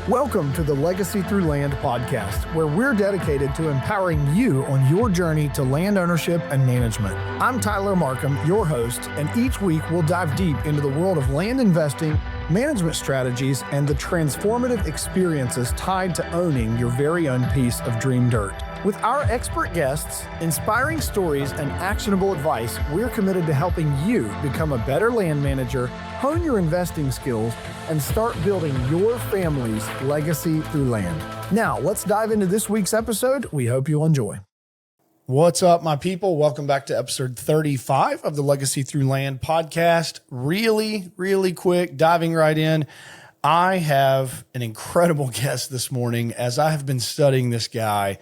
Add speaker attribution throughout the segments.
Speaker 1: Welcome to the Legacy Through Land podcast, where we're dedicated to empowering you on your journey to land ownership and management. I'm Tyler Markham, your host, and each week we'll dive deep into the world of land investing, management strategies, and the transformative experiences tied to owning your very own piece of dream dirt. With our expert guests, inspiring stories, and actionable advice, we're committed to helping you become a better land manager, hone your investing skills, and start building your family's legacy through land. Now, let's dive into this week's episode. We hope you'll enjoy. What's up, my people? Welcome back to episode 35 of the Legacy Through Land podcast. Really quick, diving right in. I have an incredible guest this morning as I have been studying this guy.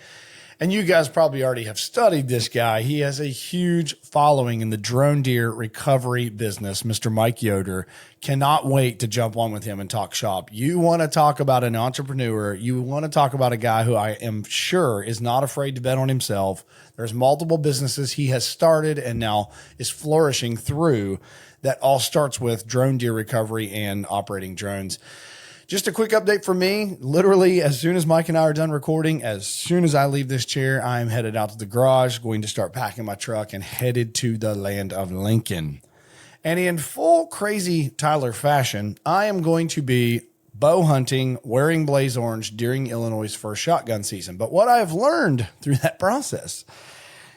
Speaker 1: And you guys probably already have studied this guy. He has a huge following in the drone deer recovery business, Mr. Mike Yoder. Cannot wait to jump on with him and talk shop. You want to talk about an entrepreneur. You want to talk about a guy who I am sure is not afraid to bet on himself. There's multiple businesses he has started and now is flourishing through that all starts with drone deer recovery and operating drones. Just a quick update from me. Literally, as soon as Mike and I are done recording, as soon as I leave this chair, I am headed out to the garage, going to start packing my truck and headed to the land of Lincoln. And in full crazy Tyler fashion, I am going to be bow hunting, wearing blaze orange during Illinois' first shotgun season. But what I have learned through that process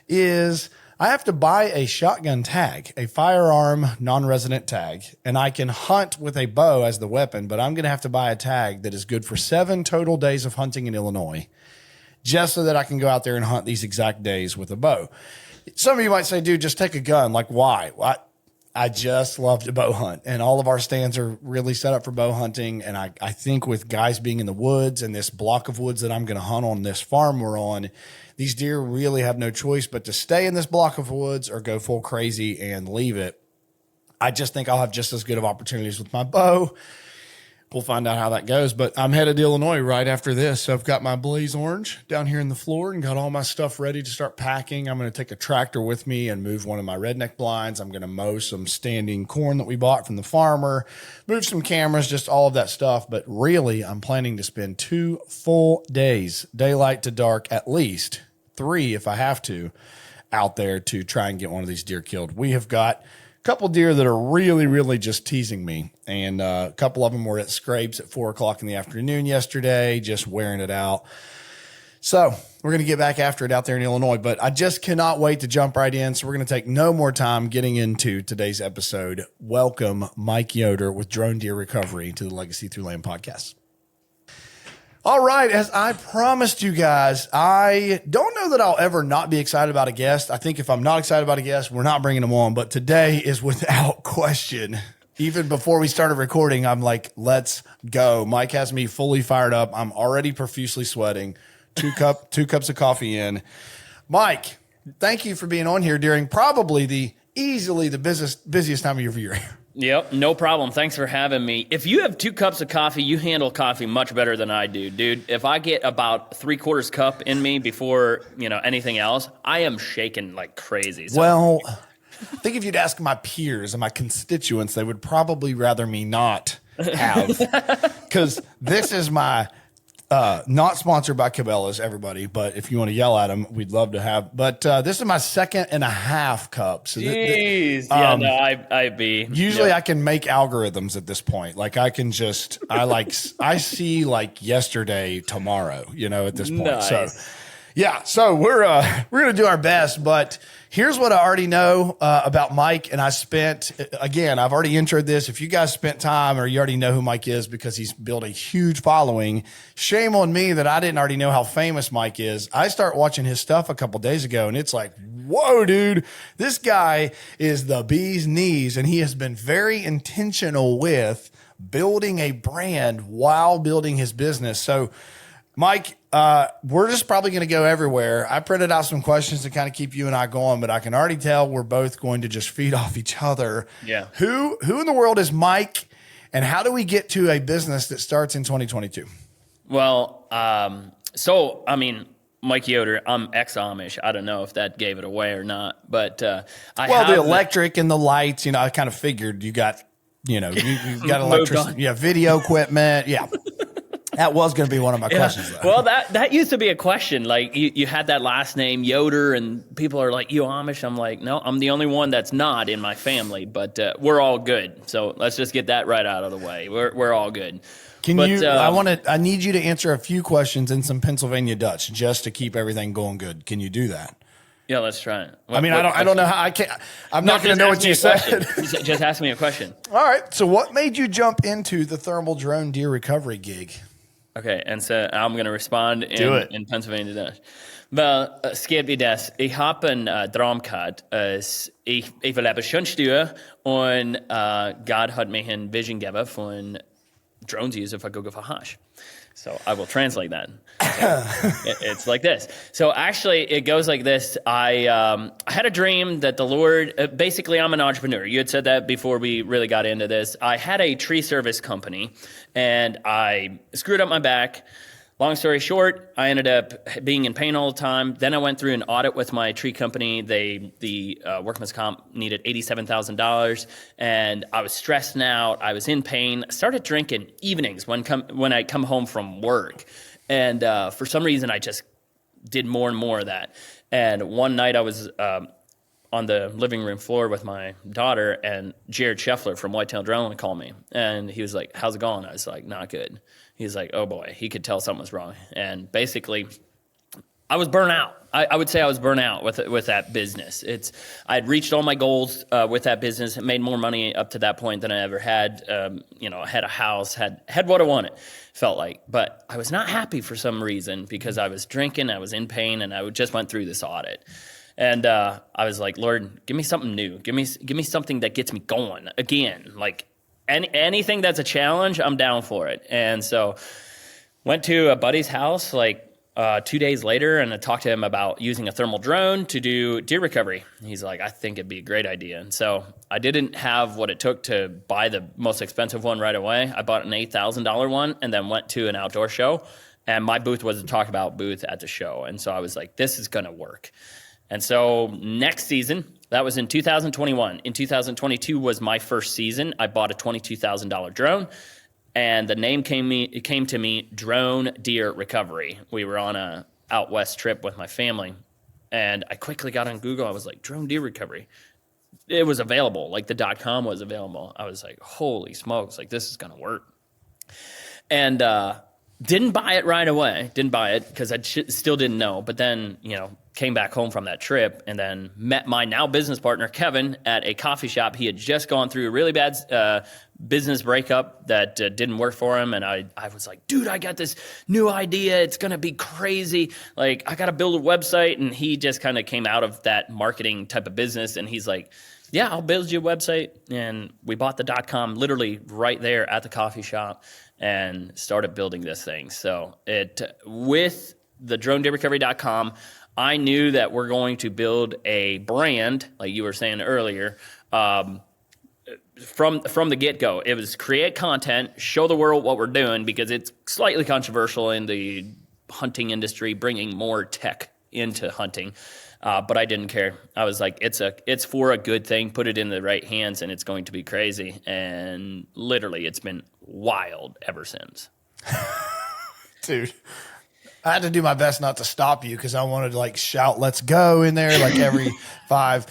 Speaker 1: is I have to buy a shotgun tag, a firearm non-resident tag, and I can hunt with a bow as the weapon, but I'm going to have to buy a tag that is good for 7 total days of hunting in Illinois, just so that I can go out there and hunt these exact days with a bow. Some of you might say, dude, just take a gun. Like, why? I just love to bow hunt, and all of our stands are really set up for bow hunting. And I think with guys being in the woods and this block of woods that I'm going to hunt on this farm we're on, these deer really have no choice but to stay in this block of woods or go full crazy and leave it. I just think I'll have just as good of opportunities with my bow. We'll find out how that goes, but I'm headed to Illinois right after this. So I've got my blaze orange down here in the floor and got all my stuff ready to start packing. I'm going to take a tractor with me and move one of my redneck blinds. I'm going to mow some standing corn that we bought from the farmer, move some cameras, just all of that stuff. But really, I'm planning to spend 2 full days, daylight to dark, at least 3 if I have to, out there to try and get one of these deer killed. We have got couple deer that are really just teasing me. And a couple of them were at scrapes at 4 o'clock in the afternoon yesterday, just wearing it out. So we're going to get back after it out there in Illinois, but I just cannot wait to jump right in. So we're going to take no more time getting into today's episode. Welcome Mike Yoder with Drone Deer Recovery to the Legacy Through Land podcast. All right, as I promised you guys, I don't know that I'll ever not be excited about a guest. I think if I'm not excited about a guest, we're not bringing them on. But today is without question. Even before we started recording, I'm like, let's go. Mike has me fully fired up. I'm already profusely sweating. 2 cups of coffee in. Mike, thank you for being on here during probably easily the busiest time of your year.
Speaker 2: Yep, no problem. Thanks for having me. If you have 2 cups of coffee, you handle coffee much better than I do, dude. If I get about 3/4 cup in me before, anything else, I am shaking like crazy. So.
Speaker 1: Well, I think if you'd ask my peers and my constituents, they would probably rather me not have, because this is my not sponsored by Cabela's, everybody, but if you want to yell at them, we'd love to have. But this is my 2.5 cups. So
Speaker 2: Jeez. I'd be.
Speaker 1: Usually I can make algorithms at this point. Like I can just, I see like yesterday, tomorrow, at this point.
Speaker 2: Nice.
Speaker 1: So yeah, so we're going to do our best, but here's what I already know about Mike. And I've already introed this. If you guys spent time or you already know who Mike is because he's built a huge following, shame on me that I didn't already know how famous Mike is. I started watching his stuff a couple days ago and it's like, whoa, dude, this guy is the bee's knees. And he has been very intentional with building a brand while building his business. So Mike, we're just probably going to go everywhere. I printed out some questions to kind of keep you and I going, but I can already tell we're both going to just feed off each other.
Speaker 2: Yeah.
Speaker 1: Who in the world is Mike, and how do we get to a business that starts in 2022?
Speaker 2: Well, Mike Yoder, I'm ex-Amish. I don't know if that gave it away or not, but the
Speaker 1: electric and the lights, I kind of figured you got, you got electricity, video equipment. Yeah. That was going to be one of my questions, though.
Speaker 2: Well, that used to be a question. Like, you had that last name, Yoder, and people are like, you Amish? I'm like, no, I'm the only one that's not in my family, but we're all good. So let's just get that right out of the way. We're all good.
Speaker 1: I need you to answer a few questions in some Pennsylvania Dutch just to keep everything going good. Can you do that?
Speaker 2: Yeah, let's try it.
Speaker 1: I don't know how I can't. I'm not going to know what you said.
Speaker 2: Just ask me a question.
Speaker 1: All right. So what made you jump into the thermal drone deer recovery gig?
Speaker 2: Okay, and so I'm going to respond in Pennsylvania Dutch. Wel, skrev vi das. Ich habe ein Traum gehabt. Ich will etwas schön sturen und God hat mir ein Vision gegeben von drones used for Google for hash. So I will translate that. So it's like this. So actually, it goes like this. I had a dream that the Lord, basically I'm an entrepreneur. You had said that before we really got into this. I had a tree service company and I screwed up my back. Long story short, I ended up being in pain all the time. Then I went through an audit with my tree company. The workman's comp needed $87,000, and I was stressed out. I was in pain. I started drinking evenings when I come home from work, and for some reason I just did more and more of that. And one night I was on the living room floor with my daughter, and Jared Scheffler from Whitetail Drone called me, and he was like, "How's it going?" I was like, "Not good." He's like, "Oh boy," he could tell something was wrong. And basically, I was burnt out. I would say I was burnt out with that business. I had reached all my goals with that business. Made more money up to that point than I ever had. I had a house, had what I wanted, felt like. But I was not happy for some reason because I was drinking, I was in pain, and I just went through this audit. And I was like, "Lord, give me something new. Give me something that gets me going again. Like anything that's a challenge, I'm down for it." And so went to a buddy's house like 2 days later, and I talked to him about using a thermal drone to do deer recovery. He's like, "I think it'd be a great idea." And so I didn't have what it took to buy the most expensive one right away. I bought an $8,000 one and then went to an outdoor show. And my booth was a Talk About booth at the show. And so I was like, this is going to work. And so next season, that was in 2021. In 2022 was my first season. I bought a $22,000 drone, and the name came to me, Drone Deer Recovery. We were on a out west trip with my family, and I quickly got on Google. I was like, Drone Deer Recovery. It was available. Like the .com was available. I was like, holy smokes, like this is going to work. And didn't buy it right away. Didn't buy it because I still didn't know. But then, came back home from that trip and then met my now business partner, Kevin, at a coffee shop. He had just gone through a really bad business breakup that didn't work for him. And I was like, dude, I got this new idea. It's going to be crazy. Like, I got to build a website. And he just kind of came out of that marketing type of business. And he's like, yeah, I'll build you a website. And we bought the .com literally right there at the coffee shop and started building this thing. So with the dronedeerrecovery.com, I knew that we're going to build a brand, like you were saying earlier, from the get-go. It was create content, show the world what we're doing, because it's slightly controversial in the hunting industry, bringing more tech into hunting. But I didn't care. I was like, it's for a good thing. Put it in the right hands, and it's going to be crazy. And literally, it's been wild ever since.
Speaker 1: Dude, I had to do my best not to stop you because I wanted to like shout, "Let's go" in there like every five.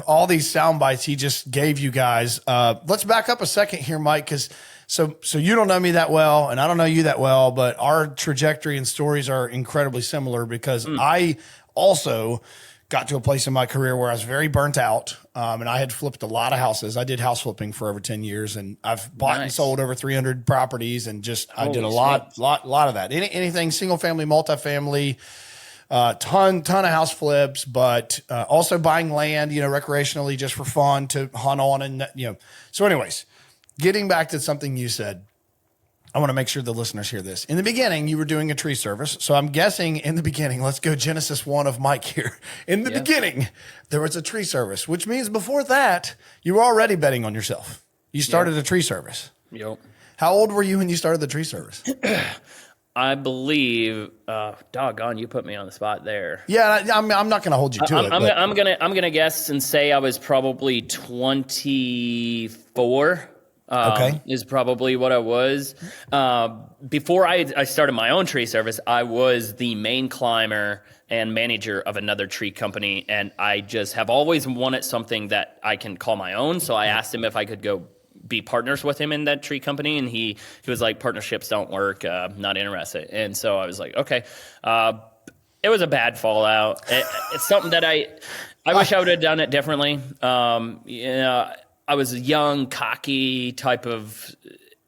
Speaker 1: All these sound bites he just gave you guys. Let's back up a second here, Mike, because so you don't know me that well, and I don't know you that well, but our trajectory and stories are incredibly similar because I also got to a place in my career where I was very burnt out, and I had flipped a lot of houses. I did house flipping for over 10 years, and I've bought and sold over 300 properties, and I did a lot of that. Anything single family, multifamily, ton of house flips, but also buying land, recreationally just for fun to hunt on, and So, anyways, getting back to something you said. I want to make sure the listeners hear this. In the beginning, you were doing a tree service. So I'm guessing in the beginning, let's go Genesis 1 of Mike here. In the beginning, there was a tree service, which means before that, you were already betting on yourself. You started a tree service.
Speaker 2: Yep.
Speaker 1: How old were you when you started the tree service?
Speaker 2: I believe, doggone, you put me on the spot there.
Speaker 1: Yeah, I'm not going to hold you to it.
Speaker 2: I'm gonna guess and say I was probably 24.
Speaker 1: Okay.
Speaker 2: Is probably what I was. Before I started my own tree service, I was the main climber and manager of another tree company, and I just have always wanted something that I can call my own. So I asked him if I could go be partners with him in that tree company, and he was like, partnerships don't work, not interested. And so I was like, okay. It was a bad fallout. It's something that I wish I would have done it differently. I was a young, cocky type of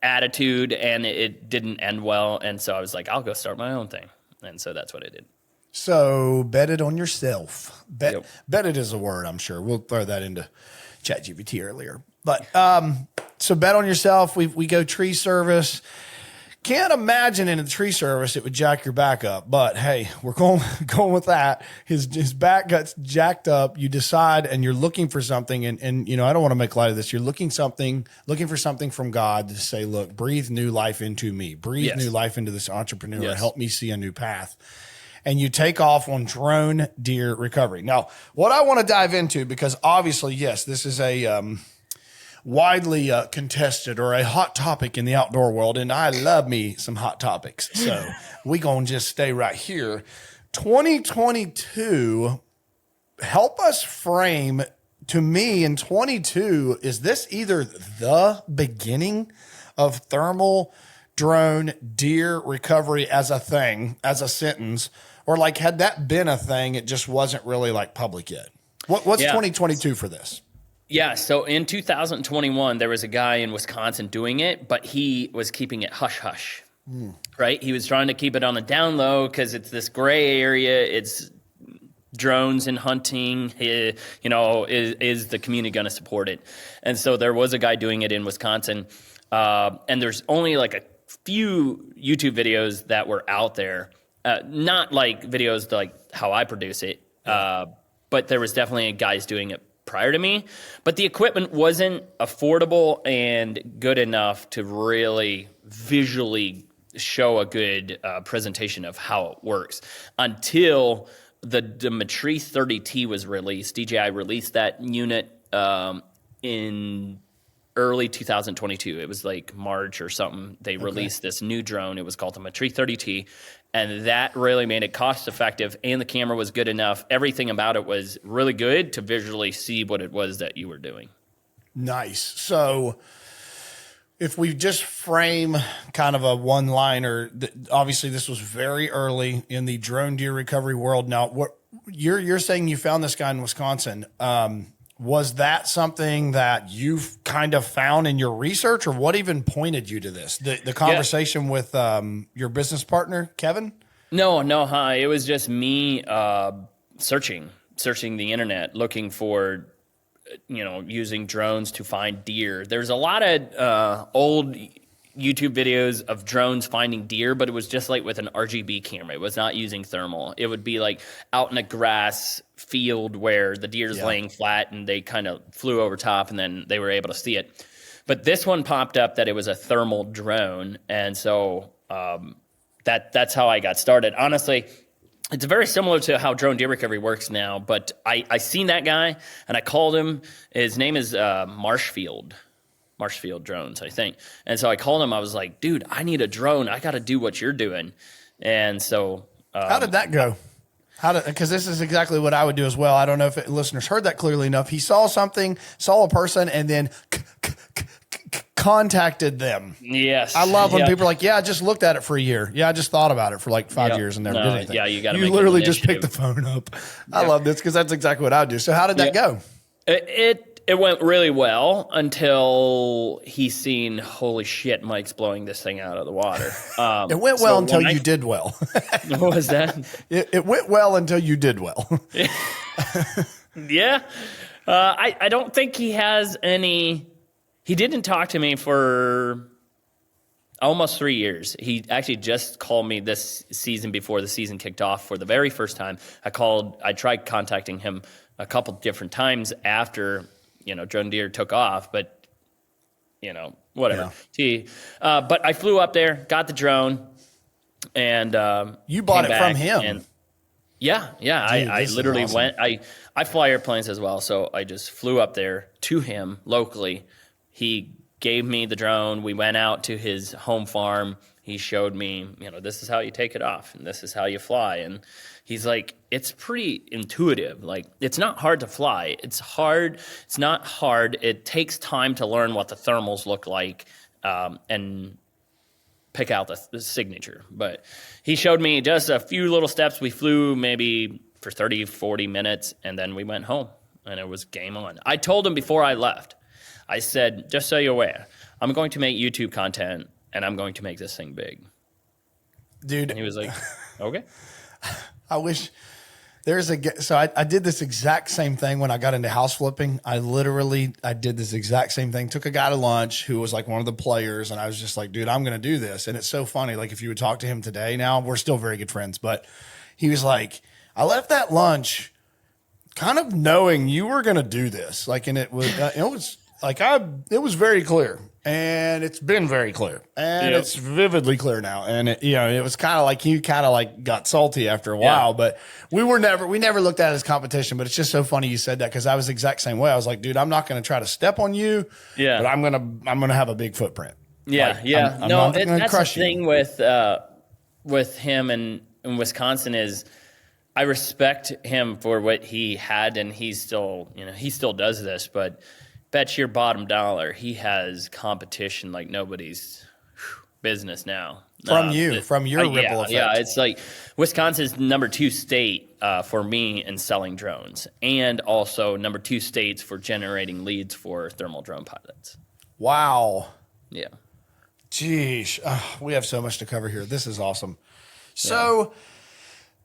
Speaker 2: attitude, and it didn't end well. And so I was like, I'll go start my own thing. And so that's what I did.
Speaker 1: So bet it on yourself.
Speaker 2: Yep.
Speaker 1: Bet it is a word, I'm sure. We'll throw that into ChatGPT earlier. But so bet on yourself. We go tree service. Can't imagine in a tree service it would jack your back up. But hey, we're going with that. His back got jacked up. You decide, and you're looking for something. And you know, I don't want to make light of this. You're looking for something from God to say, look, breathe new life into me. Breathe new life into this entrepreneur.
Speaker 2: Yes.
Speaker 1: Help me see a new path. And you take off on drone deer recovery. Now, what I want to dive into, because obviously, yes, this is a widely contested or a hot topic in the outdoor world, and I love me some hot topics. So we gonna just stay right here. 2022, help us frame, to me in 22, is this either the beginning of thermal drone deer recovery as a thing, as a sentence, or like had that been a thing, it just wasn't really like public yet? What's 2022 for this?
Speaker 2: Yeah, so in 2021, there was a guy in Wisconsin doing it, but he was keeping it hush-hush, right? He was trying to keep it on the down low because it's this gray area. It's drones and hunting. Is the community going to support it? And so there was a guy doing it in Wisconsin, and there's only like a few YouTube videos that were out there, not like videos like how I produce it, but there was definitely guys doing it prior to me, but the equipment wasn't affordable and good enough to really visually show a good presentation of how it works until the Matrice 30T was released. DJI released that unit in early 2022. It was like March or something. They released this new drone. It was called the Matrice 30T. And that really made it cost effective, and the camera was good enough. Everything about it was really good to visually see what it was that you were doing.
Speaker 1: Nice. So if we just frame kind of a one-liner, obviously this was very early in the drone deer recovery world. Now, what you're saying you found this guy in Wisconsin. Was that something that you've kind of found in your research, or what even pointed you to this? The conversation with your business partner, Kevin?
Speaker 2: No. It was just me searching the internet, looking for, using drones to find deer. There's a lot of old YouTube videos of drones finding deer, but it was just like with an RGB camera. It was not using thermal. It would be like out in a grass field where the deer's laying flat and they kind of flew over top and then they were able to see it. But this one popped up that it was a thermal drone. And so that's how I got started. Honestly, it's very similar to how drone deer recovery works now, but I seen that guy and I called him. His name is Marshfield Drones, I think. And so I called him. I was like, dude, I need a drone. I got to do what you're doing. And so
Speaker 1: how did that go? Because this is exactly what I would do as well. I don't know if listeners heard that clearly enough. He saw something, saw a person, and then contacted them.
Speaker 2: Yes.
Speaker 1: I love when people are like, yeah, I just looked at it for a year. Yeah, I just thought about it for like 5 years and never did anything.
Speaker 2: Yeah, you
Speaker 1: literally just pick the phone up. I love this because that's exactly what I would do. So how did that go?
Speaker 2: It went really well until he seen, holy shit, Mike's blowing this thing out of the water.
Speaker 1: It went well until you did well.
Speaker 2: What was that?
Speaker 1: It went well until you did well.
Speaker 2: Yeah. I don't think he has any. He didn't talk to me for almost 3 years. He actually just called me this season before the season kicked off for the very first time. I tried contacting him a couple different times after drone deer took off, but whatever. But I flew up there, got the drone, and
Speaker 1: you bought it from him.
Speaker 2: And yeah. Dude, I literally went. I fly airplanes as well, so I just flew up there to him locally. He gave me the drone. We went out to his home farm. He showed me, this is how you take it off and this is how you fly. And he's like, it's pretty intuitive. Like, it's not hard to fly. It's hard. It's not hard. It takes time to learn what the thermals look like and pick out the signature. But he showed me just a few little steps. We flew maybe for 30, 40 minutes, and then we went home, and it was game on. I told him before I left, I said, just so you're aware, I'm going to make YouTube content, and I'm going to make this thing big.
Speaker 1: Dude.
Speaker 2: And he was like, okay.
Speaker 1: I wish so I did this exact same thing when I got into house flipping. I did this exact same thing. Took a guy to lunch who was like one of the players, and I was just like, dude, I'm going to do this. And it's so funny. Like, if you would talk to him today, now we're still very good friends, but he was like, I left that lunch kind of knowing you were going to do this. Like, and it was very clear, and it's been very clear, and it's vividly clear now. And it was kind of like you kind of like got salty after a while, but we never looked at it as competition. But it's just so funny you said that, because I was the exact same way. I was like, dude, I'm not going to try to step on you, but I'm gonna have a big footprint.
Speaker 2: Yeah,
Speaker 1: like,
Speaker 2: that's the thing with him in Wisconsin is, I respect him for what he had, and he still does this, but bet your bottom dollar he has competition like nobody's business now.
Speaker 1: From your ripple effect.
Speaker 2: Yeah, it's like Wisconsin's number 2 state for me in selling drones, and also number 2 states for generating leads for thermal drone pilots.
Speaker 1: Wow.
Speaker 2: Yeah.
Speaker 1: Jeez. We have so much to cover here. This is awesome. So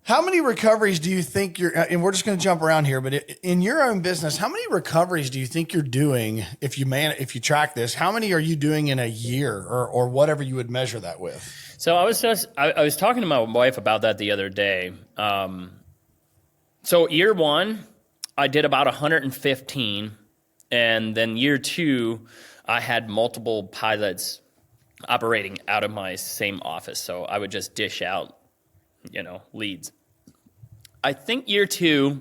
Speaker 1: how many recoveries do you think and we're just going to jump around here, but in your own business, how many recoveries do you think you're doing if you track this? How many are you doing in a year or whatever you would measure that with?
Speaker 2: So I was talking to my wife about that the other day. So year 1, I did about 115. And then year 2, I had multiple pilots operating out of my same office. So I would just dish out, leads. I think year 2,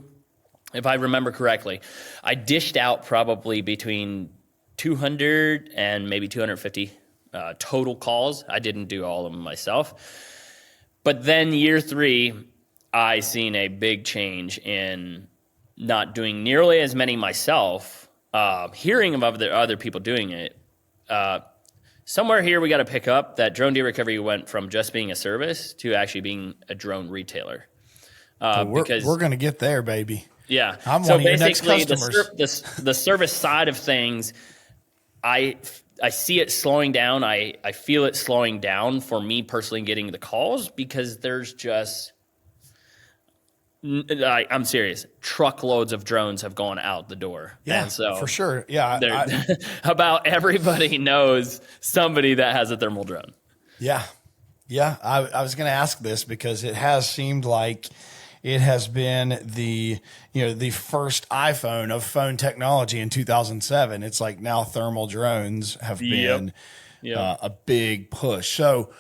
Speaker 2: if I remember correctly, I dished out probably between 200 and maybe 250 total calls. I didn't do all of them myself. But then year 3, I seen a big change in not doing nearly as many myself, hearing of other people doing it. Somewhere here we got to pick up that drone de-recovery went from just being a service to actually being a drone retailer.
Speaker 1: Because we're going to get there, baby.
Speaker 2: Yeah.
Speaker 1: I'm one of your next customers.
Speaker 2: The service side of things, I see it slowing down. I feel it slowing down for me personally getting the calls, because there's just, I'm serious, truckloads of drones have gone out the door.
Speaker 1: Yeah,
Speaker 2: and so
Speaker 1: for sure. Yeah.
Speaker 2: About everybody knows somebody that has a thermal drone.
Speaker 1: Yeah. Yeah. I was going to ask this because it has seemed like it has been the first iPhone of phone technology in 2007. It's like now thermal drones have been a big push. So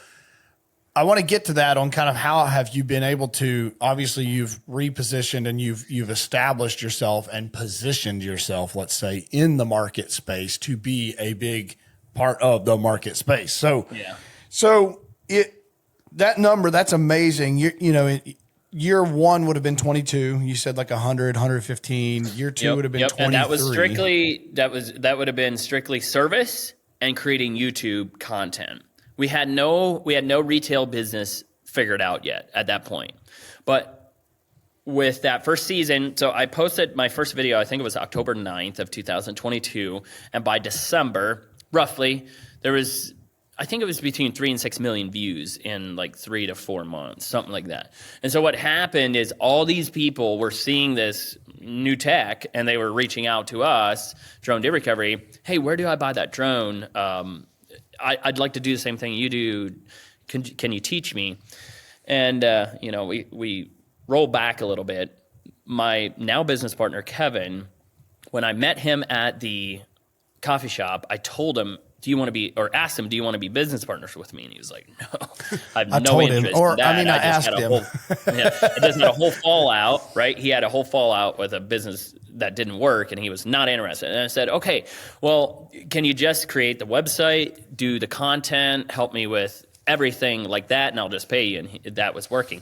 Speaker 1: I want to get to that on kind of how have you been able to, obviously you've repositioned and you've established yourself and positioned yourself, let's say, in the market space to be a big part of the market space. So that number, that's amazing. Year 1 would have been 22. You said like 100, 115. Year 2 would have been 23.
Speaker 2: And that would have been strictly service and creating YouTube content. We had no retail business figured out yet at that point. But with that first season, so I posted my first video, I think it was October 9th of 2022. And by December, roughly, I think it was between 3 and 6 million views in like 3 to 4 months, something like that. And so what happened is all these people were seeing this new tech and they were reaching out to us, Drone Day Recovery. Hey, where do I buy that drone? I'd like to do the same thing you do. Can you teach me? And, we roll back a little bit. My now business partner, Kevin, when I met him at the coffee shop, I told him, asked him, do you want to be business partners with me? And he was like, no, I have no interest in that.
Speaker 1: I asked him.
Speaker 2: It just had a whole fallout, right? He had a whole fallout with a business that didn't work, and he was not interested. And I said, okay, well, can you just create the website, do the content, help me with everything like that, and I'll just pay you. And that was working.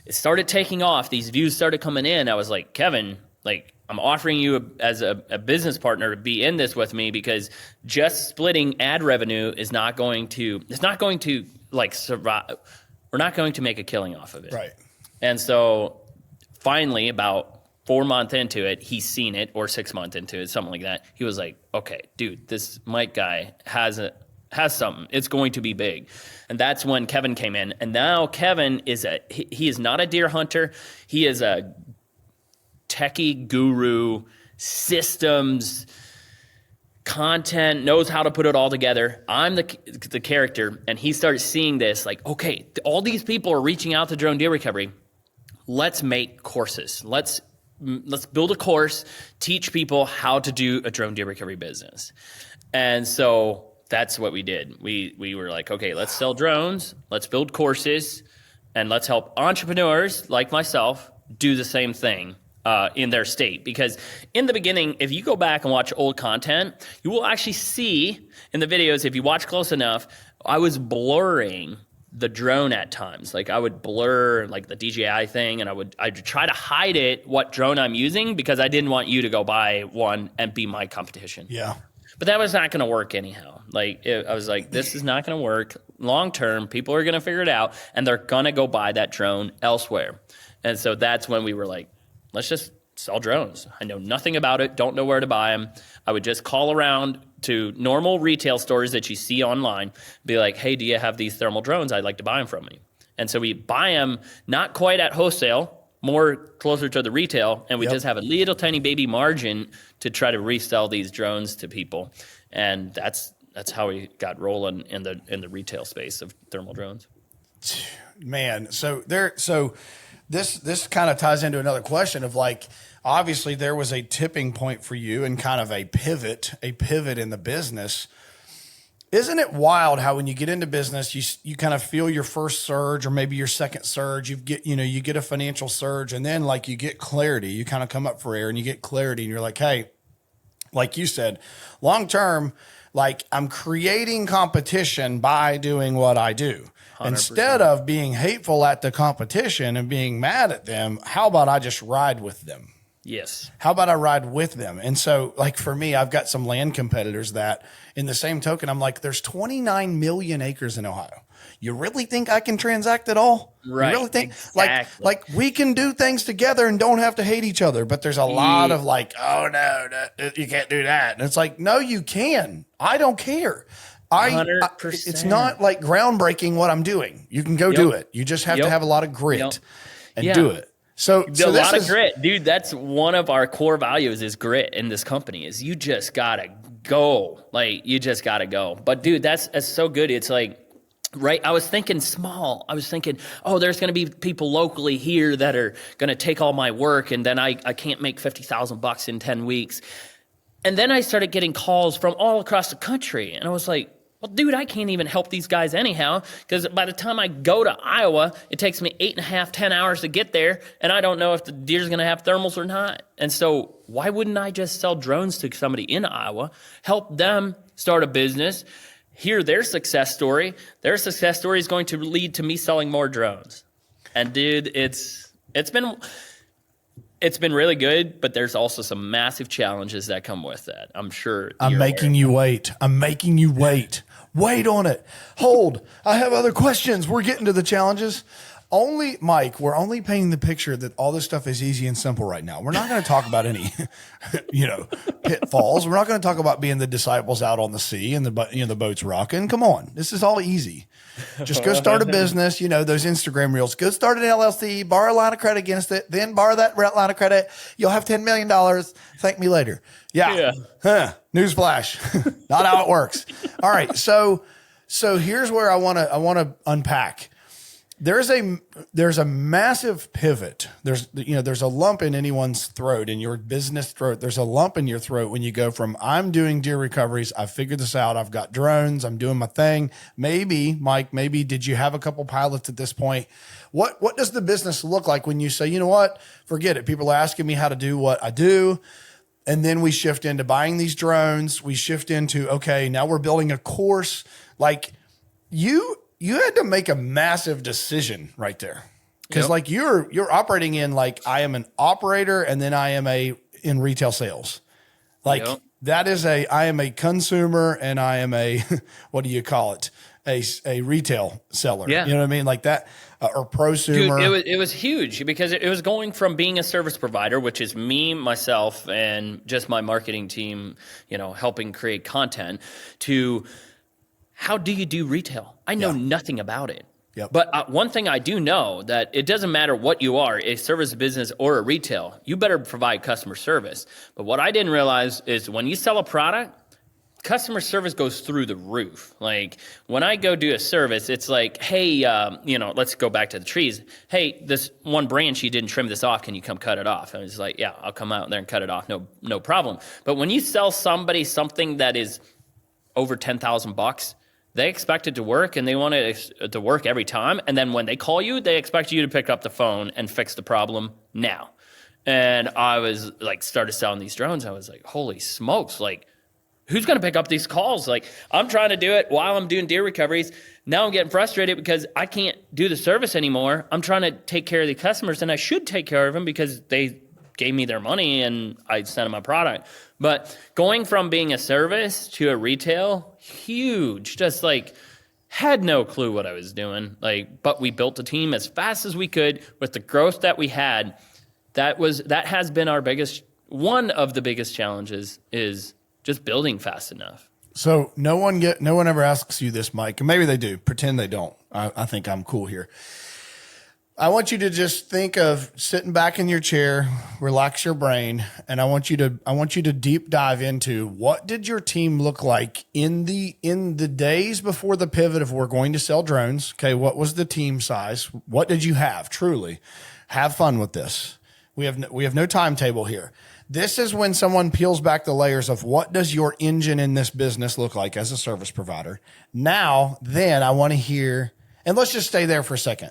Speaker 2: It started taking off. These views started coming in. I was like, Kevin, like, I'm offering you as a business partner to be in this with me, because just splitting ad revenue is not going to, it's not going to like survive. We're not going to make a killing off of it.
Speaker 1: Right.
Speaker 2: And so finally, about 4 months into it, he's seen it, or 6 months into it, something like that. He was like, okay, dude, this Mike guy has something. It's going to be big. And that's when Kevin came in. And now Kevin he is not a deer hunter. He is a techie guru, systems, content, knows how to put it all together. I'm the character, and he started seeing this like, okay, all these people are reaching out to drone deer recovery. Let's make courses. Let's build a course, teach people how to do a drone deer recovery business. And so that's what we did. We were like, okay, let's sell drones, let's build courses, and let's help entrepreneurs like myself do the same thing in their state. Because in the beginning, if you go back and watch old content, you will actually see in the videos, if you watch close enough, I was blurring the drone at times. Like I would blur like the DJI thing, and I'd try to hide it, what drone I'm using, because I didn't want you to go buy one and be my competition.
Speaker 1: Yeah.
Speaker 2: But that was not going to work anyhow. Like I was like, this is not going to work long term. People are going to figure it out, and they're going to go buy that drone elsewhere. And so that's when we were like, let's just sell drones. I know nothing about it, don't know where to buy them. I would just call around to normal retail stores that you see online, be like, hey, do you have these thermal drones? I'd like to buy them from you. And so we buy them not quite at wholesale, more closer to the retail, and we just have a little tiny baby margin to try to resell these drones to people. And that's how we got rolling in the retail space of thermal drones.
Speaker 1: Man, so this kind of ties into another question of like, obviously there was a tipping point for you and kind of a pivot in the business. Isn't it wild how when you get into business, you kind of feel your first surge or maybe your second surge, you get a financial surge, and then like you get clarity, you kind of come up for air and you get clarity, and you're like, hey, like you said, long term, like I'm creating competition by doing what I do. 100%. Instead of being hateful at the competition and being mad at them, how about I just ride with them?
Speaker 2: Yes.
Speaker 1: How about I ride with them? And so like for me, I've got some land competitors that in the same token, I'm like, there's 29 million acres in Ohio. You really think I can transact it all?
Speaker 2: Right.
Speaker 1: You really think
Speaker 2: exactly.
Speaker 1: like we can do things together and don't have to hate each other, but there's a lot of like, oh no, you can't do that. And it's like, no, you can. I don't care.
Speaker 2: 100%.
Speaker 1: It's not like groundbreaking what I'm doing. You can go do it. You just have to have a lot of grit and do it. So
Speaker 2: a lot of grit, dude. That's one of our core values is grit in this company. Is you just gotta go, like you just gotta go. But dude, that's so good. It's like, right. I was thinking small. I was thinking, oh, there's gonna be people locally here that are gonna take all my work, and then I can't make $50,000 in 10 weeks. And then I started getting calls from all across the country, and I was like, well, dude, I can't even help these guys anyhow, because by the time I go to Iowa, it takes me 8.5, 10 hours to get there, and I don't know if the deer's going to have thermals or not. And so why wouldn't I just sell drones to somebody in Iowa, help them start a business, hear their success story? Their success story is going to lead to me selling more drones. And dude, it's been really good, but there's also some massive challenges that come with that. I'm sure.
Speaker 1: I'm making you wait. Wait on it. Hold. I have other questions. We're getting to the challenges. Mike, we're only painting the picture that all this stuff is easy and simple right now. We're not going to talk about any, pitfalls. We're not going to talk about being the disciples out on the sea and the boat's rocking. Come on. This is all easy. Just go start a business, those Instagram reels. Go start an LLC, borrow a line of credit against it, then borrow that line of credit. You'll have $10 million. Thank me later. Yeah. Newsflash. Not how it works. All right. So here's where I want to unpack. There's a massive pivot. There's a lump in anyone's throat, in your business throat. There's a lump in your throat when you go from, I'm doing deer recoveries. I've figured this out. I've got drones. I'm doing my thing. Maybe, Mike, did you have a couple pilots at this point? What does the business look like when you say, you know what, forget it. People are asking me how to do what I do. And then we shift into buying these drones. We shift into, okay, now we're building a course. Like you had to make a massive decision right there. Because like you're operating in like, I am an operator and then I am in retail sales. Like that is I am a consumer and I am a, what do you call it? A retail seller.
Speaker 2: Yeah.
Speaker 1: You know what I mean? Like that, or prosumer.
Speaker 2: Dude, it was huge because it was going from being a service provider, which is me, myself, and just my marketing team, helping create content, to how do you do retail? I know nothing about it.
Speaker 1: Yep.
Speaker 2: But one thing I do know, that it doesn't matter what you are, a service business or a retail, you better provide customer service. But what I didn't realize is when you sell a product, customer service goes through the roof. Like when I go do a service, it's like, hey, let's go back to the trees. Hey, this one branch, you didn't trim this off. Can you come cut it off? And it's like, yeah, I'll come out there and cut it off. No problem. But when you sell somebody something that is over $10,000, they expect it to work and they want it to work every time. And then when they call you, they expect you to pick up the phone and fix the problem now. And I was like, started selling these drones. I was like, holy smokes, like, who's going to pick up these calls? Like, I'm trying to do it while I'm doing deer recoveries. Now I'm getting frustrated because I can't do the service anymore. I'm trying to take care of the customers, and I should take care of them because they gave me their money and I sent them my product. But going from being a service to a retail, huge. Just like, had no clue what I was doing. Like, but we built a team as fast as we could with the growth that we had. That has been one of the biggest challenges, is just building fast enough.
Speaker 1: So no one ever asks you this, Mike, and maybe they do. Pretend they don't. I think I'm cool here. I want you to just think of sitting back in your chair, relax your brain, and I want you to deep dive into, what did your team look like in the days before the pivot of we're going to sell drones? Okay, what was the team size? What did you have? Truly, have fun with this. We have no timetable here. This is when someone peels back the layers of, what does your engine in this business look like as a service provider? Now, then I want to hear, and let's just stay there for a second.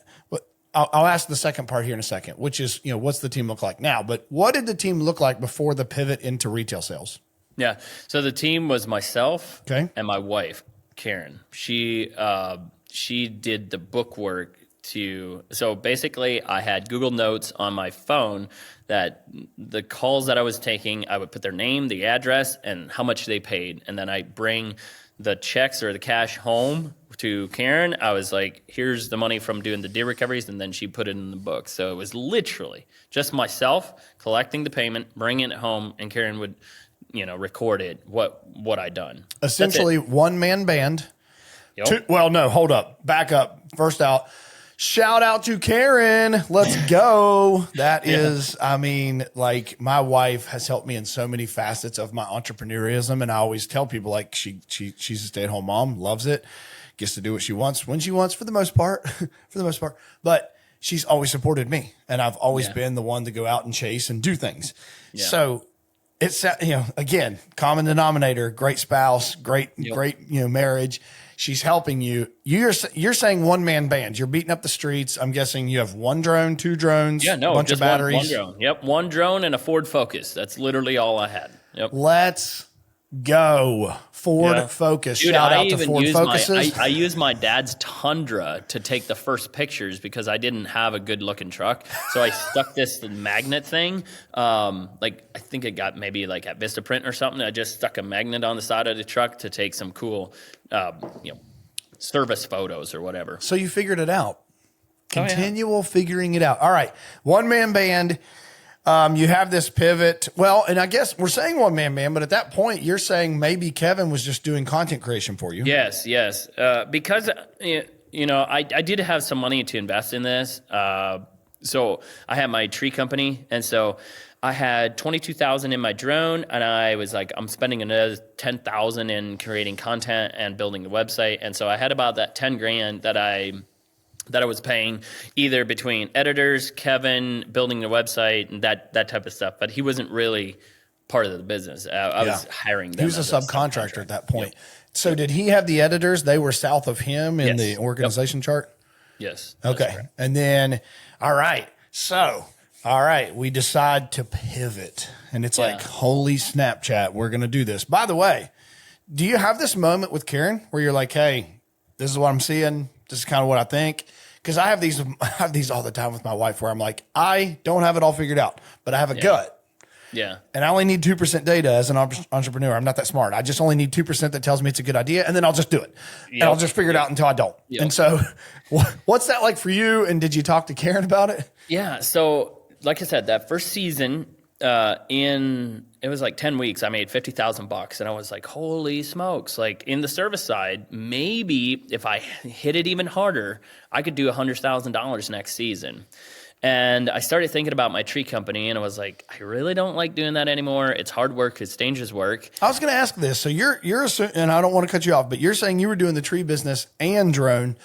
Speaker 1: I'll ask the second part here in a second, which is, what's the team look like now? But what did the team look like before the pivot into retail sales?
Speaker 2: Yeah. So the team was myself
Speaker 1: and
Speaker 2: my wife, Karen. She did the book work so basically I had Google Notes on my phone that the calls that I was taking, I would put their name, the address, and how much they paid. And then I bring the checks or the cash home to Karen. I was like, here's the money from doing the deer recoveries. And then she put it in the book. So it was literally just myself collecting the payment, bringing it home, and Karen would, record it, what I done.
Speaker 1: Essentially one-man band.
Speaker 2: Yep.
Speaker 1: Hold up. Back up. First out. Shout out to Karen. Let's go. That is, like, my wife has helped me in so many facets of my entrepreneurism. And I always tell people, like, she's a stay-at-home mom, loves it, gets to do what she wants when she wants, for the most part, but she's always supported me. And I've always been the one to go out and chase and do things. Yeah. So it's, again, common denominator, great spouse, great, marriage. She's helping you. You're saying one-man band. You're beating up the streets. I'm guessing you have one drone, two drones, a bunch of batteries.
Speaker 2: One drone. Yep, one drone and a Ford Focus. That's literally all I had. Yep.
Speaker 1: Let's go. Ford Focus.
Speaker 2: Dude,
Speaker 1: Shout out to Ford Focuses.
Speaker 2: I used my dad's Tundra to take the first pictures because I didn't have a good-looking truck. So I stuck this magnet thing. I think it got maybe like at Vistaprint or something. I just stuck a magnet on the side of the truck to take some cool, service photos or whatever.
Speaker 1: So you figured it out. Continual figuring it out. All right. One-man band. You have this pivot. Well, and I guess we're saying one-man band, but at that point you're saying maybe Kevin was just doing content creation for you.
Speaker 2: Yes. Because, I did have some money to invest in this. So I had my tree company. And so I had $22,000 in my drone, and I was like, I'm spending another $10,000 in creating content and building the website. And so I had about that $10,000 that I was paying either between editors, Kevin, building the website, and that type of stuff. But he wasn't really part of the business. I was hiring them.
Speaker 1: He was a subcontractor at that point. Yep. So did he have the editors? They were south of him in the organization chart?
Speaker 2: Yes.
Speaker 1: Okay. And then, all right. So all right, we decide to pivot. And it's like, holy Snapchat, we're going to do this. By the way, do you have this moment with Karen where you're like, hey, this is what I'm seeing. This is kind of what I think. Because I have these all the time with my wife where I'm like, I don't have it all figured out, but I have a gut.
Speaker 2: Yeah.
Speaker 1: And I only need 2% data as an entrepreneur. I'm not that smart. I just only need 2% that tells me it's a good idea. And then I'll just do it. And I'll just figure it out until I don't. And so what's that like for you? And did you talk to Karen about it?
Speaker 2: Yeah. So like I said, that first season it was like 10 weeks, I made $50,000 and I was like, holy smokes. Like in the service side, maybe if I hit it even harder, I could do $100,000 next season. And I started thinking about my tree company and I was like, I really don't like doing that anymore. It's hard work. It's dangerous work.
Speaker 1: I was going to ask this. So you're, and I don't want to cut you off, but you're saying you were doing the tree business and drone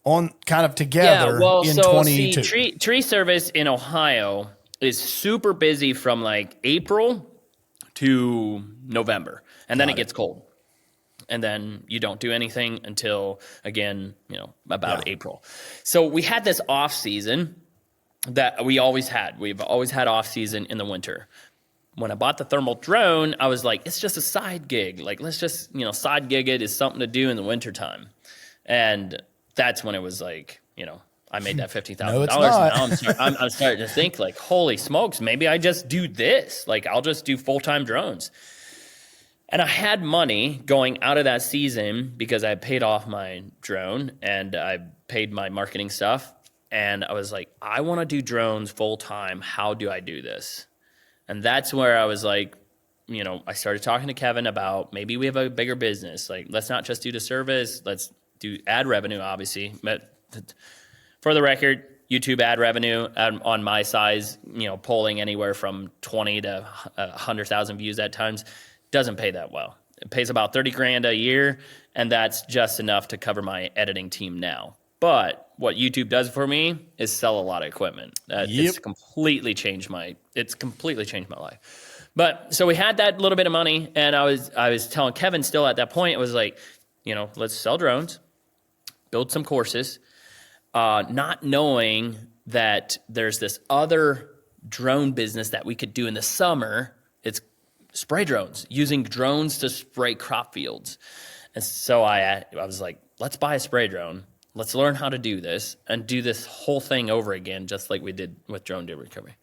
Speaker 1: on kind of together in 22.
Speaker 2: Tree service in Ohio is super busy from like April to November. And then it gets cold. And then you don't do anything until, again, about April. So we had this off season that we always had. We've always had off season in the winter. When I bought the thermal drone, I was like, it's just a side gig. Like, let's just, side gig it is something to do in the wintertime. And that's when it was like, I made that $50,000.
Speaker 1: No, it's not.
Speaker 2: Now I'm starting to think like, holy smokes, maybe I just do this. Like, I'll just do full-time drones. And I had money going out of that season because I paid off my drone and I paid my marketing stuff. And I was like, I want to do drones full-time. How do I do this? And that's where I was like, I started talking to Kevin about maybe we have a bigger business. Like, let's not just do the service. Let's do ad revenue, obviously. But for the record, YouTube ad revenue on my size, polling anywhere from 20 to 100,000 views at times, doesn't pay that well. It pays about $30,000 a year, and that's just enough to cover my editing team now. But what YouTube does for me is sell a lot of equipment. It's completely changed my life. But so we had that little bit of money, and I was telling Kevin still at that point, it was like, let's sell drones, build some courses, not knowing that there's this other drone business that we could do in the summer. It's spray drones, using drones to spray crop fields. And so I was like, let's buy a spray drone. Let's learn how to do this and do this whole thing over again, just like we did with drone debris recovery,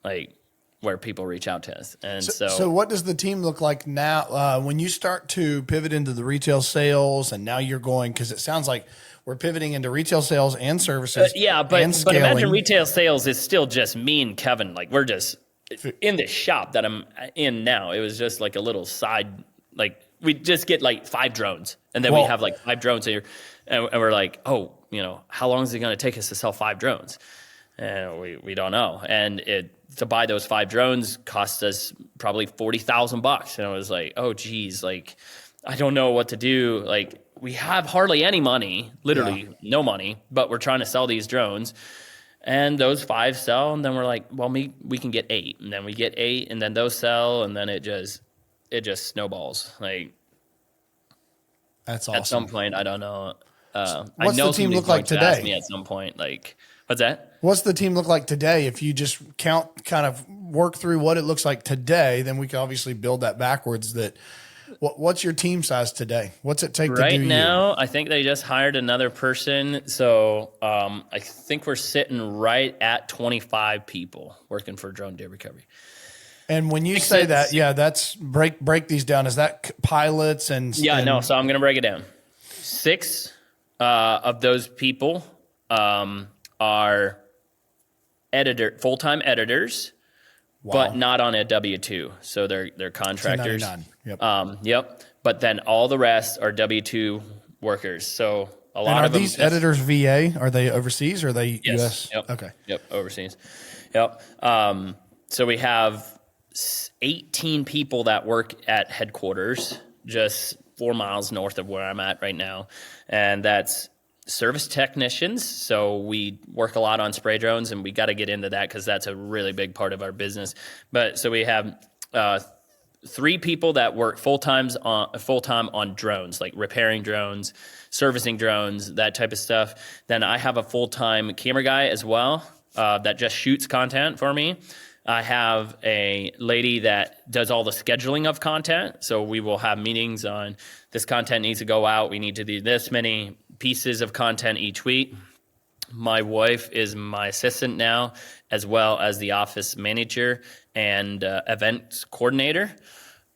Speaker 2: like where people reach out to us. And so
Speaker 1: what does the team look like now when you start to pivot into the retail sales and now you're going, because it sounds like we're pivoting into retail sales and services.
Speaker 2: But imagine retail sales is still just me and Kevin. Like we're just in this shop that I'm in now. It was just like a little side, like we just get like 5 drones and then we have like 5 drones here. And we're like, how long is it going to take us to sell 5 drones? And we don't know. And to buy those 5 drones cost us probably $40,000. And I was like, oh, geez, like, I don't know what to do. Like, we have hardly any money, literally no money, but we're trying to sell these drones. And those 5 sell. And then we're like, well, we can get 8. And then we get 8, and then those sell. And then it just snowballs. Like,
Speaker 1: that's awesome.
Speaker 2: At some point, I don't know.
Speaker 1: What's the team look like today?
Speaker 2: Ask me at some point, like, what's that?
Speaker 1: What's the team look like today? If you just kind of work through what it looks like today, then we can obviously build that backwards. What's your team size today? What's it take to do
Speaker 2: right now? I think they just hired another person, so I think we're sitting right at 25 people working for drone debris recovery. And
Speaker 1: when you say that, that's break these down. Is that pilots and?
Speaker 2: So I'm going to break it down. 6 of those people are full-time editors, but not on a W-2. So they're contractors.
Speaker 1: 1099.
Speaker 2: Yep. But then all the rest are W-2 workers. So a lot of them. Are
Speaker 1: these editors VA? Are they overseas or are they US?
Speaker 2: Yep.
Speaker 1: Okay.
Speaker 2: Yep. Overseas. Yep. So we have 18 people that work at headquarters, just 4 miles north of where I'm at right now. And that's service technicians. So we work a lot on spray drones, and we got to get into that because that's a really big part of our business. But so we have 3 people that work full-time on drones, like repairing drones, servicing drones, that type of stuff. Then I have a full-time camera guy as well. that just shoots content for me. I have a lady that does all the scheduling of content. So we will have meetings on this content needs to go out. We need to do this many pieces of content each week. My wife is my assistant now, as well as the office manager and events coordinator.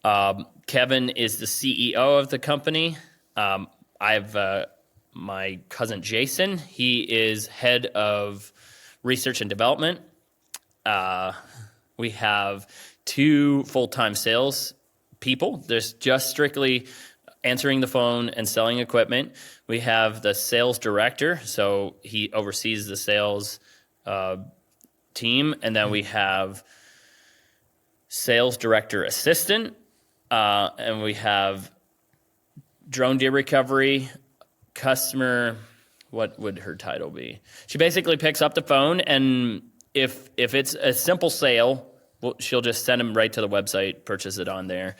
Speaker 2: Kevin is the CEO of the company. I have my cousin Jason. He is head of research and development. We have 2 full-time sales people. There's just strictly answering the phone and selling equipment. We have the sales director, so he oversees the sales team. And then we have sales director assistant, and we have drone deer recovery, customer, what would her title be? She basically picks up the phone, and if it's a simple sale, she'll just send them right to the website, purchase it on there.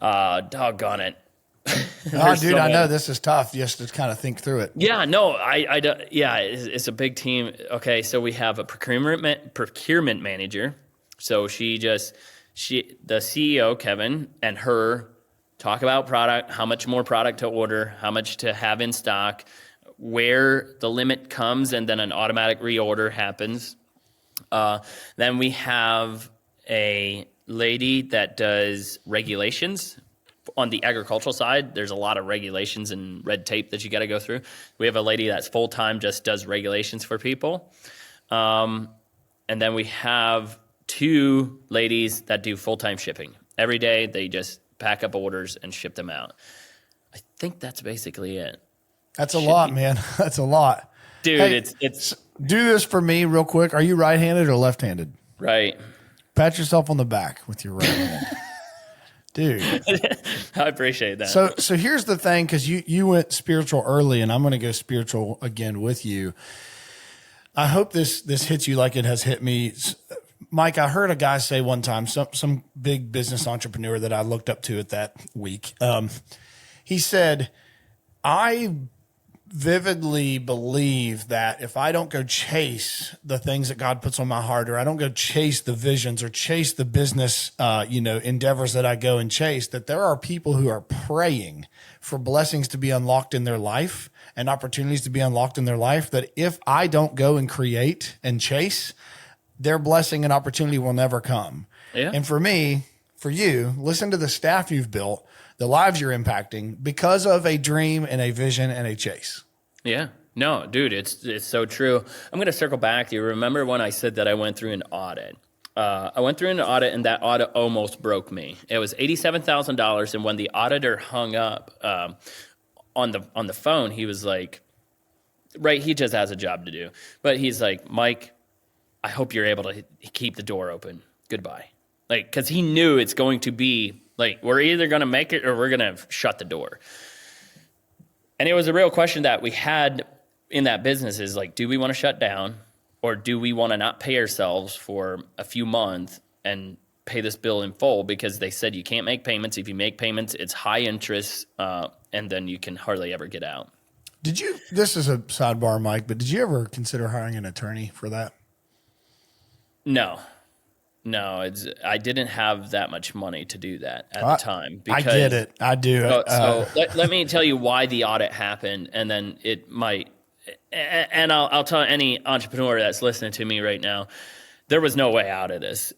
Speaker 2: Doggone it.
Speaker 1: Oh, dude, I know this is tough just to kind of think through it.
Speaker 2: Yeah, no, I don't, yeah, it's a big team. Okay, so we have a procurement manager. So the CEO, Kevin, and her talk about product, how much more product to order, how much to have in stock, where the limit comes, and then an automatic reorder happens. Then we have a lady that does regulations. On the agricultural side, there's a lot of regulations and red tape that you got to go through. We have a lady that's full-time, just does regulations for people. And then we have 2 ladies that do full-time shipping. Every day, they just pack up orders and ship them out. I think that's basically it.
Speaker 1: That's a lot, man. That's a lot.
Speaker 2: Dude,
Speaker 1: hey,
Speaker 2: it's
Speaker 1: do this for me real quick. Are you right-handed or left-handed?
Speaker 2: Right.
Speaker 1: Pat yourself on the back with your right hand. Dude.
Speaker 2: I appreciate that.
Speaker 1: So here's the thing, because you went spiritual early, and I'm going to go spiritual again with you. I hope this hits you like it has hit me. Mike, I heard a guy say one time, some big business entrepreneur that I looked up to at that week. He said, I vividly believe that if I don't go chase the things that God puts on my heart, or I don't go chase the visions or chase the business, endeavors that I go and chase, that there are people who are praying for blessings to be unlocked in their life and opportunities to be unlocked in their life, that if I don't go and create and chase, their blessing and opportunity will never come.
Speaker 2: Yeah.
Speaker 1: And for me, for you, listen to the staff you've built, the lives you're impacting because of a dream and a vision and a chase.
Speaker 2: Yeah. No, dude, it's so true. I'm going to circle back. Do you remember when I said that I went through an audit? I went through an audit, and that audit almost broke me. It was $87,000, and when the auditor hung up on the phone, he was like, right, he just has a job to do. But he's like, Mike, I hope you're able to keep the door open. Goodbye. Like, because he knew it's going to be, like, we're either going to make it or we're going to shut the door. And it was a real question that we had in that business is like, do we want to shut down, or do we want to not pay ourselves for a few months and pay this bill in full? Because they said you can't make payments. If you make payments, it's high interest, and then you can hardly ever get out.
Speaker 1: This is a sidebar, Mike, but did you ever consider hiring an attorney for that?
Speaker 2: No, I didn't have that much money to do that at the time.
Speaker 1: I get it. I do.
Speaker 2: Let me tell you why the audit happened, and then it might, and I'll tell any entrepreneur that's listening to me right now, there was no way out of this.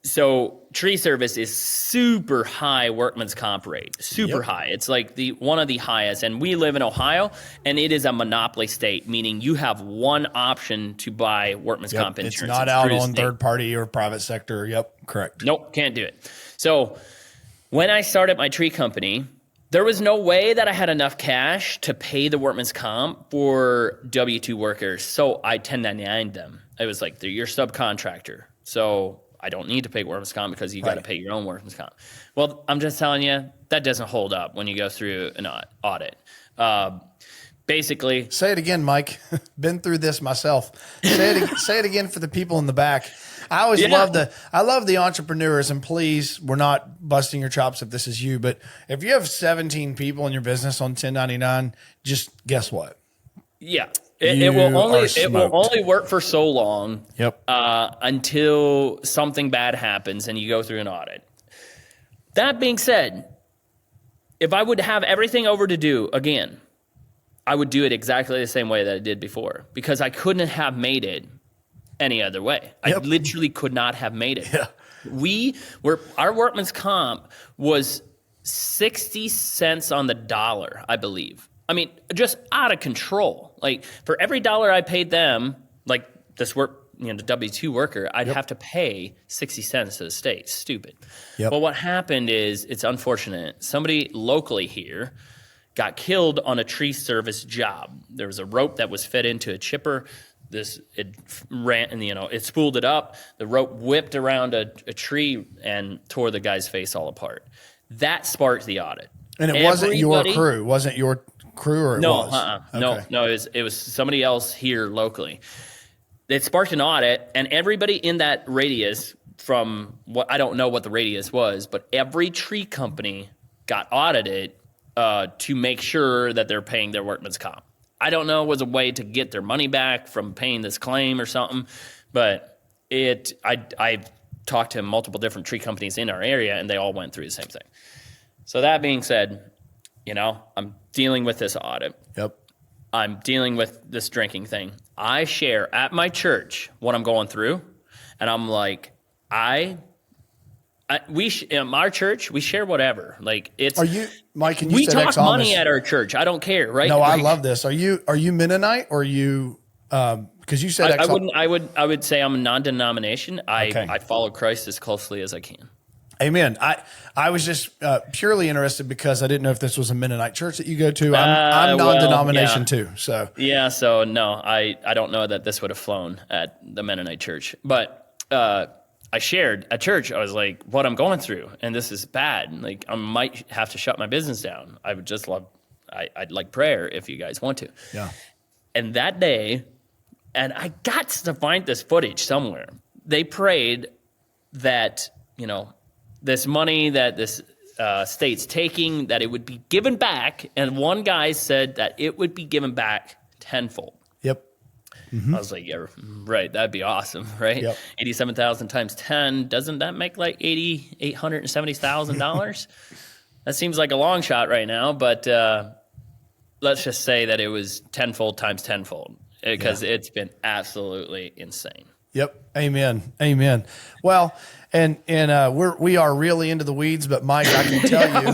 Speaker 2: So tree service is super high workman's comp rate, super high. It's like one of the highest. And we live in Ohio, and it is a monopoly state, meaning you have one option to buy workman's comp insurance.
Speaker 1: It's not out on third party or private sector. Yep, correct.
Speaker 2: Nope, can't do it. So when I started my tree company, there was no way that I had enough cash to pay the workman's comp for W-2 workers. So I 1099'd them. It was like, they're your subcontractor. So I don't need to pay workman's comp because you got to pay your own workman's comp. Well, I'm just telling you, that doesn't hold up when you go through an audit. Basically,
Speaker 1: say it again, Mike. Been through this myself. Say it again for the people in the back. I always love the entrepreneurs, and please, we're not busting your chops if this is you, but if you have 17 people in your business on 1099, just guess what?
Speaker 2: Yeah. It will only work for so long.
Speaker 1: Yep.
Speaker 2: Until something bad happens and you go through an audit. That being said, if I would have everything over to do again, I would do it exactly the same way that I did before, because I couldn't have made it any other way. Yep. I literally could not have made it. Yeah. Our workman's comp was 60 cents on the dollar, I believe. I mean, just out of control. Like, for every dollar I paid them, like this the W-2 worker, I'd have to pay 60 cents to the state. Stupid. Yep. But what happened is, it's unfortunate. Somebody locally here got killed on a tree service job. There was a rope that was fed into a chipper. It ran, and it spooled it up. The rope whipped around a tree and tore the guy's face all apart. That sparked the audit.
Speaker 1: And it wasn't your crew. Wasn't your crew, or it was?
Speaker 2: Okay. No. It was somebody else here locally. It sparked an audit, and everybody in that radius, from what I don't know what the radius was, but every tree company got audited to make sure that they're paying their workman's comp. I don't know, it was a way to get their money back from paying this claim or something, but I've talked to multiple different tree companies in our area, and they all went through the same thing. So that being said, I'm dealing with this audit. Yep. I'm dealing with this drinking thing. I share at my church what I'm going through, and I'm like, in our church, we share whatever. Like, it's. Are you, Mike? And you said talk money at our church. I don't care, right?
Speaker 1: No, I love this. Are you Mennonite, or are you? Because you said
Speaker 2: I would say I'm a non-denomination. I follow Christ as closely as I can.
Speaker 1: Amen. I was just purely interested because I didn't know if this was a Mennonite church that you go to. I'm non-denomination too. So
Speaker 2: so no, I don't know that this would have flown at the Mennonite church. But I shared at church, I was like, what I'm going through, and this is bad. Like, I might have to shut my business down. I would just I'd like prayer if you guys want to. Yeah. And that day, and I got to find this footage somewhere. They prayed that, this money that this state's taking, that it would be given back. And one guy said that it would be given back tenfold. Yep. Mm-hmm. I was like, yeah, right. That'd be awesome, right? Yep. 87,000 times 10. Doesn't that make like $870,000? That seems like a long shot right now, but let's just say that it was tenfold times tenfold, because it's been absolutely insane.
Speaker 1: Yep. Amen. Amen. Well, and we are really into the weeds, but Mike, I can tell you,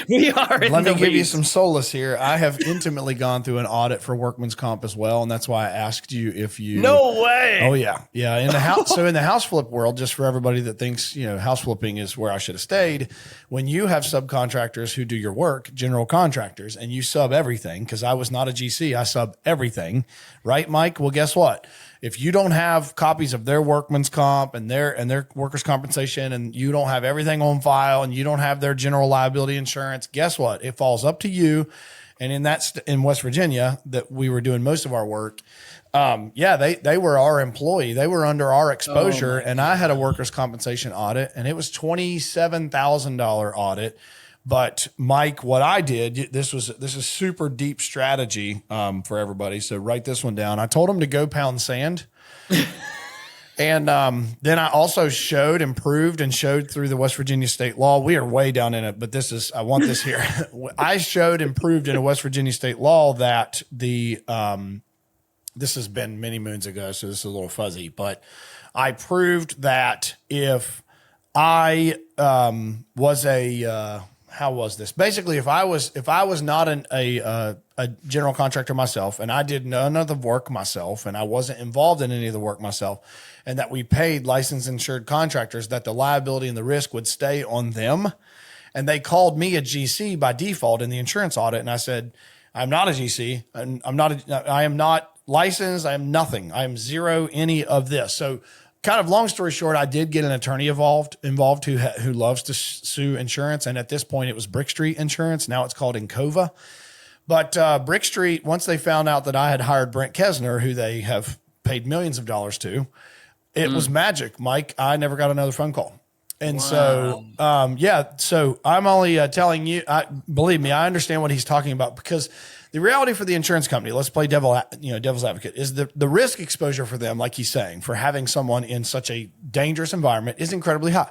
Speaker 2: we are.
Speaker 1: Let me give you some solace here. I have intimately gone through an audit for workman's comp as well, and that's why I asked you if you.
Speaker 2: No way.
Speaker 1: Oh yeah, yeah. In the house, so in the house flip world, just for everybody that thinks house flipping is where I should have stayed. When you have subcontractors who do your work, general contractors, and you sub everything, because I was not a GC, I sub everything, right, Mike? Well, guess what? If you don't have copies of their workman's comp and their workers' compensation, and you don't have everything on file, and you don't have their general liability insurance, guess what? It falls up to you. And in West Virginia, that we were doing most of our work, they were our employee. They were under our exposure, and I had a workers' compensation audit, and it was $27,000 audit. But Mike, what I did, this is super deep strategy for everybody. So write this one down. I told him to go pound sand. And then I also showed and proved and showed through the West Virginia state law. We are way down in it, but I want this here. I showed and proved in a West Virginia state law that this has been many moons ago, so this is a little fuzzy, but I proved that if I was how was this? Basically, if I was not a general contractor myself, and I did none of the work myself, and I wasn't involved in any of the work myself, and that we paid licensed insured contractors, that the liability and the risk would stay on them. And they called me a GC by default in the insurance audit, and I said, I'm not a GC, and I am not licensed, I am nothing, I am zero any of this. So, kind of long story short, I did get an attorney involved who loves to sue insurance. And at this point, it was Brick Street Insurance. Now it's called Encova. But Brick Street, once they found out that I had hired Brent Kesner, who they have paid millions of dollars to, it was magic, Mike. I never got another phone call. And so I'm only telling you, believe me, I understand what he's talking about, because The reality for the insurance company, let's play devil's advocate, is the risk exposure for them, like he's saying, for having someone in such a dangerous environment is incredibly high.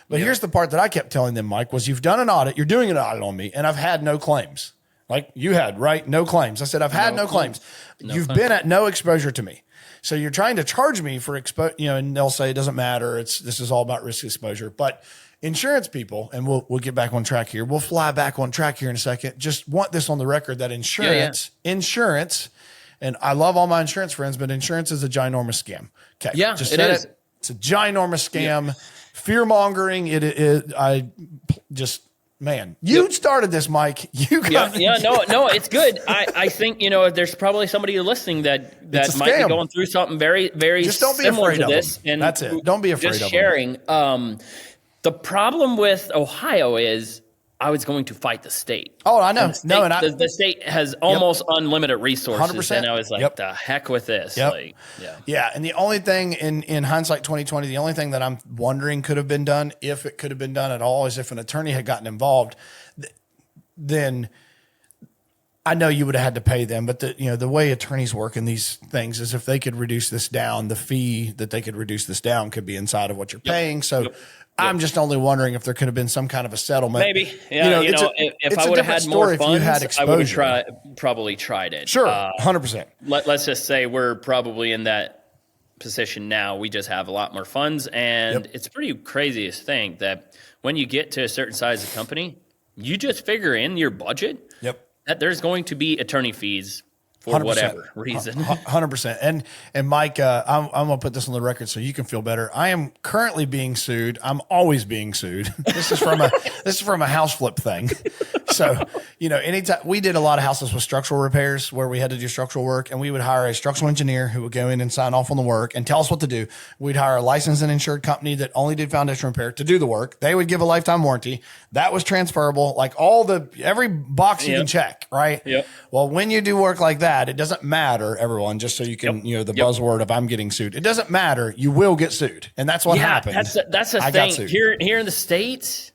Speaker 1: But here's the part that I kept telling them, Mike, was you've done an audit, you're doing an audit on me, and I've had no claims. Like you had, right? No claims. I said, I've had no claims. You've been at no exposure to me. So you're trying to charge me for and they'll say it doesn't matter. This is all about risk exposure. But insurance people, and we'll get back on track here. We'll fly back on track here in a second. Just want this on the record that insurance, and I love all my insurance friends, but insurance is a ginormous scam. Okay.
Speaker 2: Yeah,
Speaker 1: just
Speaker 2: it is.
Speaker 1: It's a ginormous scam. Fear mongering. Man, you started this, Mike. You got
Speaker 2: no, it's good. I think there's probably somebody listening that might be going through something very, very just don't be similar
Speaker 1: afraid
Speaker 2: to this.
Speaker 1: Them. And that's it. Don't be afraid
Speaker 2: just
Speaker 1: of
Speaker 2: sharing.
Speaker 1: Them.
Speaker 2: The problem with Ohio is I was going to fight the state.
Speaker 1: Oh, I know.
Speaker 2: The state has almost unlimited resources.
Speaker 1: 100%.
Speaker 2: And I was like, the heck with this.
Speaker 1: Yep. And the only thing in hindsight 2020, the only thing that I'm wondering could have been done, if it could have been done at all, is if an attorney had gotten involved, then I know you would have had to pay them. But the way attorneys work in these things is if they could reduce this down, the fee that they could reduce this down could be inside of what you're paying. So I'm just only wondering if there could have been some kind of a settlement.
Speaker 2: Maybe. Yeah, if I would have had more funds, I would have probably tried it.
Speaker 1: Sure, 100%.
Speaker 2: Let's just say we're probably in that position now. We just have a lot more funds. And it's pretty crazy to think that when you get to a certain size of company, you just figure in your budget that there's going to be attorney fees for 100%. Whatever reason.
Speaker 1: 100%. And Mike, I'm going to put this on the record so you can feel better. I am currently being sued. I'm always being sued. This is from a house flip thing. So, anytime we did a lot of houses with structural repairs where we had to do structural work, and we would hire a structural engineer who would go in and sign off on the work and tell us what to do. We'd hire a licensed and insured company that only did foundation repair to do the work. They would give a lifetime warranty. That was transferable, like every box you can check, right?
Speaker 2: Yep.
Speaker 1: Well, when you do work like that, it doesn't matter, everyone, just so you can, the buzzword of I'm getting sued. It doesn't matter. You will get sued. And that's what happened.
Speaker 2: That's the thing. Here in the States,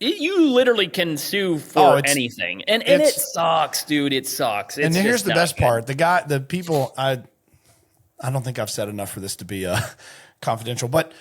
Speaker 2: you literally can sue for anything. And it sucks, dude. It sucks.
Speaker 1: And here's the best part. The people, I don't think I've said enough for this to be confidential, but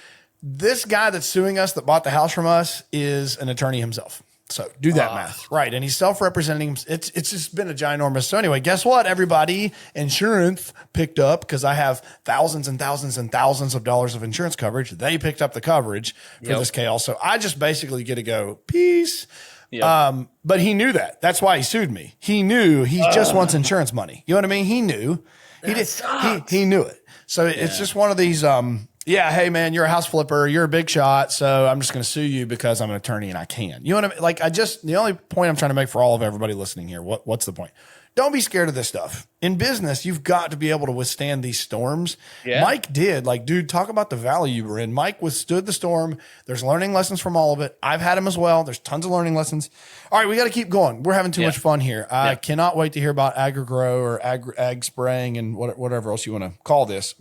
Speaker 1: this guy that's suing us that bought the house from us is an attorney himself. So do that math. Right. And he's self-representing. It's just been a ginormous. So anyway, guess what, everybody? Insurance picked up, because I have thousands and thousands and thousands of dollars of insurance coverage. They picked up the coverage for this chaos. So I just basically get to go, peace. Yep. But he knew that. That's why he sued me. He knew he just wants insurance money. You know what I mean? He knew. He knew it. So it's just one of these, hey man, you're a house flipper, you're a big shot, so I'm just going to sue you because I'm an attorney and I can. You know what I mean? Like the only point I'm trying to make for all of everybody listening here, what's the point? Don't be scared of this stuff. In business, you've got to be able to withstand these storms. Yeah. Mike did. Like, dude, talk about the valley you were in. Mike withstood the storm. There's learning lessons from all of it. I've had them as well. There's tons of learning lessons. All right, we got to keep going. We're having too much fun here. I cannot wait to hear about AgriGrow or ag spraying and whatever else you want to call this.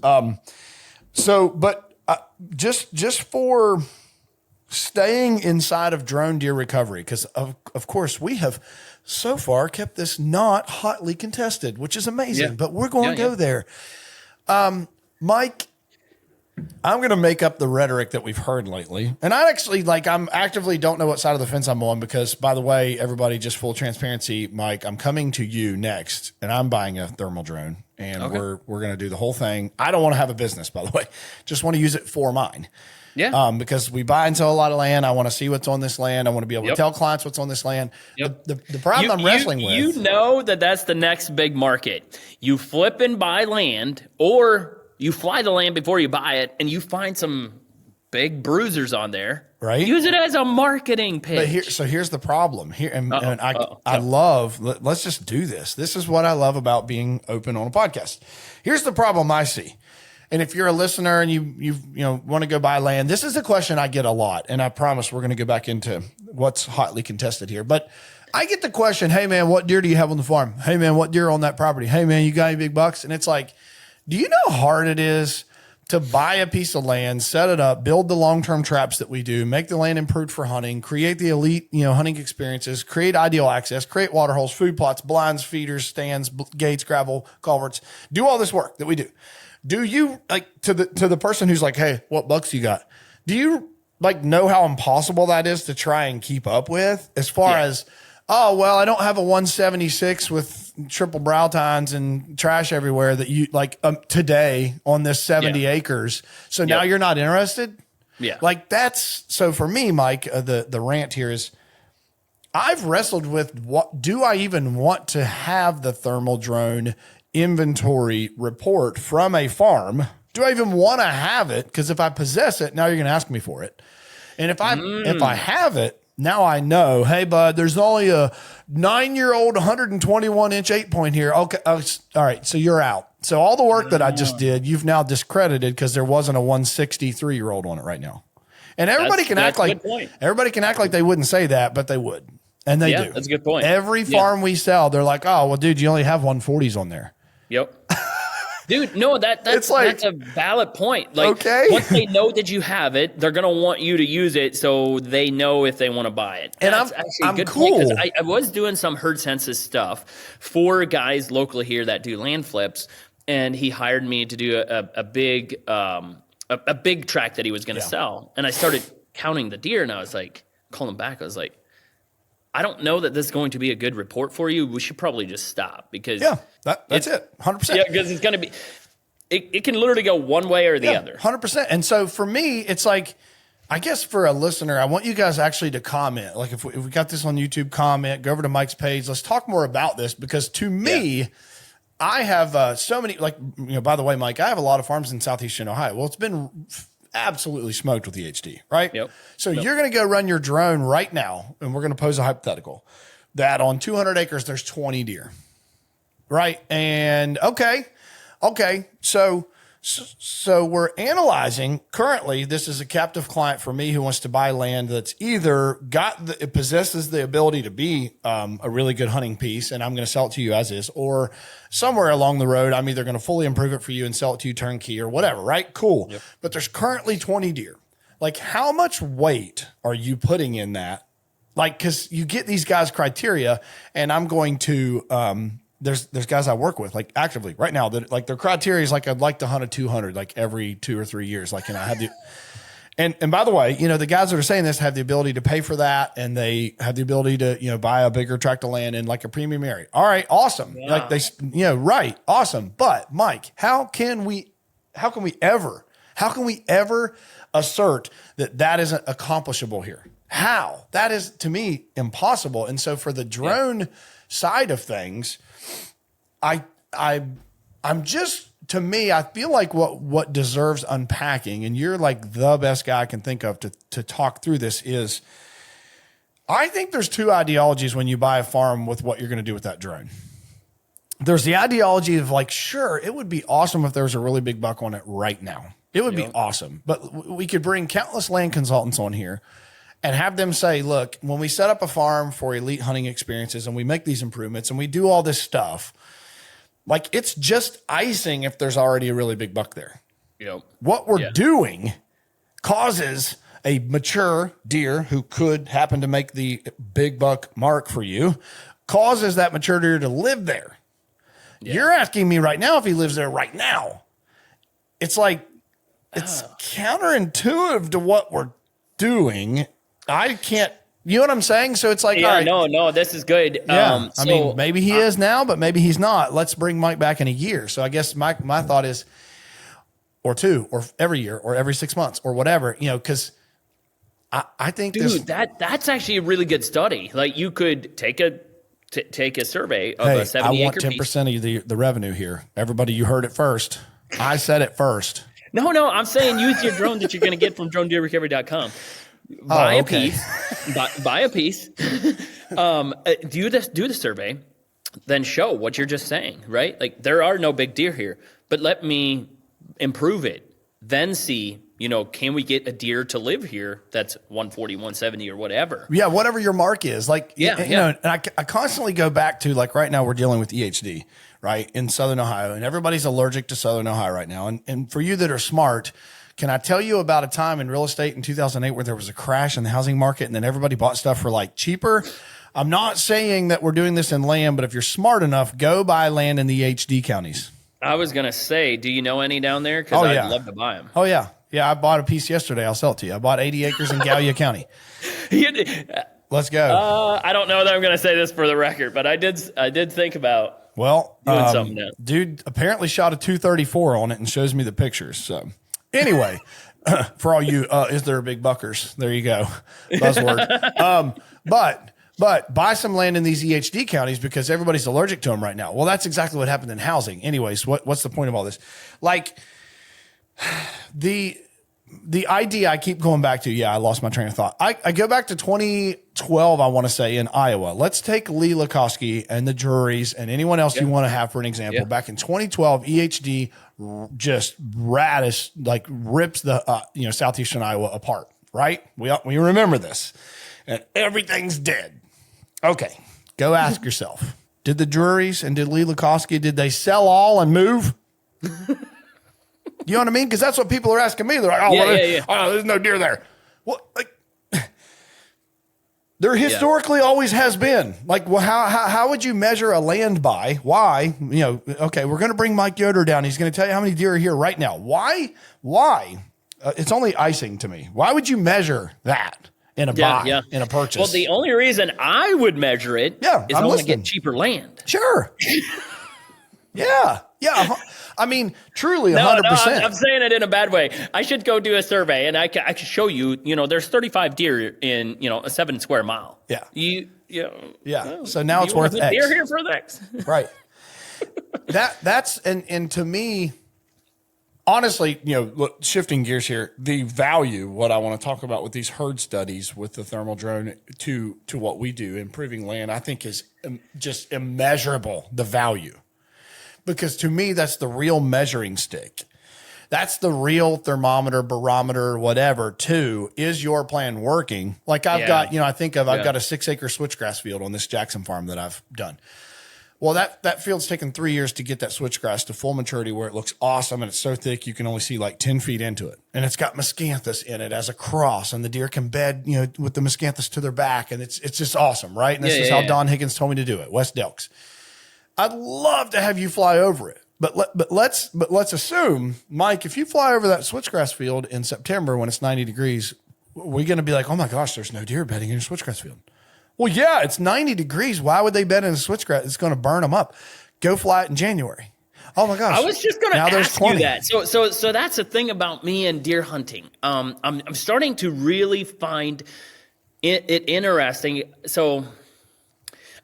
Speaker 1: Just for staying inside of drone deer recovery, because of course we have so far kept this not hotly contested, which is amazing, but we're going to go there. Mike, I'm going to make up the rhetoric that we've heard lately. And I'm actively don't know what side of the fence I'm on, because, by the way, everybody, just full transparency, Mike, I'm coming to you next and I'm buying a thermal drone, and we're going to do the whole thing. I don't want to have a business, by the way. Just want to use it for mine. Yeah. Because we buy and sell a lot of land. I want to see what's on this land. I want to be able to tell clients what's on this land. Yep. The problem I'm wrestling with.
Speaker 2: You know that's the next big market. You flip and buy land, or you fly the land before you buy it, and you find some big bruisers on there.
Speaker 1: Right.
Speaker 2: Use it as a marketing pitch.
Speaker 1: But here's the problem. I love, let's just do this. This is what I love about being open on a podcast. Here's the problem I see. And if you're a listener and you want to go buy land, this is a question I get a lot. And I promise we're going to go back into what's hotly contested here. But I get the question, hey man, what deer do you have on the farm? Hey man, what deer on that property? Hey man, you got any big bucks? And it's like, do you know how hard it is to buy a piece of land, set it up, build the long-term traps that we do, make the land improved for hunting, create the elite, hunting experiences, create ideal access, create water holes, food plots, blinds, feeders, stands, gates, gravel, culverts, do all this work that we do. Do you, like, to the person who's like, hey, what bucks you got? Do you like know how impossible that is to try and keep up with, as far as, oh, well, I don't have a 176 with triple brow tines and trash everywhere that you like today on this 70 acres. So now you're not interested.
Speaker 2: Yeah.
Speaker 1: Like that's, so for me, Mike, the rant here is I've wrestled with what do I even want to have the thermal drone inventory report from a farm? Do I even want to have it? Because if I possess it, now you're going to ask me for it. And if I have it, now I know, hey, bud, there's only a 9-year-old 121 inch 8-point here. Okay. All right. So you're out. So all the work that I just did, you've now discredited because there wasn't a 163-year-old on it right now. And everybody can act like they wouldn't say that, but they would. And they do.
Speaker 2: That's a good point.
Speaker 1: Every farm we sell, they're like, oh, well, dude, you only have 140s on there.
Speaker 2: Yep. Dude, no, that's a valid point. Like, once they know that you have it, they're going to want you to use it so they know if they want to buy it.
Speaker 1: And
Speaker 2: that's actually a good point, because I was doing some herd census stuff for guys locally here that do land flips, and he hired me to do a big tract that he was going to sell. And I started counting the deer, and I was like, calling him back, I was like, I don't know that this is going to be a good report for you. We should probably just stop, because
Speaker 1: that's it. 100%.
Speaker 2: Yeah, because it's going to be, it can literally go one way or the other.
Speaker 1: 100%. And so for me, it's like, I guess for a listener, I want you guys actually to comment. Like if we got this on YouTube, comment, go over to Mike's page. Let's talk more about this, because to me, I have so many, like, by the way, Mike, I have a lot of farms in Southeastern Ohio. Well, it's been absolutely smoked with the HD, right?
Speaker 2: Yep.
Speaker 1: So you're going to go run your drone right now, and we're going to pose a hypothetical that on 200 acres, there's 20 deer, right? And okay. So we're analyzing currently. This is a captive client for me who wants to buy land that's either it possesses the ability to be a really good hunting piece, and I'm going to sell it to you as is, or somewhere along the road, I'm either going to fully improve it for you and sell it to you turnkey or whatever, right? Cool. Yep. But there's currently 20 deer. Like, how much weight are you putting in that? Like, because you get these guys' criteria, and I'm going to there's guys I work with, like, actively right now, that like their criteria is like, I'd like to hunt a 200 like every 2 or 3 years. Like, I have the and by the way, the guys that are saying this have the ability to pay for that, and they have the ability to buy a bigger tract of land in like a premium area. All right, awesome. Yeah. Like they right, awesome. But Mike, how can we ever assert that isn't accomplishable here? How? That is, to me, impossible. And so for the drone side of things, I'm just, to me, I feel like what deserves unpacking, and you're like the best guy I can think of to talk through this, is I think there's two ideologies when you buy a farm with what you're going to do with that drone. There's the ideology of like, sure, it would be awesome if there was a really big buck on it right now. It would be awesome. But we could bring countless land consultants on here and have them say, look, when we set up a farm for elite hunting experiences and we make these improvements and we do all this stuff, like, it's just icing if there's already a really big buck there.
Speaker 2: Yep.
Speaker 1: What we're doing causes a mature deer who could happen to make the big buck mark for you, causes that mature deer to live there. Yeah. You're asking me right now if he lives there right now. It's like, it's counterintuitive to what we're doing. I can't, you know what I'm saying? So it's like, all right.
Speaker 2: No, this is good.
Speaker 1: Yeah. I mean, maybe he is now, but maybe he's not. Let's bring Mike back in a year. So I guess my thought is, or two, or every year, or every 6 months, or whatever, because I think,
Speaker 2: dude, that's actually a really good study. Like, you could take a survey of a 70 acre piece. I want
Speaker 1: 10% of the revenue here. Everybody, you heard it first. I said it first.
Speaker 2: No, I'm saying use your drone that you're going to get from dronedeerrecovery.com. Buy a piece. Buy a piece. Do the survey, then show what you're just saying, right? Like, there are no big deer here, but let me improve it, then see can we get a deer to live here that's 140, 170 or whatever?
Speaker 1: Yeah, whatever your mark is. Like,
Speaker 2: yeah.
Speaker 1: And I constantly go back to, like, right now we're dealing with EHD, right, in Southern Ohio, and everybody's allergic to Southern Ohio right now. And for you that are smart, can I tell you about a time in real estate in 2008 where there was a crash in the housing market and then everybody bought stuff for like cheaper? I'm not saying that we're doing this in land, but if you're smart enough, go buy land in the EHD counties.
Speaker 2: I was going to say, do you know any down there? Because I'd love to buy them.
Speaker 1: Oh, yeah. Yeah, I bought a piece yesterday. I'll sell it to you. I bought 80 acres in Gallia County. Let's go.
Speaker 2: I don't know that I'm going to say this for the record, but I did think about doing something now.
Speaker 1: Dude apparently shot a 234 on it and shows me the pictures. So anyway, for all you, is there a big buckers? There you go. Buzzword. But buy some land in these EHD counties because everybody's allergic to them right now. Well, that's exactly what happened in housing. Anyways, what's the point of all this? Like, the idea I keep going back to, I lost my train of thought. I go back to 2012, I want to say, in Iowa. Let's take Lee Lakosky and the juries and anyone else you want to have for an example. Back in 2012, EHD just rips the southeastern Iowa apart, right? We remember this. And everything's dead. Okay, go ask yourself, did the juries and did Lee Lakosky, did they sell all and move? You know what I mean? Because that's what people are asking me. They're like, oh, there's no deer there. Well, like, there historically always has been. Like, well, how would you measure a land buy? Why? Okay, we're going to bring Mike Yoder down. He's going to tell you how many deer are here right now. Why? It's only icing to me. Why would you measure that in a buy, in a purchase?
Speaker 2: Well, the only reason I would measure it is I want to get cheaper land.
Speaker 1: Sure. Yeah. I mean, truly, 100%.
Speaker 2: No, I'm saying it in a bad way. I should go do a survey, and I could show you. There's 35 deer in a 7 square mile.
Speaker 1: Yeah. Well, so now it's worth X.
Speaker 2: Deer here for the X.
Speaker 1: Right. That's and to me, honestly, look, shifting gears here, the value. What I want to talk about with these herd studies with the thermal drone to what we do, improving land, I think is just immeasurable. The value. Because to me, that's the real measuring stick. That's the real thermometer, barometer, whatever, too. Is your plan working? Like I've got, I've got a 6-acre switchgrass field on this Jackson farm that I've done. Well, that field's taken 3 years to get that switchgrass to full maturity where it looks awesome and it's so thick you can only see like 10 feet into it. And it's got miscanthus in it as a cross, and the deer can bed, with the miscanthus to their back, and it's just awesome, right? And this is how Don Higgins told me to do it, West Delks. I'd love to have you fly over it, but let's assume, Mike, if you fly over that switchgrass field in September when it's 90 degrees, we're going to be like, oh my gosh, there's no deer bedding in a switchgrass field. Well, yeah, it's 90 degrees. Why would they bed in a switchgrass? It's going to burn them up. Go fly it in January. Oh my gosh!
Speaker 2: I was just going to ask you that. So that's the thing about me and deer hunting. I'm starting to really find it interesting. So.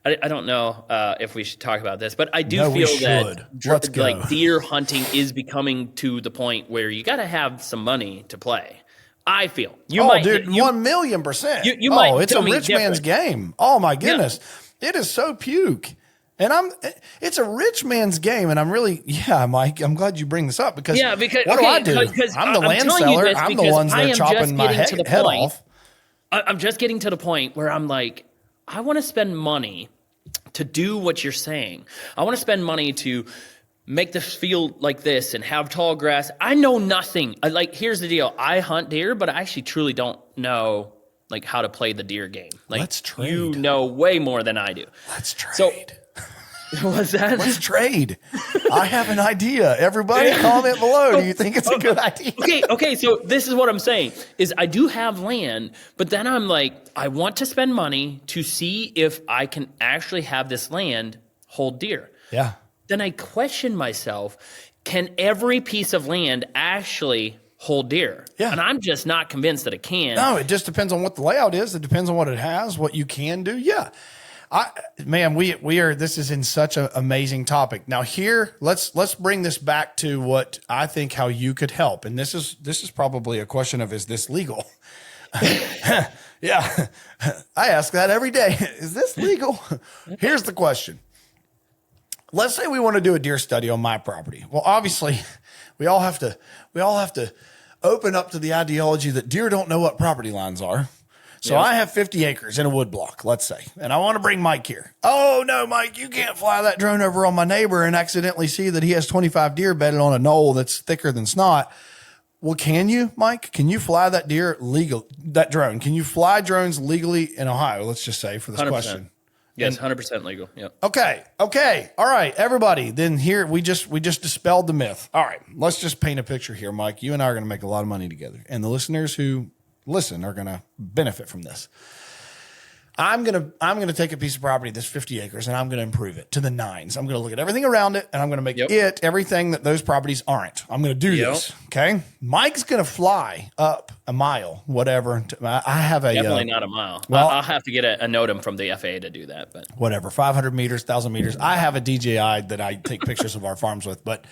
Speaker 2: I don't know if we should talk about this, but I do feel that like deer hunting is becoming to the point where you got to have some money to play. I feel
Speaker 1: 1,000,000%.
Speaker 2: You might.
Speaker 1: It's a rich man's game. Oh my goodness, it is so puke. And it's a rich man's game, and I'm really, Mike, I'm glad you bring this up because what do I do? I'm the land seller. I'm the ones that are chopping my head off.
Speaker 2: I'm just getting to the point where I'm like, I want to spend money to do what you're saying. I want to spend money to make this field like this and have tall grass. I know nothing. Here's the deal. I hunt deer, but I actually truly don't know how to play the deer game.
Speaker 1: Let's trade.
Speaker 2: You know way more than I do.
Speaker 1: Let's trade.
Speaker 2: So, what's that?
Speaker 1: Let's trade. I have an idea. Everybody comment below. Do you think it's a good idea?
Speaker 2: Okay. So this is what I'm saying is I do have land, but then I'm like, I want to spend money to see if I can actually have this land hold deer.
Speaker 1: Yeah.
Speaker 2: Then I question myself, can every piece of land actually hold deer?
Speaker 1: Yeah.
Speaker 2: And I'm just not convinced that it can.
Speaker 1: No, it just depends on what the layout is. It depends on what it has, what you can do. Yeah. This is in such an amazing topic. Now here, let's bring this back to what I think how you could help. And this is probably a question of, is this legal? Yeah. I ask that every day. Is this legal? Here's the question. Let's say we want to do a deer study on my property. Well, obviously we all have to open up to the ideology that deer don't know what property lines are. So I have 50 acres in a wood block, let's say, and I want to bring Mike here. Oh, no, Mike, you can't fly that drone over on my neighbor and accidentally see that he has 25 deer bedded on a knoll that's thicker than snot. Well, can you, Mike? Can you fly that that drone? Can you fly drones legally in Ohio, let's just say, for this 100%. Question?
Speaker 2: Yes, 100% legal. Yep.
Speaker 1: Okay. All right, everybody. Then here, we just dispelled the myth. All right, let's just paint a picture here, Mike. You and I are going to make a lot of money together, and the listeners who listen are going to benefit from this. I'm going to take a piece of property that's 50 acres and I'm going to improve it to the nines. I'm going to look at everything around it and I'm going to make it everything that those properties aren't. I'm going to do this. Okay. Mike's going to fly up a mile, whatever. I have
Speaker 2: definitely not a mile. Well, I'll have to get a NOTAM from the FAA to do that, but
Speaker 1: whatever, 500 meters, 1,000 meters. I have a DJI that I take pictures of our farms with, but,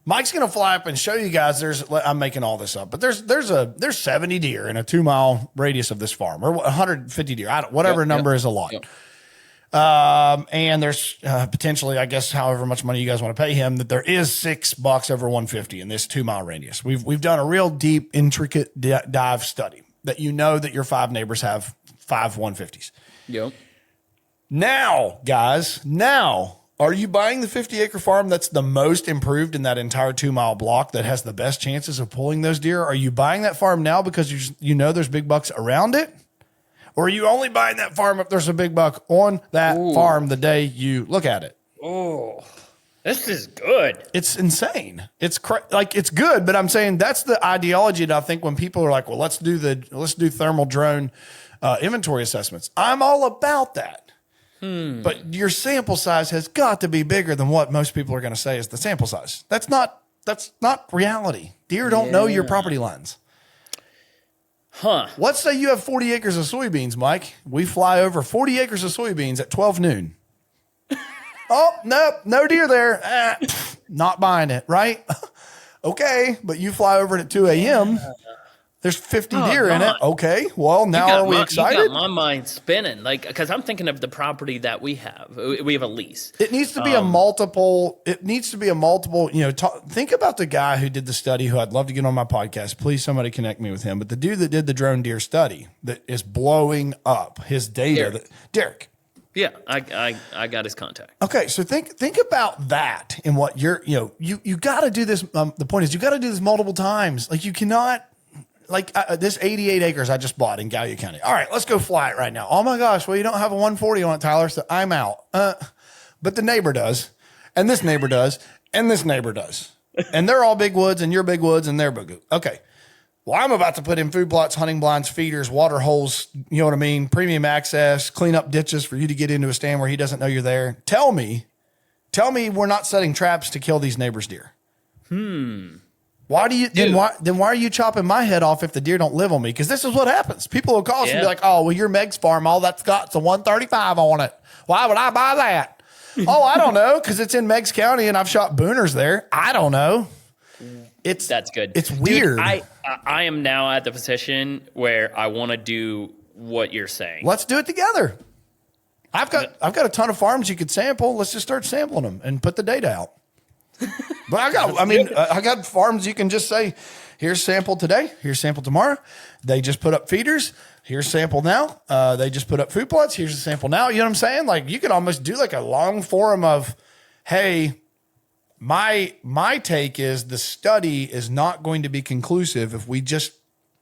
Speaker 1: Mike's going to fly up and show you guys I'm making all this up, but there's 70 deer in a 2 mile radius of this farm, or 150 deer. Whatever number is a lot. Yep. And there's potentially, I guess, however much money you guys want to pay him, that there is $6 over 150 in this 2 mile radius. We've done a real deep, intricate dive study that that your 5 neighbors have 5 150s.
Speaker 2: Yep.
Speaker 1: Now, guys, are you buying the 50-acre farm that's the most improved in that entire 2 mile block that has the best chances of pulling those deer? Are you buying that farm now because you know there's big bucks around it? Or are you only buying that farm if there's a big buck on that farm the day you look at it?
Speaker 2: Oh, this is good.
Speaker 1: It's insane. It's it's good, but I'm saying that's the ideology that I think when people are like, well, let's do thermal drone inventory assessments. I'm all about that. But your sample size has got to be bigger than what most people are going to say is the sample size. That's not reality. Deer don't know your property lines.
Speaker 2: Huh.
Speaker 1: Let's say you have 40 acres of soybeans, Mike. We fly over 40 acres of soybeans at 12 noon. Oh, no deer there. Not buying it, right? Okay, but you fly over it at 2 a.m., there's 50 deer in it. Okay. Well, now are we excited?
Speaker 2: You got my mind spinning, because I'm thinking of the property that we have. We have a lease.
Speaker 1: It needs to be a multiple. Think about the guy who did the study, who I'd love to get on my podcast. Please, somebody connect me with him. But the dude that did the drone deer study that is blowing up his data. Derek.
Speaker 2: Yeah, I got his contact.
Speaker 1: Okay, so think about that and what you got to do this. The point is, you got to do this multiple times. Like, you cannot. This 88 acres I just bought in Gallia County. All right, let's go fly it right now. Oh my gosh, well, you don't have a 140 on it, Tyler, so I'm out. But the neighbor does, and this neighbor does, and this neighbor does. And they're all big woods, and you're big woods, and they're big woods. Okay. Well, I'm about to put in food plots, hunting blinds, feeders, water holes, you know what I mean? Premium access, clean up ditches for you to get into a stand where he doesn't know you're there. Tell me we're not setting traps to kill these neighbors' deer. Why do you then why are you chopping my head off if the deer don't live on me? Because this is what happens. People will call us and be like, oh, well, your Meg's farm, all that's got's a 135 on it. Why would I buy that? Oh, I don't know, because it's in Meigs County and I've shot booners there. I don't know.
Speaker 2: That's good.
Speaker 1: It's weird.
Speaker 2: Dude, I am now at the position where I want to do what you're saying.
Speaker 1: Let's do it together. I've got a ton of farms you could sample. Let's just start sampling them and put the data out. But I got farms you can just say, here's sample today, here's sample tomorrow. They just put up feeders. Here's sample now. They just put up food plots. Here's a sample now. You know what I'm saying? Like, you could almost do like a long forum of, hey, my take is the study is not going to be conclusive if we just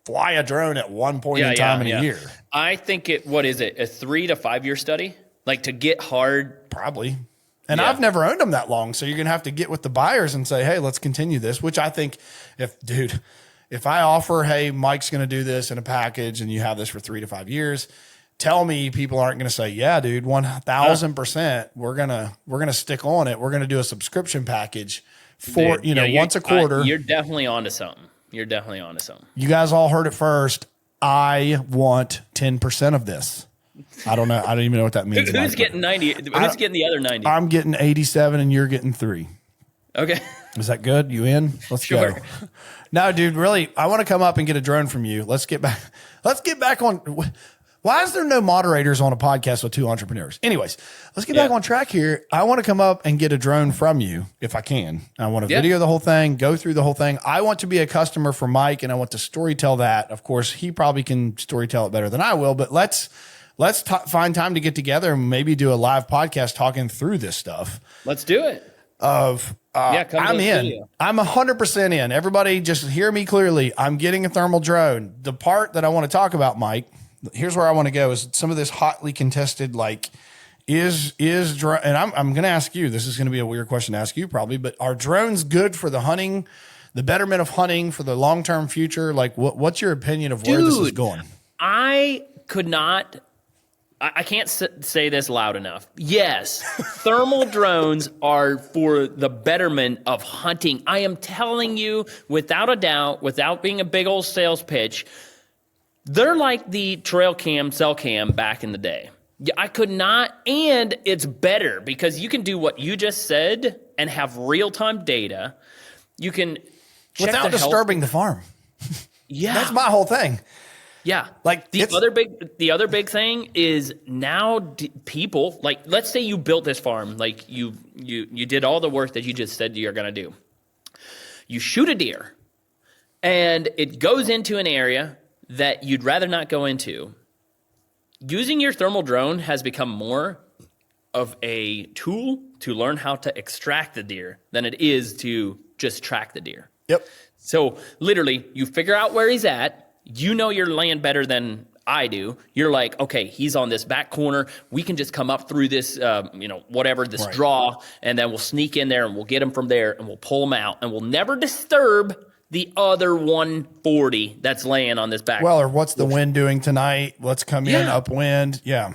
Speaker 1: fly a drone at one point in time in a year.
Speaker 2: I think what is it? A 3 to 5 year study? Like, to get hard?
Speaker 1: Probably. And I've never owned them that long. So you're going to have to get with the buyers and say, hey, let's continue this, which I think if I offer, hey, Mike's going to do this in a package and you have this for 3 to 5 years, tell me people aren't going to say, yeah, dude, 1,000%. We're going to stick on it. We're going to do a subscription package for, once a quarter.
Speaker 2: You're definitely onto something. You
Speaker 1: guys all heard it first. I want 10% of this. I don't know. I don't even know what that means.
Speaker 2: Who's getting 90? Who's getting the other 90?
Speaker 1: I'm getting 87 and you're getting 3.
Speaker 2: Okay.
Speaker 1: Is that good? You in? Let's go. No, dude, really, I want to come up and get a drone from you. Let's get back on. Why is there no moderators on a podcast with two entrepreneurs? Anyways, let's get back on track here. I want to come up and get a drone from you if I can. I want to video the whole thing, go through the whole thing. I want to be a customer for Mike, and I want to storytell that. Of course, he probably can storytell it better than I will, but let's find time to get together and maybe do a live podcast talking through this stuff.
Speaker 2: Let's do it.
Speaker 1: I'm in. I'm 100% in. Everybody just hear me clearly. I'm getting a thermal drone. The part that I want to talk about, Mike, here's where I want to go, is some of this hotly contested, like, and I'm going to ask you, this is going to be a weird question to ask you probably, but are drones good for the hunting, the betterment of hunting, for the long-term future? Like, what's your opinion of where this is going?
Speaker 2: I can't say this loud enough. Yes, thermal drones are for the betterment of hunting. I am telling you, without a doubt, without being a big old sales pitch, they're like the trail cam, cell cam back in the day. I could not, and it's better because you can do what you just said and have real-time data. You can check
Speaker 1: without disturbing the farm.
Speaker 2: Yeah.
Speaker 1: That's my whole thing.
Speaker 2: Yeah.
Speaker 1: Like
Speaker 2: the other big thing is now people, like, let's say you built this farm, like you did all the work that you just said you're going to do. You shoot a deer and it goes into an area that you'd rather not go into. Using your thermal drone has become more of a tool to learn how to extract the deer than it is to just track the deer.
Speaker 1: Yep.
Speaker 2: So literally you figure out where he's at. You know your land better than I do. You're like, okay, he's on this back corner. We can just come up through this, this draw, and then we'll sneak in there and we'll get him from there and we'll pull him out and we'll never disturb the other 140 that's laying on this back.
Speaker 1: Well, or what's the wind doing tonight? Let's come in upwind. Yeah.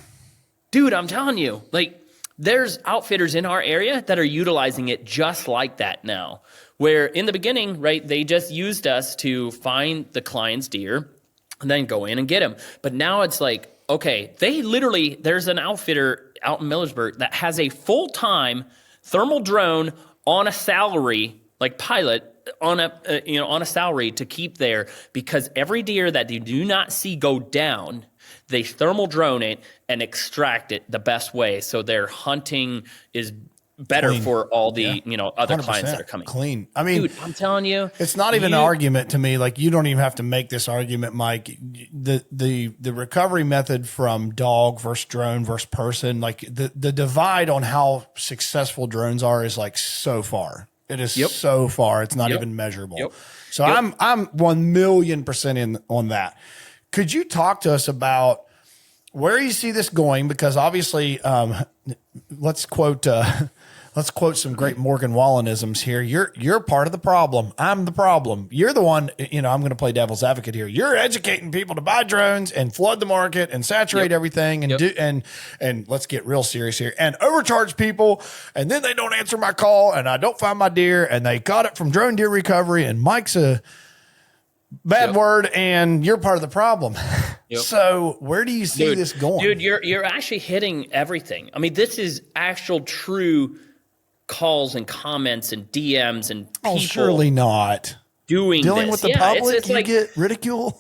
Speaker 2: Dude, I'm telling you, like, there's outfitters in our area that are utilizing it just like that now. Where in the beginning, right, they just used us to find the client's deer and then go in and get him. But now it's like, okay, there's an outfitter out in Millersburg that has a full-time thermal drone on a salary, like pilot, on a salary to keep there, because every deer that you do not see go down, they thermal drone it and extract it the best way. So their hunting is better for all the other clients that are coming.
Speaker 1: Clean. I mean,
Speaker 2: dude, I'm telling you,
Speaker 1: it's not even an argument to me. Like, you don't even have to make this argument, Mike. The recovery method from dog versus drone versus person, like the divide on how successful drones are is like so far. It is so far. It's not even measurable. So I'm 1,000,000% in on that. Could you talk to us about where you see this going? Because obviously, let's quote some great Morgan Wallenisms here. You're part of the problem. I'm the problem. You're the one, I'm going to play devil's advocate here. You're educating people to buy drones and flood the market and saturate everything and and let's get real serious here and overcharge people. And then they don't answer my call and I don't find my deer and they got it from Drone Deer Recovery and Mike's a bad word and you're part of the problem. So where do you see this going?
Speaker 2: Dude, you're actually hitting everything. I mean, this is actual true calls and comments and DMs and people.
Speaker 1: Oh, surely not.
Speaker 2: Dealing
Speaker 1: with the public, you get ridicule.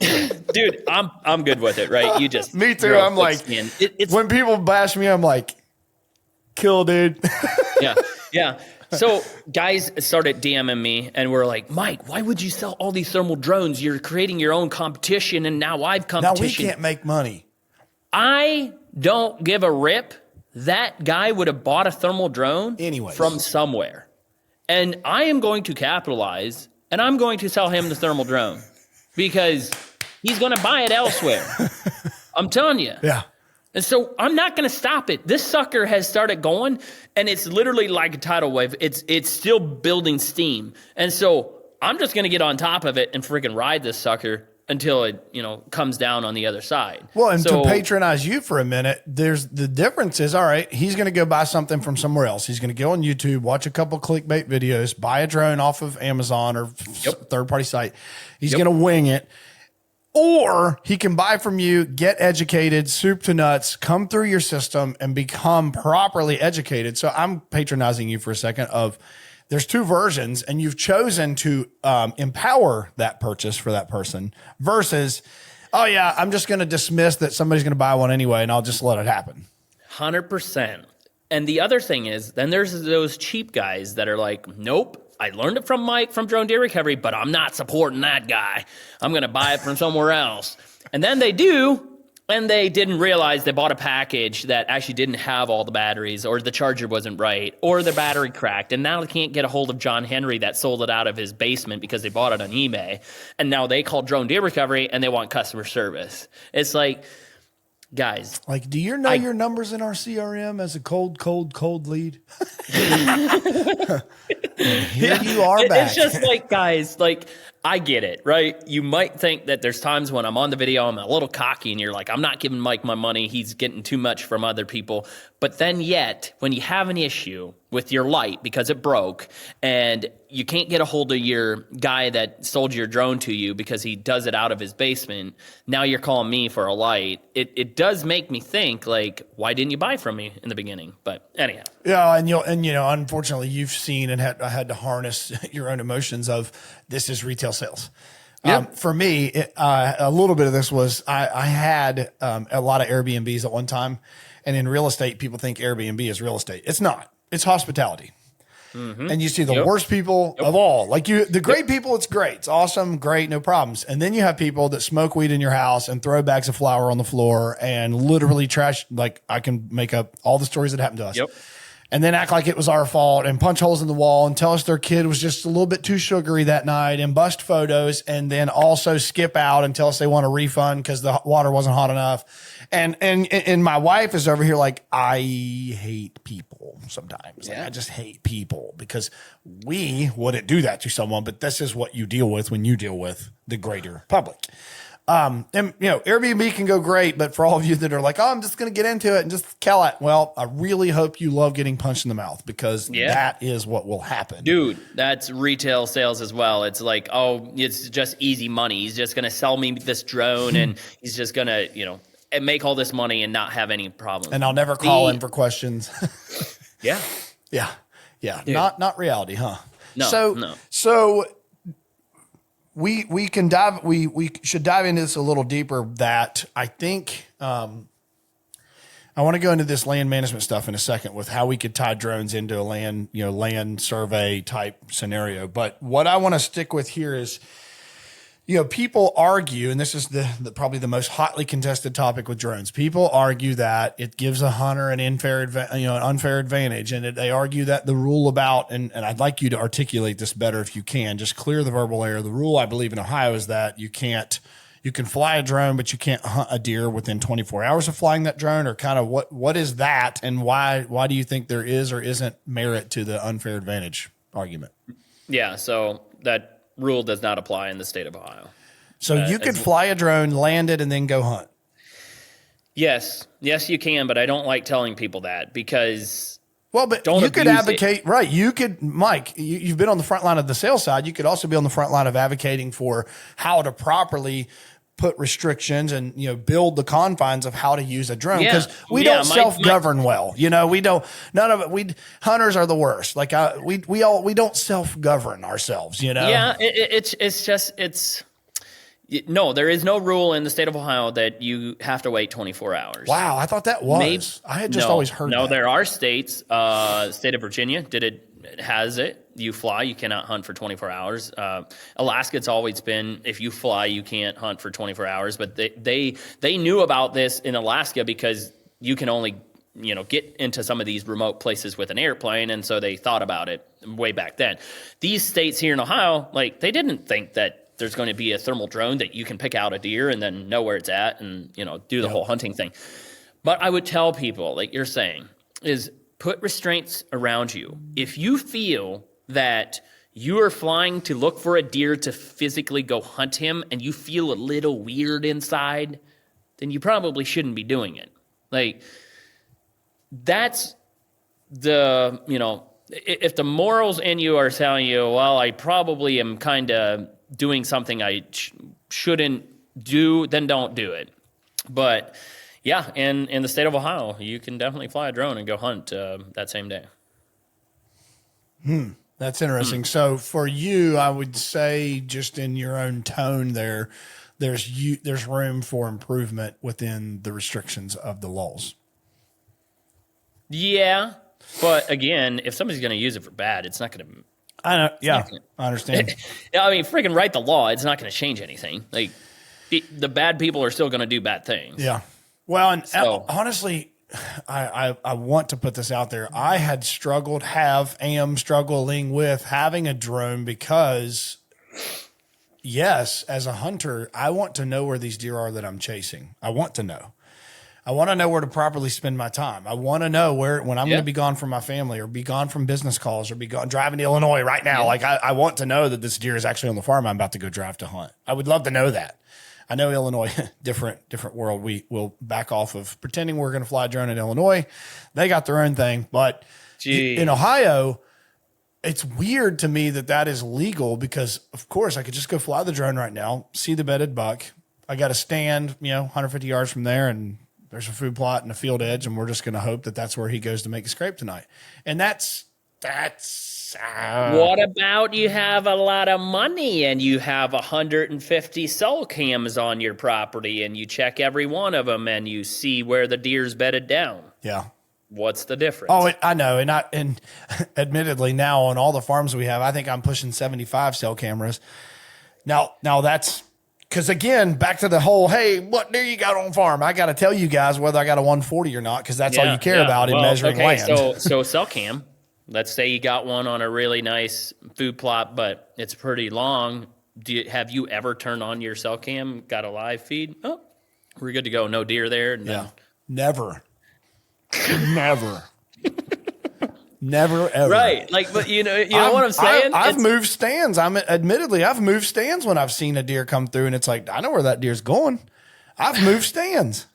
Speaker 2: Dude, I'm good with it, right? You just
Speaker 1: me too. I'm like, when people bash me, I'm like, kill, dude.
Speaker 2: Yeah. So guys started DMing me and we're like, Mike, why would you sell all these thermal drones? You're creating your own competition and now I've competition.
Speaker 1: Now we can't make money.
Speaker 2: I don't give a rip. That guy would have bought a thermal drone from somewhere. And I am going to capitalize and I'm going to sell him the thermal drone because he's going to buy it elsewhere. I'm telling you.
Speaker 1: Yeah.
Speaker 2: And so I'm not going to stop it. This sucker has started going, and it's literally like a tidal wave. It's still building steam. And so I'm just going to get on top of it and freaking ride this sucker until it, comes down on the other side.
Speaker 1: Well, and to patronize you for a minute, there's the difference is, all right, he's going to go buy something from somewhere else. He's going to go on YouTube, watch a couple clickbait videos, buy a drone off of Amazon or third-party site. He's going to wing it. Or he can buy from you, get educated, soup to nuts, come through your system and become properly educated. So I'm patronizing you for a second of there's two versions and you've chosen to empower that purchase for that person versus oh yeah, I'm just going to dismiss that somebody's going to buy one anyway, and I'll just let it happen.
Speaker 2: 100%. And the other thing is, then there's those cheap guys that are like, nope, I learned it from Mike from Drone Deer Recovery, but I'm not supporting that guy. I'm going to buy it from somewhere else. And then they do, and they didn't realize they bought a package that actually didn't have all the batteries, or the charger wasn't right, or the battery cracked. And now they can't get a hold of John Henry that sold it out of his basement because they bought it on eBay. And now they call Drone Deer Recovery and they want customer service. It's like, guys.
Speaker 1: Like, do you know your numbers in our CRM as a cold lead? Here you are back.
Speaker 2: It's just like, guys, like, I get it, right? You might think that there's times when I'm on the video, I'm a little cocky, and you're like, I'm not giving Mike my money. He's getting too much from other people. But then yet, when you have an issue with your light because it broke, and you can't get a hold of your guy that sold your drone to you because he does it out of his basement, now you're calling me for a light. It does make me think, like, why didn't you buy from me in the beginning? But anyhow.
Speaker 1: Yeah, and unfortunately, you've seen and had to harness your own emotions of this is retail sales. Yep. For me, a little bit of this was I had a lot of Airbnbs at one time, and in real estate, people think Airbnb is real estate. It's not. It's hospitality. Mm-hmm. And you see the worst people of all. Like the great people, it's great. It's awesome, great, no problems. And then you have people that smoke weed in your house and throw bags of flour on the floor and literally trash. Like, I can make up all the stories that happened to us.
Speaker 2: Yep.
Speaker 1: And then act like it was our fault and punch holes in the wall and tell us their kid was just a little bit too sugary that night and bust photos, and then also skip out and tell us they want a refund because the water wasn't hot enough. And my wife is over here like, I hate people sometimes. Like, I just hate people because we wouldn't do that to someone, but this is what you deal with when you deal with the greater public. And Airbnb can go great, but for all of you that are like, oh, I'm just going to get into it and just kill it. Well, I really hope you love getting punched in the mouth because that is what will happen.
Speaker 2: Dude, that's retail sales as well. It's like, oh, it's just easy money. He's just going to sell me this drone and he's just going to, and make all this money and not have any problems.
Speaker 1: And I'll never call in for questions.
Speaker 2: Yeah.
Speaker 1: Dude. Not reality, huh?
Speaker 2: No.
Speaker 1: So we should dive into this a little deeper. That I think I want to go into this land management stuff in a second with how we could tie drones into a land survey type scenario. But what I want to stick with here is, people argue, and this is probably the most hotly contested topic with drones. People argue that it gives a hunter an unfair advantage, and they argue that the rule about, and I'd like you to articulate this better if you can, just clear the verbal air. The rule, I believe, in Ohio is that you can fly a drone, but you can't hunt a deer within 24 hours of flying that drone, or kind of what is that, and why do you think there is or isn't merit to the unfair advantage argument?
Speaker 2: Yeah, so that rule does not apply in the state of Ohio.
Speaker 1: So you could fly a drone, land it, and then go hunt.
Speaker 2: Yes, you can, but I don't like telling people that because.
Speaker 1: Well, but you could advocate, right? You could, Mike, you've been on the front line of the sales side. You could also be on the front line of advocating for how to properly put restrictions and, build the confines of how to use a drone. Because we don't self-govern well. Hunters are the worst. Like we don't self-govern ourselves,
Speaker 2: Yeah, no, there is no rule in the state of Ohio that you have to wait 24 hours.
Speaker 1: Wow, I thought that was. I had just always heard that.
Speaker 2: No, there are states, state of Virginia has it. You fly, you cannot hunt for 24 hours. Alaska, it's always been, if you fly, you can't hunt for 24 hours. But they knew about this in Alaska because you can only, get into some of these remote places with an airplane. And so they thought about it way back then. These states here in Ohio, they didn't think that there's going to be a thermal drone that you can pick out a deer and then know where it's at and, do the whole hunting thing. But I would tell people, like you're saying, is put restraints around you. If you feel that you are flying to look for a deer to physically go hunt him and you feel a little weird inside, then you probably shouldn't be doing it. That's the, if the morals in you are telling you, well, I probably am kind of doing something I shouldn't do, then don't do it. But yeah, in the state of Ohio, you can definitely fly a drone and go hunt that same day.
Speaker 1: That's interesting. So for you, I would say, just in your own tone there, there's room for improvement within the restrictions of the laws.
Speaker 2: Yeah. But again, if somebody's going to use it for bad, it's not going to.
Speaker 1: I know. Yeah, I understand.
Speaker 2: I mean, freaking write the law. It's not going to change anything. Like the bad people are still going to do bad things.
Speaker 1: Yeah. Well, and honestly, I want to put this out there. I had am struggling with having a drone because, yes, as a hunter, I want to know where these deer are that I'm chasing. I want to know. I want to know where to properly spend my time. I want to know when I'm going to be gone from my family or be gone from business calls or be gone driving to Illinois right now. Yeah. Like I want to know that this deer is actually on the farm I'm about to go drive to hunt. I would love to know that. I know Illinois, different world. We will back off of pretending we're going to fly a drone in Illinois. They got their own thing. But in Ohio, it's weird to me that is legal because, of course, I could just go fly the drone right now, see the bedded buck. I got to stand, 150 yards from there, and there's a food plot and a field edge, and we're just going to hope that that's where he goes to make a scrape tonight. And that's
Speaker 2: what about you have a lot of money and you have 150 cell cams on your property and you check every one of them and you see where the deer's bedded down?
Speaker 1: Yeah.
Speaker 2: What's the difference?
Speaker 1: Oh, I know. And admittedly now on all the farms we have, I think I'm pushing 75 cell cameras. Now that's because, again, back to the whole, hey, what deer you got on farm? I got to tell you guys whether I got a 140 or not because that's all you care about in measuring land.
Speaker 2: So cell cam. Let's say you got one on a really nice food plot, but it's pretty long. Have you ever turned on your cell cam, got a live feed? Oh, we're good to go. No deer there.
Speaker 1: Yeah. Never. Never, ever.
Speaker 2: Right. Like, but you know what I'm saying?
Speaker 1: I've moved stands. I've moved stands when I've seen a deer come through and it's like, I know where that deer's going. I've moved stands.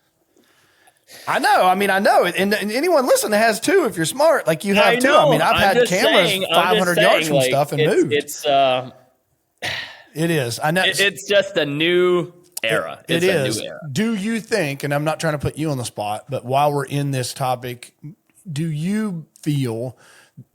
Speaker 1: I know. I mean, I know. And anyone listening has too, if you're smart, like you have too. I mean, I've had cameras 500 yards from stuff and moved. It is. I know.
Speaker 2: It's just a new era.
Speaker 1: It is. New era. Do you think, and I'm not trying to put you on the spot, but while we're in this topic, do you feel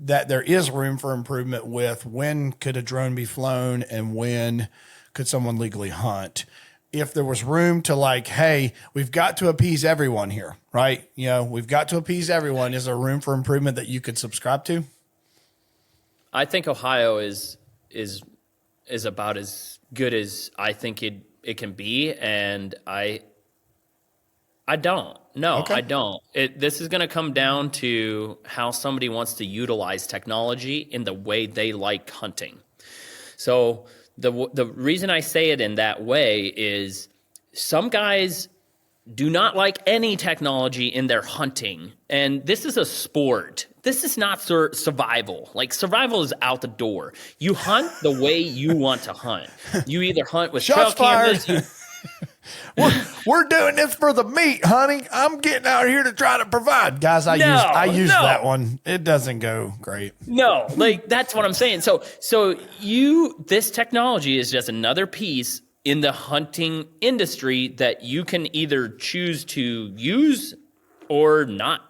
Speaker 1: that there is room for improvement with when could a drone be flown and when could someone legally hunt? If there was room to like, hey, we've got to appease everyone here, right? We've got to appease everyone. Is there room for improvement that you could subscribe to?
Speaker 2: I think Ohio is about as good as I think it can be, and I don't. No, okay. I don't. This is going to come down to how somebody wants to utilize technology in the way they like hunting. So the reason I say it in that way is some guys do not like any technology in their hunting. And this is a sport. This is not survival. Like, survival is out the door. You hunt the way you want to hunt. You either hunt with trail cameras.
Speaker 1: We're doing this for the meat, honey. I'm getting out here to try to provide. Guys, I used that one. It doesn't go great.
Speaker 2: No, like that's what I'm saying. So this technology is just another piece in the hunting industry that you can either choose to use or not.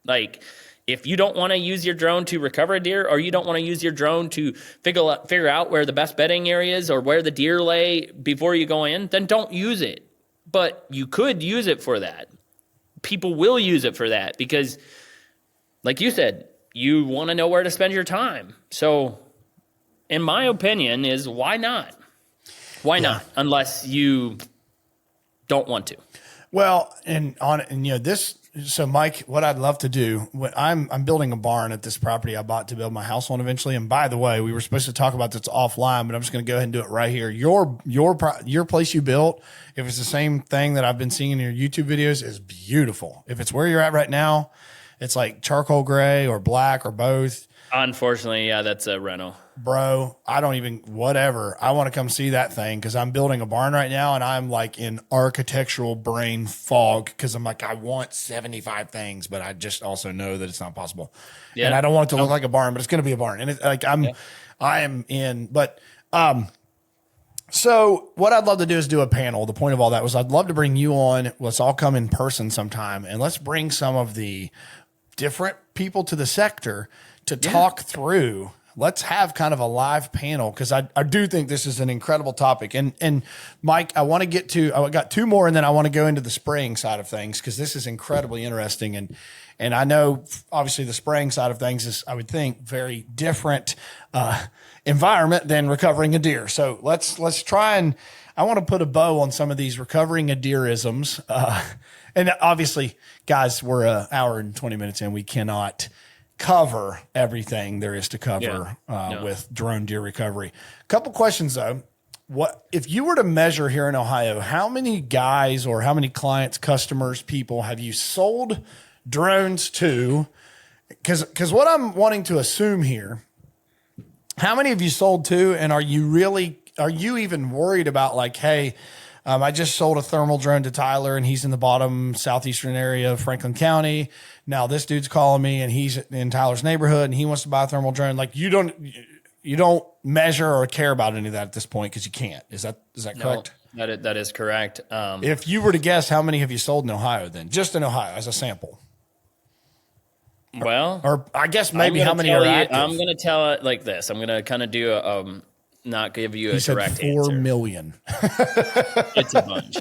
Speaker 2: Like, if you don't want to use your drone to recover a deer, or you don't want to use your drone to figure out where the best bedding area is or where the deer lay before you go in, then don't use it. But you could use it for that. People will use it for that because, like you said, you want to know where to spend your time. So, in my opinion, is why not? Why not? Unless you don't want to.
Speaker 1: Well, so Mike, what I'd love to do, I'm building a barn at this property I bought to build my house on eventually. And by the way, we were supposed to talk about this offline, but I'm just going to go ahead and do it right here. Your place you built, if it's the same thing that I've been seeing in your YouTube videos, is beautiful. If it's where you're at right now, it's like charcoal gray or black or both.
Speaker 2: Unfortunately, yeah, that's a rental.
Speaker 1: Bro, whatever. I want to come see that thing because I'm building a barn right now and I'm like in architectural brain fog because I'm like, I want 75 things, but I just also know that it's not possible. Yeah. And I don't want it to look like a barn, but it's going to be a barn. And it's like, I am in, but, so what I'd love to do is do a panel. The point of all that was I'd love to bring you on. Let's all come in person sometime and let's bring some of the different people to the sector to talk through let's have kind of a live panel, because I do think this is an incredible topic. And Mike, I got two more, and then I want to go into the spraying side of things, because this is incredibly interesting. And I know obviously the spraying side of things is, I would think, very different environment than recovering a deer. So let's try, and I want to put a bow on some of these recovering a deerisms. And obviously, guys, we're an hour and 20 minutes in. We cannot cover everything there is to cover with drone deer recovery. A couple questions though. What if you were to measure here in Ohio, how many guys or how many clients, customers, people have you sold drones to? Because what I'm wanting to assume here, how many have you sold to, and are you even worried about, like, hey, I just sold a thermal drone to Tyler, and he's in the bottom southeastern area of Franklin County. Now this dude's calling me, and he's in Tyler's neighborhood, and he wants to buy a thermal drone. Like, you don't measure or care about any of that at this point, because you can't. Is that correct?
Speaker 2: No, that is correct.
Speaker 1: If you were to guess, how many have you sold in Ohio then? Just in Ohio as a sample.
Speaker 2: Well,
Speaker 1: or I guess maybe how many are active?
Speaker 2: I'm going to tell it like this. I'm going to kind of do not give you a direct
Speaker 1: answer. 4
Speaker 2: answer.
Speaker 1: million.
Speaker 2: It's a bunch.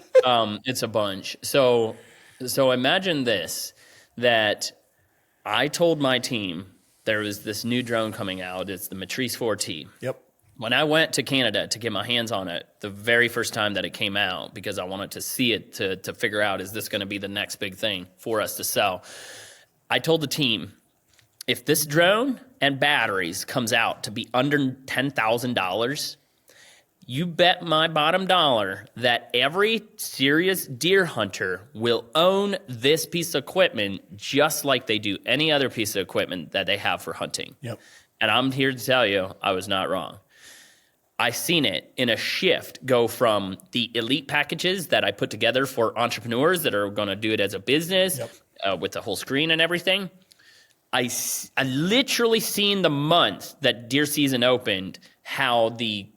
Speaker 2: It's a bunch. So imagine this, that I told my team there was this new drone coming out. It's the Matrice 4T.
Speaker 1: Yep.
Speaker 2: When I went to Canada to get my hands on it, the very first time that it came out, because I wanted to see it to figure out, is this going to be the next big thing for us to sell? I told the team, if this drone and batteries comes out to be under $10,000, you bet my bottom dollar that every serious deer hunter will own this piece of equipment just like they do any other piece of equipment that they have for hunting.
Speaker 1: Yep.
Speaker 2: And I'm here to tell you, I was not wrong. I seen it in a shift go from the elite packages that I put together for entrepreneurs that are going to do it as a business.
Speaker 1: Yep.
Speaker 2: With the whole screen and everything. I literally seen the month that deer season opened, how the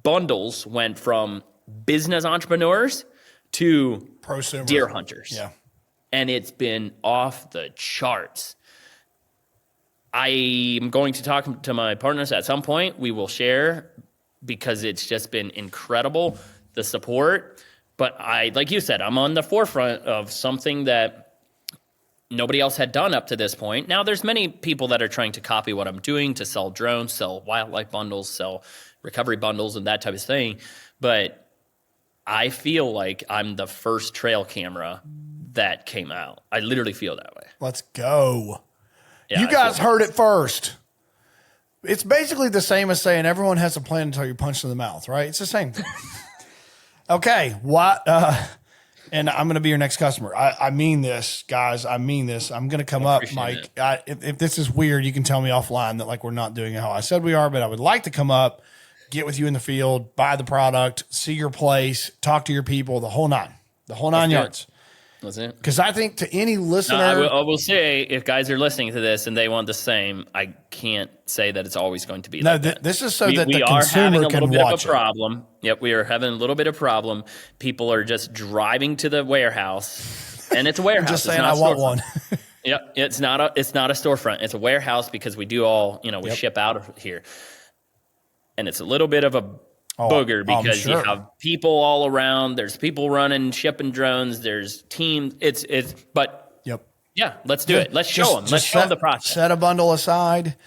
Speaker 2: bundles went from business entrepreneurs to
Speaker 1: prosumer
Speaker 2: deer hunters.
Speaker 1: Yeah.
Speaker 2: And it's been off the charts. I'm going to talk to my partners at some point. We will share, because it's just been incredible, the support. But like you said, I'm on the forefront of something that nobody else had done up to this point. Now, there's many people that are trying to copy what I'm doing to sell drones, sell wildlife bundles, sell recovery bundles, and that type of thing. But I feel like I'm the first trail camera that came out. I literally feel that way.
Speaker 1: Let's go.
Speaker 2: Yeah,
Speaker 1: you guys heard it first. It's basically the same as saying everyone has a plan until you're punched in the mouth, right? It's the same thing. Okay, and I'm going to be your next customer. I mean this, guys. I mean this. I'm going to come up, Mike. If this is weird, you can tell me offline that, like, we're not doing it how I said we are, but I would like to come up, get with you in the field, buy the product, see your place, talk to your people, the whole nine yards.
Speaker 2: That's it.
Speaker 1: Because I think to any listener,
Speaker 2: I will say, if guys are listening to this and they want the same, I can't say that it's always going to be like that.
Speaker 1: This is so that the consumer can watch it.
Speaker 2: We are having a little bit of a problem. Yep, we are having a little bit of problem. People are just driving to the warehouse, and it's a warehouse.
Speaker 1: Just saying, I want one.
Speaker 2: Yep, it's not a storefront. It's a warehouse, because we do all, we ship out of here, and it's a little bit of a booger, because you have people all around. There's people running, shipping drones. There's teams. But
Speaker 1: yep.
Speaker 2: Yeah, let's do it. Let's show them. Let's show them the process.
Speaker 1: Set a bundle aside.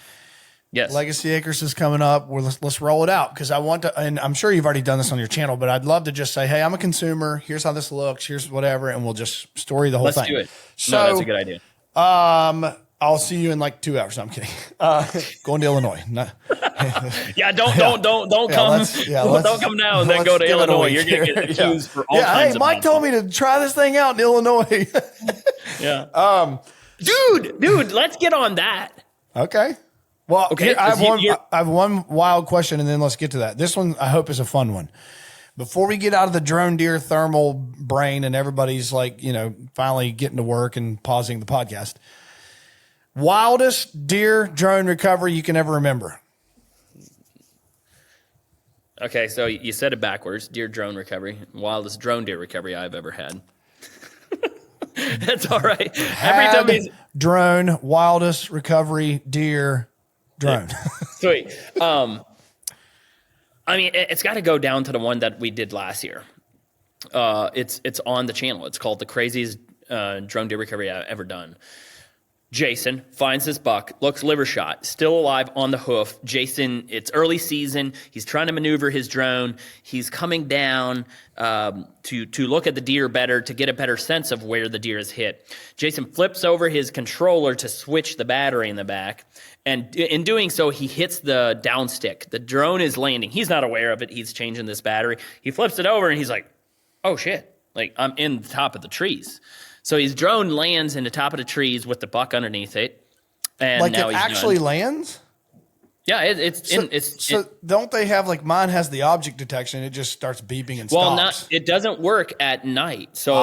Speaker 2: Yes.
Speaker 1: Legacy Acres is coming up. Let's roll it out, because I want to, and I'm sure you've already done this on your channel, but I'd love to just say, hey, I'm a consumer. Here's how this looks. Here's whatever, and we'll just story the whole thing.
Speaker 2: Let's do it.
Speaker 1: So,
Speaker 2: no, that's a good idea.
Speaker 1: I'll see you in like 2 hours. No, I'm kidding. Going to Illinois.
Speaker 2: Yeah, don't come. Don't come now and then go to Illinois. You're gonna get accused for all kinds of
Speaker 1: Mike told me to try this thing out in Illinois.
Speaker 2: Yeah. Dude, let's get on that.
Speaker 1: Okay. Well, okay. I have one wild question, and then let's get to that. This one I hope is a fun one. Before we get out of the drone deer thermal brain and everybody's like, finally getting to work and pausing the podcast, wildest deer drone recovery you can ever remember?
Speaker 2: Okay, so you said it backwards. Deer drone recovery. Wildest drone deer recovery I've ever had. That's all right.
Speaker 1: Drone, wildest recovery, deer. drone.
Speaker 2: Sweet. I mean, it's got to go down to the one that we did last year. It's on the channel. It's called the craziest drone deer recovery I've ever done. Jason finds this buck, looks liver shot, still alive on the hoof. Jason, it's early season. He's trying to maneuver his drone. He's coming down to look at the deer better, to get a better sense of where the deer is hit. Jason flips over his controller to switch the battery in the back. And in doing so, he hits the down stick. The drone is landing. He's not aware of it. He's changing this battery. He flips it over and he's like, oh shit, like I'm in the top of the trees. So his drone lands in the top of the trees with the buck underneath it. And
Speaker 1: like
Speaker 2: now
Speaker 1: it
Speaker 2: he's
Speaker 1: actually
Speaker 2: done.
Speaker 1: Lands?
Speaker 2: Yeah,
Speaker 1: So don't they have, like, mine has the object detection. It just starts beeping and stops.
Speaker 2: It doesn't work at night. So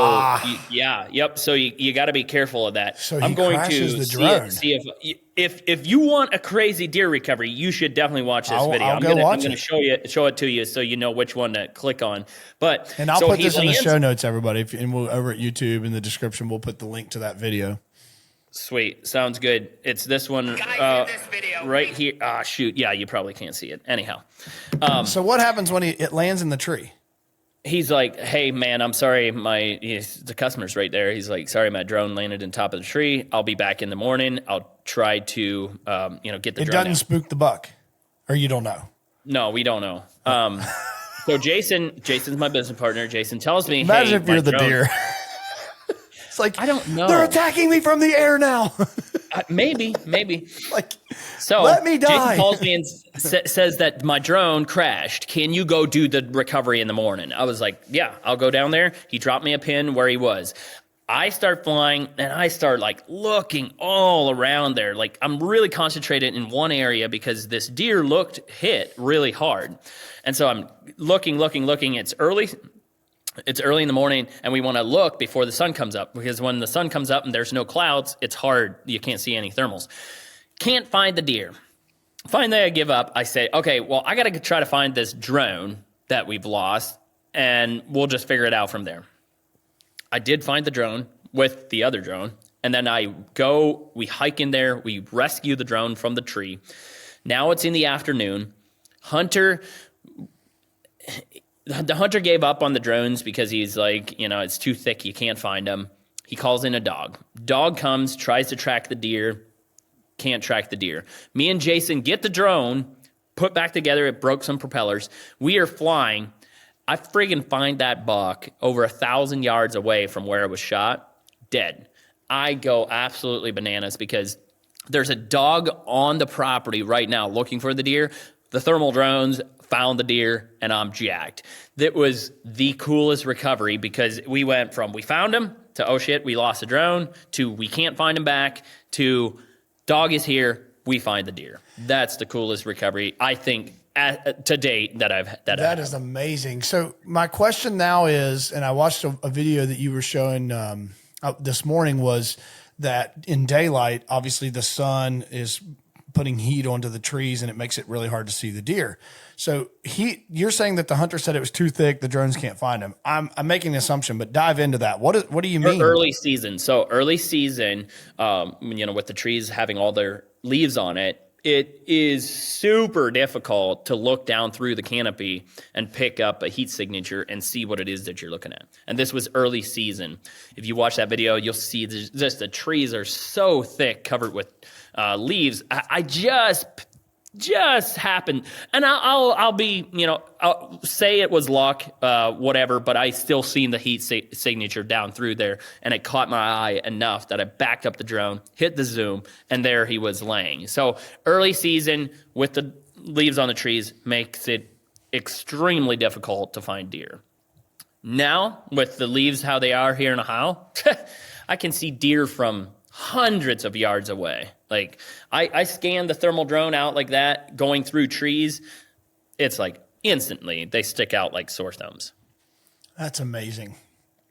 Speaker 2: So you got to be careful of that.
Speaker 1: So
Speaker 2: I'm going
Speaker 1: crashes
Speaker 2: to
Speaker 1: the drone.
Speaker 2: see if you want a crazy deer recovery, you should definitely watch this video. I'm going to show it to you so you know which one to click on.
Speaker 1: And I'll put this in the show notes, everybody. And we'll over at YouTube in the description, we'll put the link to that video.
Speaker 2: Sweet. Sounds good. It's this one this video, right here. Ah, shoot. Yeah, you probably can't see it. Anyhow.
Speaker 1: So what happens when it lands in the tree?
Speaker 2: He's like, hey, man, I'm sorry. The customer's right there. He's like, sorry, my drone landed on top of the tree. I'll be back in the morning. I'll try to, get the drone
Speaker 1: It doesn't
Speaker 2: out.
Speaker 1: spook the buck, or you don't know?
Speaker 2: No, we don't know. So Jason's my business partner. Jason tells me,
Speaker 1: Imagine if you're the
Speaker 2: drone,
Speaker 1: deer. It's like,
Speaker 2: I don't know.
Speaker 1: They're attacking me from the air now.
Speaker 2: Maybe.
Speaker 1: Like,
Speaker 2: So
Speaker 1: let me die.
Speaker 2: Jason calls me and says that my drone crashed. Can you go do the recovery in the morning? I was like, yeah, I'll go down there. He dropped me a pin where he was. I start flying and I start like looking all around there. Like I'm really concentrated in one area because this deer looked hit really hard. And so I'm looking. It's early in the morning, and we want to look before the sun comes up, because when the sun comes up and there's no clouds, it's hard. You can't see any thermals. Can't find the deer. Finally, I give up. I say, okay, well, I got to try to find this drone that we've lost, and we'll just figure it out from there. I did find the drone with the other drone, and then we hike in there, we rescue the drone from the tree. Now it's in the afternoon. The hunter gave up on the drones because he's like, it's too thick. You can't find them. He calls in a dog. Dog comes, tries to track the deer. Can't track the deer. Me and Jason get the drone, put back together. It broke some propellers. We are flying. I friggin' find that buck over 1,000 yards away from where it was shot, dead. I go absolutely bananas because there's a dog on the property right now looking for the deer. The thermal drones found the deer, and I'm jacked. That was the coolest recovery because we went from we found him to, oh shit, we lost the drone, to we can't find him back, to dog is here, we find the deer. That's the coolest recovery, I think, to date that I've had.
Speaker 1: That is amazing. So my question now is, and I watched a video that you were showing this morning, was that in daylight, obviously the sun is putting heat onto the trees and it makes it really hard to see the deer. So you're saying that the hunter said it was too thick, the drones can't find him. I'm making an assumption, but dive into that. What do you mean?
Speaker 2: Early season. So early season, with the trees having all their leaves on it, it is super difficult to look down through the canopy and pick up a heat signature and see what it is that you're looking at. And this was early season. If you watch that video, you'll see just the trees are so thick, covered with leaves. I just happened, and I'll be, I'll say it was luck, whatever, but I still seen the heat signature down through there, and it caught my eye enough that I backed up the drone, hit the zoom, and there he was laying. So early season with the leaves on the trees makes it extremely difficult to find deer. Now, with the leaves how they are here in Ohio, I can see deer from hundreds of yards away. Like I scan the thermal drone out like that, going through trees. It's like instantly they stick out like sore thumbs.
Speaker 1: That's amazing.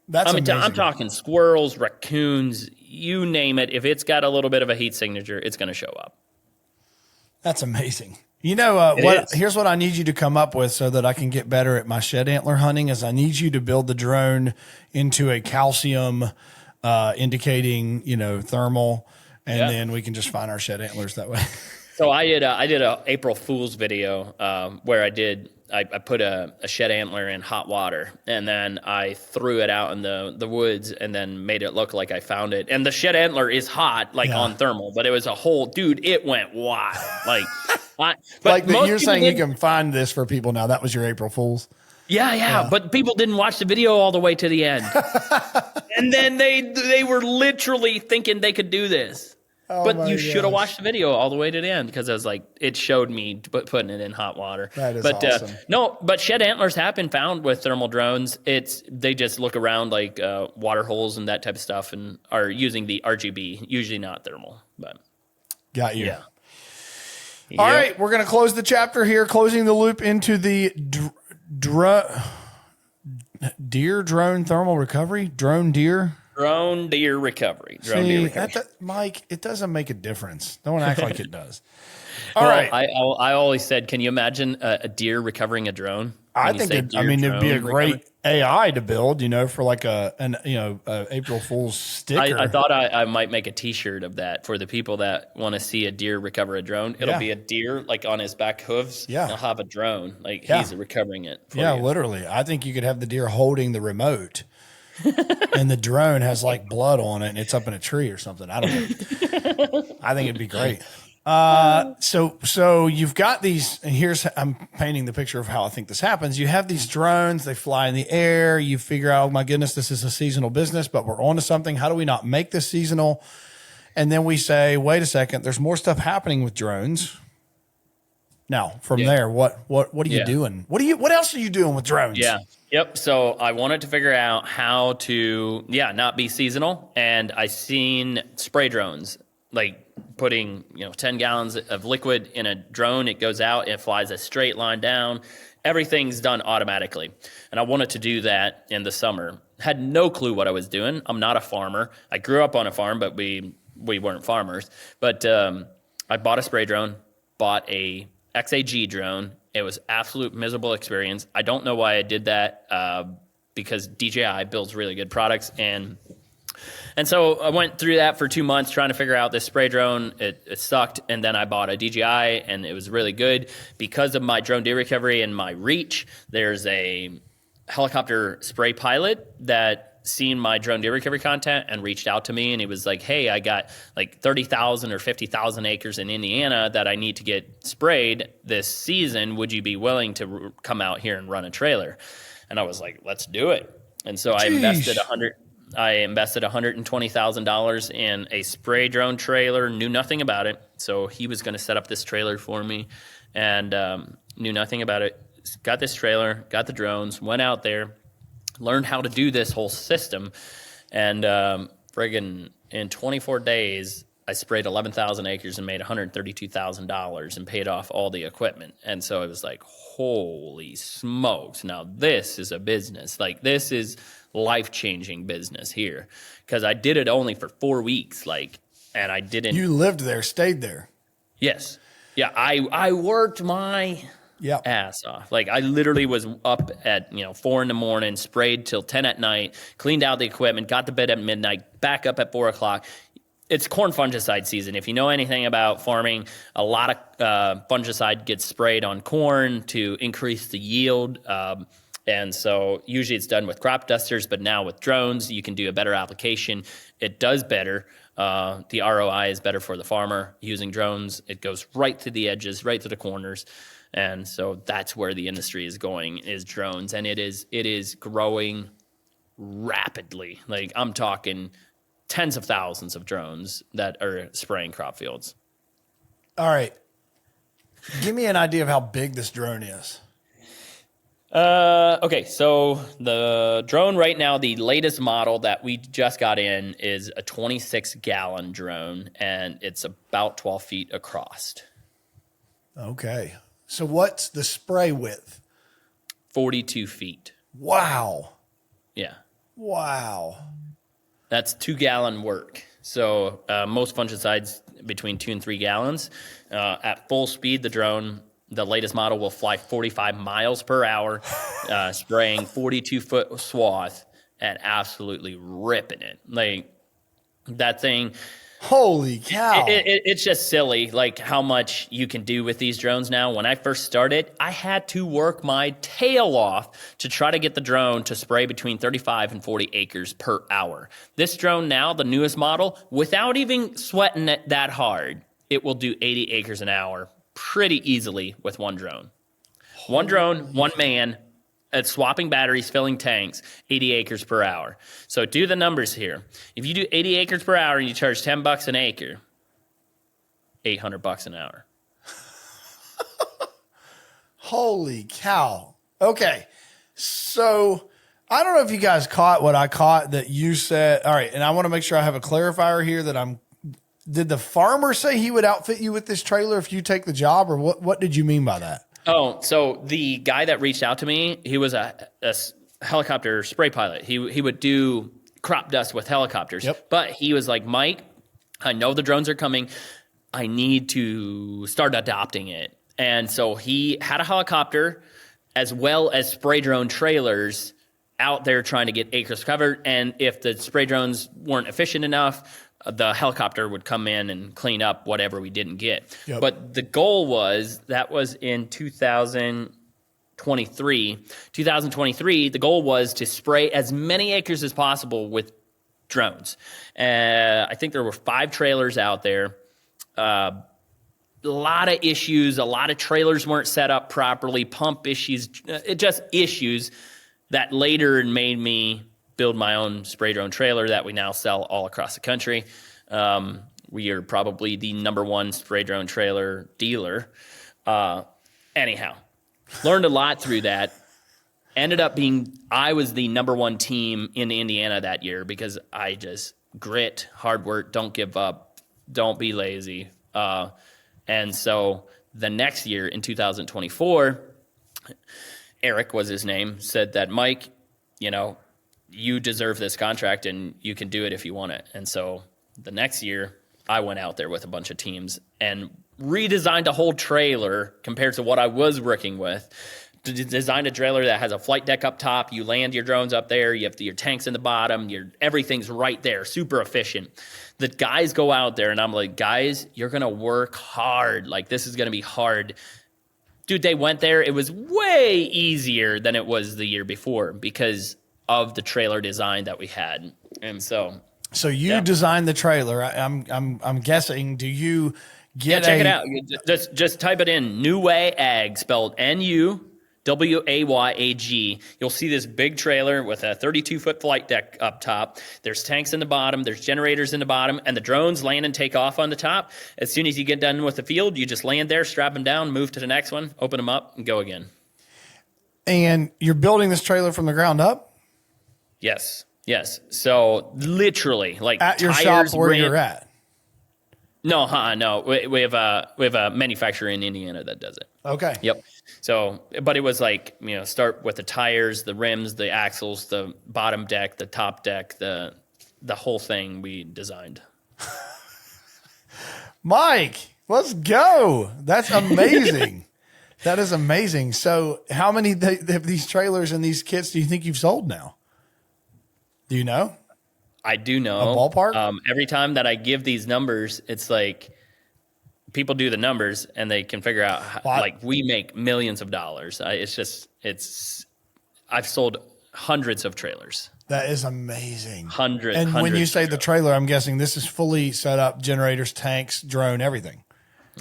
Speaker 1: Amazing.
Speaker 2: I'm talking squirrels, raccoons, you name it. If it's got a little bit of a heat signature, it's going to show up.
Speaker 1: That's amazing. Here's what I need you to come up with so that I can get better at my shed antler hunting is I need you to build the drone into a calcium indicating, thermal, and then we can just find our shed antlers that way.
Speaker 2: So I did a April Fool's video where I put a shed antler in hot water, and then I threw it out in the woods and then made it look like I found it. And the shed antler is hot, like on thermal, but it was a whole, dude, it went wild.
Speaker 1: You're saying you can find this for people now. That was your April Fool's.
Speaker 2: Yeah. But people didn't watch the video all the way to the end. And then they were literally thinking they could do this. But you should have watched the video all the way to the end, because I was like, it showed me putting it in hot water.
Speaker 1: That is awesome.
Speaker 2: But shed antlers have been found with thermal drones. They just look around like water holes and that type of stuff, and are using the RGB, usually not thermal. But
Speaker 1: got you.
Speaker 2: Yeah.
Speaker 1: All right, we're going to close the chapter here, closing the loop into the deer drone thermal recovery. Drone deer
Speaker 2: recovery.
Speaker 1: Mike, it doesn't make a difference. Don't act like it does.
Speaker 2: All right. I always said, can you imagine a deer recovering a drone?
Speaker 1: I think it'd be a great AI to build, for like an April Fool's sticker.
Speaker 2: I thought I might make a T-shirt of that for the people that want to see a deer recover a drone. It'll be a deer like on his back hooves. Yeah, he'll have a drone like he's recovering it.
Speaker 1: Literally. I think you could have the deer holding the remote. And the drone has like blood on it and it's up in a tree or something. I don't know. I think it'd be great. So you've got these, and I'm painting the picture of how I think this happens. You have these drones, they fly in the air. You figure out, oh my goodness, this is a seasonal business, but we're onto something. How do we not make this seasonal? And then we say, wait a second, there's more stuff happening with drones. Now, from there, what are you doing? What else are you doing with drones?
Speaker 2: Yeah. Yep. So I wanted to figure out how to, not be seasonal. And I seen spray drones, like putting, 10 gallons of liquid in a drone. It goes out, it flies a straight line down. Everything's done automatically. And I wanted to do that in the summer. Had no clue what I was doing. I'm not a farmer. I grew up on a farm, but we weren't farmers. But I bought a spray drone, bought a XAG drone. It was absolute miserable experience. I don't know why I did that because DJI builds really good products. And so I went through that for 2 months trying to figure out this spray drone. It sucked. And then I bought a DJI and it was really good. Because of my drone deer recovery and my reach, there's a helicopter spray pilot that seen my drone deer recovery content and reached out to me, and he was like, hey, I got like 30,000 or 50,000 acres in Indiana that I need to get sprayed this season. Would you be willing to come out here and run a trailer? And I was like, let's do it. And so I invested $120,000 in a spray drone trailer, knew nothing about it. So he was going to set up this trailer for me and knew nothing about it. Got this trailer, got the drones, went out there, learned how to do this whole system, and friggin' in 24 days, I sprayed 11,000 acres and made $132,000 and paid off all the equipment. And so it was like, holy smokes, now this is a business. Like, this is life-changing business here, because I did it only for 4 weeks, and I didn't.
Speaker 1: You lived there, stayed there.
Speaker 2: Yes. Yeah, I worked my ass off. Like, I literally was up at 4 a.m, sprayed till 10 p.m, cleaned out the equipment, got to bed at midnight, back up at 4 o'clock. It's corn fungicide season. If you know anything about farming, a lot of fungicide gets sprayed on corn to increase the yield. And so usually it's done with crop dusters, but now with drones, you can do a better application. It does better. The ROI is better for the farmer using drones. It goes right to the edges, right to the corners. And so that's where the industry is going, is drones. And it is growing rapidly. Like, I'm talking tens of thousands of drones that are spraying crop fields.
Speaker 1: All right. Give me an idea of how big this drone is.
Speaker 2: Okay, so the drone right now, the latest model that we just got in is a 26-gallon drone, and it's about 12 feet across.
Speaker 1: Okay. So what's the spray width?
Speaker 2: 42 feet.
Speaker 1: Wow.
Speaker 2: Yeah.
Speaker 1: Wow.
Speaker 2: That's 2-gallon work. So most fungicides between 2 and 3 gallons. At full speed, the drone, the latest model, will fly 45 miles per hour, spraying 42-foot swath and absolutely ripping it. Like, that thing,
Speaker 1: Holy cow.
Speaker 2: It's just silly, like how much you can do with these drones now. When I first started, I had to work my tail off to try to get the drone to spray between 35 and 40 acres per hour. This drone now, the newest model, without even sweating it that hard, it will do 80 acres an hour pretty easily with one drone. One drone, one man, swapping batteries, filling tanks, 80 acres per hour. So do the numbers here. If you do 80 acres per hour and you charge $10 an acre, $800 an hour.
Speaker 1: Holy cow. Okay. So I don't know if you guys caught what I caught that you said. All right. And I want to make sure I have a clarifier here that did the farmer say he would outfit you with this trailer if you take the job, or what did you mean by that?
Speaker 2: Oh, so the guy that reached out to me, he was a helicopter spray pilot. He would do crop dust with helicopters.
Speaker 1: Yep.
Speaker 2: But he was like, Mike, I know the drones are coming. I need to start adopting it. And so he had a helicopter as well as spray drone trailers out there trying to get acres covered. And if the spray drones weren't efficient enough, the helicopter would come in and clean up whatever we didn't get.
Speaker 1: Yep.
Speaker 2: But the goal was, that was in 2023. 2023, the goal was to spray as many acres as possible with drones. I think there were 5 trailers out there. A lot of issues. A lot of trailers weren't set up properly. Pump issues. Just issues that later made me build my own spray drone trailer that we now sell all across the country. We are probably the #1 spray drone trailer dealer. Anyhow, learned a lot through that. Ended up I was the #1 team in Indiana that year because I just grit, hard work, don't give up, don't be lazy. And so the next year in 2024, Eric was his name, said that, Mike, you deserve this contract and you can do it if you want it. And so the next year I went out there with a bunch of teams and redesigned a whole trailer compared to what I was working with. Designed a trailer that has a flight deck up top. You land your drones up there. You have your tanks in the bottom. Everything's right there, super efficient. The guys go out there and I'm like, guys, you're going to work hard. Like, this is going to be hard. Dude, they went there. It was way easier than it was the year before because of the trailer design that we had. And so you designed the trailer. I'm guessing, do you get check it out. Just type it in, New Way Ag, spelled NUWAYAG. You'll see this big trailer with a 32-foot flight deck up top. There's tanks in the bottom. There's generators in the bottom. And the drones land and take off on the top. As soon as you get done with the field, you just land there, strap them down, move to the next one, open them up, and go again.
Speaker 1: And you're building this trailer from the ground up?
Speaker 2: Yes. So literally, like,
Speaker 1: at your shop where you're at?
Speaker 2: No. We have a manufacturer in Indiana that does it.
Speaker 1: Okay.
Speaker 2: Yep. So, but it was like, start with the tires, the rims, the axles, the bottom deck, the top deck, the whole thing we designed.
Speaker 1: Mike, let's go. That's amazing. That is amazing. So how many of these trailers and these kits do you think you've sold now? Do you know?
Speaker 2: I do know.
Speaker 1: A ballpark?
Speaker 2: Every time that I give these numbers, it's like people do the numbers and they can figure out like we make millions of dollars. I've sold hundreds of trailers.
Speaker 1: That is amazing.
Speaker 2: Hundreds.
Speaker 1: And when you say the trailer, I'm guessing this is fully set up, generators, tanks, drone, everything.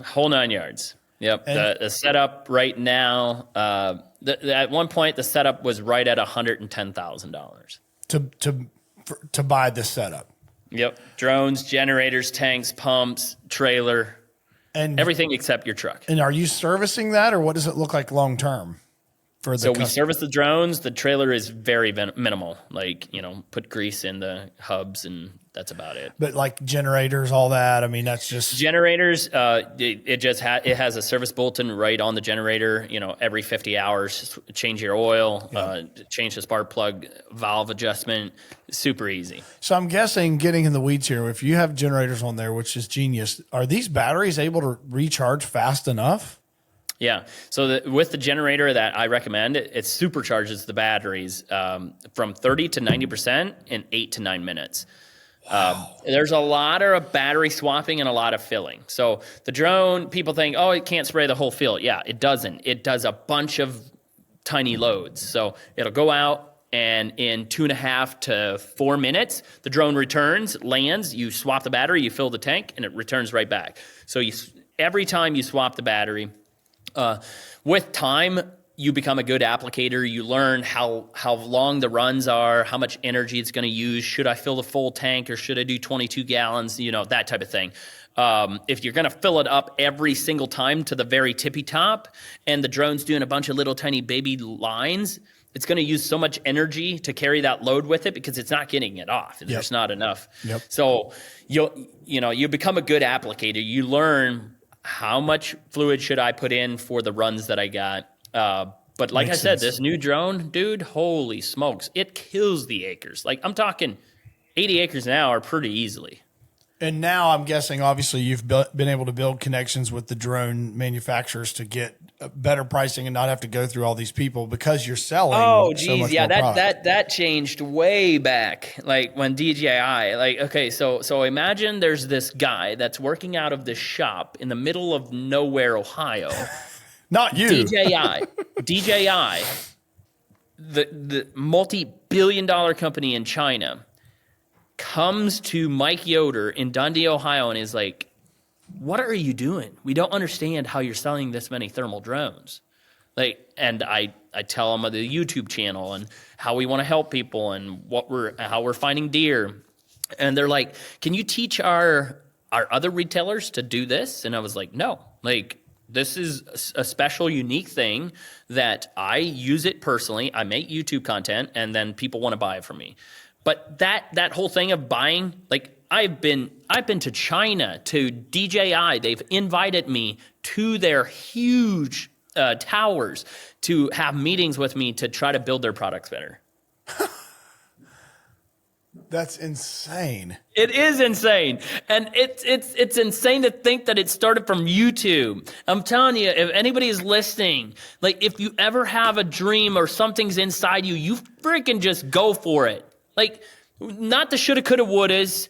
Speaker 2: Whole 9 yards. Yep. The setup right now, at one point the setup was right at $110,000.
Speaker 1: To buy this setup.
Speaker 2: Yep. Drones, generators, tanks, pumps, trailer, and everything except your truck.
Speaker 1: And are you servicing that, or what does it look like long term? We
Speaker 2: service the drones. The trailer is very minimal. Like, put grease in the hubs and that's about it.
Speaker 1: But like generators, all that. I mean, that's just
Speaker 2: generators. It has a service bulletin right on the generator. Every 50 hours, change your oil, change the spark plug, valve adjustment. Super easy.
Speaker 1: So I'm guessing, getting in the weeds here, if you have generators on there, which is genius, are these batteries able to recharge fast enough?
Speaker 2: Yeah. So with the generator that I recommend, it supercharges the batteries from 30 to 90% in 8 to 9 minutes. There's a lot of battery swapping and a lot of filling. So the drone, people think, oh, it can't spray the whole field. Yeah, it doesn't. It does a bunch of tiny loads. So it'll go out, and in 2.5 to 4 minutes, the drone returns, lands, you swap the battery, you fill the tank, and it returns right back. So every time you swap the battery, with time, you become a good applicator. You learn how long the runs are, how much energy it's going to use. Should I fill the full tank or should I do 22 gallons? That type of thing. If you're going to fill it up every single time to the very tippy top, and the drone's doing a bunch of little tiny baby lines, it's going to use so much energy to carry that load with it because it's not getting it off. Yep. There's not enough. Yep. So you become a good applicator. You learn how much fluid should I put in for the runs that I got. But like I said, this new drone, dude, holy smokes, it kills the acres. Like I'm talking 80 acres an hour pretty easily.
Speaker 1: And now I'm guessing, obviously, you've been able to build connections with the drone manufacturers to get better pricing and not have to go through all these people because you're selling.
Speaker 2: Oh, geez, yeah, that changed way back. Like when DJI, okay, so imagine there's this guy that's working out of this shop in the middle of nowhere, Ohio.
Speaker 1: Not you.
Speaker 2: DJI, the multi-billion-dollar company in China, comes to Mike Yoder in Dundee, Ohio, and is like, what are you doing? We don't understand how you're selling this many thermal drones. And I tell them of the YouTube channel and how we want to help people and how we're finding deer. And they're like, can you teach our other retailers to do this? And I was like, no, this is a special, unique thing that I use it personally. I make YouTube content, and then people want to buy it from me. But that whole thing of buying, I've been to China, to DJI. They've invited me to their huge towers to have meetings with me to try to build their products better.
Speaker 1: That's insane.
Speaker 2: It is insane. And it's insane to think that it started from YouTube. I'm telling you, if anybody is listening, if you ever have a dream or something's inside you, you freaking just go for it. Not the shoulda, coulda, wouldas.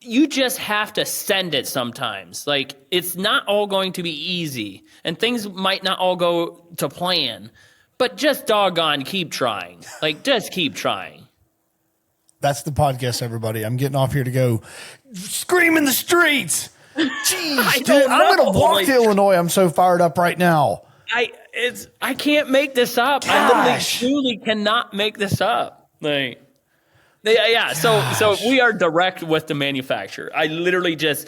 Speaker 2: You just have to send it sometimes. It's not all going to be easy, and things might not all go to plan, but just doggone keep trying. Just keep trying.
Speaker 1: That's the podcast, everybody. I'm getting off here to go scream in the streets. Jeez, dude, I'm going to walk to Illinois. I'm so fired up right now.
Speaker 2: I can't make this up. Gosh. I literally truly cannot make this up. Yeah, so we are direct with the manufacturer. I literally this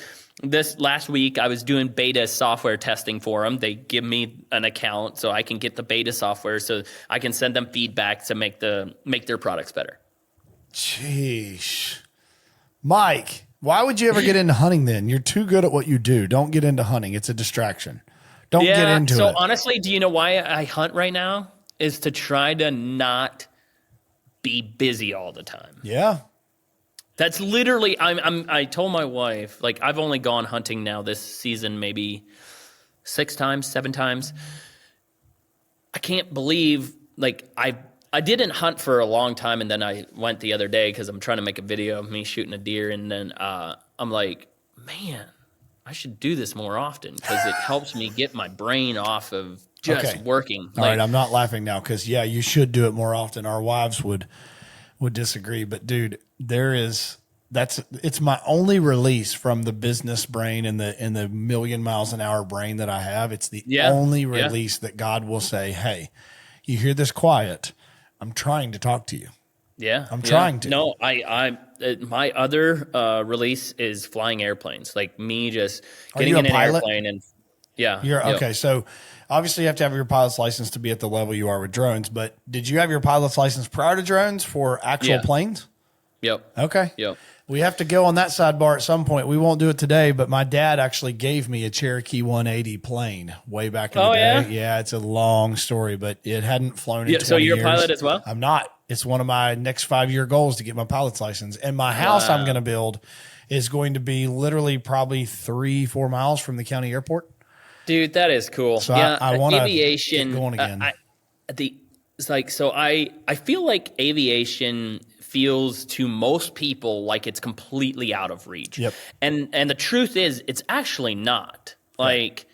Speaker 2: last week, I was doing beta software testing for them. They give me an account so I can get the beta software so I can send them feedback to make their products better.
Speaker 1: Jeez. Mike, why would you ever get into hunting then? You're too good at what you do. Don't get into hunting. It's a distraction. Don't get into it.
Speaker 2: So honestly, do you know why I hunt right now? Is to try to not be busy all the time.
Speaker 1: Yeah.
Speaker 2: That's literally, I told my wife, I've only gone hunting now this season maybe 6 times, 7 times. I can't believe, I didn't hunt for a long time, and then I went the other day because I'm trying to make a video of me shooting a deer, and then I'm like, man, I should do this more often because it helps me get my brain off of just working.
Speaker 1: All right, I'm not laughing now because, yeah, you should do it more often. Our wives would disagree, but dude, it's my only release from the business brain and the million miles an hour brain that I have. It's the only release that God will say, hey, you hear this quiet? I'm trying to talk to you.
Speaker 2: Yeah.
Speaker 1: I'm trying to.
Speaker 2: No, my other release is flying airplanes, me just getting in an airplane and
Speaker 1: okay. So obviously you have to have your pilot's license to be at the level you are with drones, but did you have your pilot's license prior to drones for actual planes?
Speaker 2: Yep.
Speaker 1: Okay.
Speaker 2: Yep.
Speaker 1: We have to go on that sidebar at some point. We won't do it today, but my dad actually gave me a Cherokee 180 plane way back in the day. Yeah, it's a long story, but it hadn't flown in 20 years.
Speaker 2: So you're a pilot as well?
Speaker 1: I'm not. It's one of my next 5-year goals to get my pilot's license. And my house I'm going to build is going to be literally probably 3-4 miles from the county airport.
Speaker 2: Dude, that is cool.
Speaker 1: So I want to get
Speaker 2: going
Speaker 1: again.
Speaker 2: I feel like aviation feels to most people like it's completely out of reach.
Speaker 1: Yep.
Speaker 2: And the truth is, it's actually not. Like,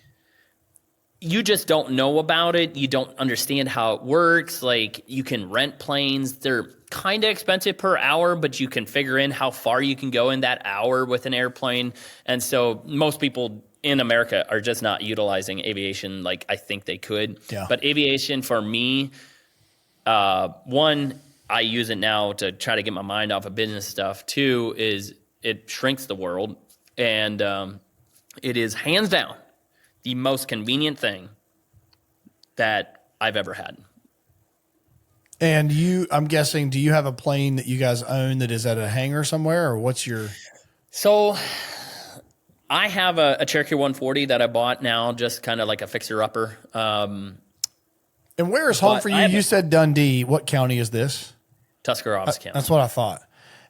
Speaker 2: you just don't know about it. You don't understand how it works. Like, you can rent planes. They're kind of expensive per hour, but you can figure in how far you can go in that hour with an airplane. And so most people in America are just not utilizing aviation like I think they could.
Speaker 1: Yeah.
Speaker 2: But aviation for me, one, I use it now to try to get my mind off of business stuff. Two is it shrinks the world. And it is hands down the most convenient thing that I've ever had.
Speaker 1: And I'm guessing, do you have a plane that you guys own that is at a hangar somewhere, or what's your?
Speaker 2: So I have a Cherokee 140 that I bought now, just kind of like a fixer-upper.
Speaker 1: And where is home for you? You said Dundee. What county is this?
Speaker 2: Tuscarawas County.
Speaker 1: That's what I thought.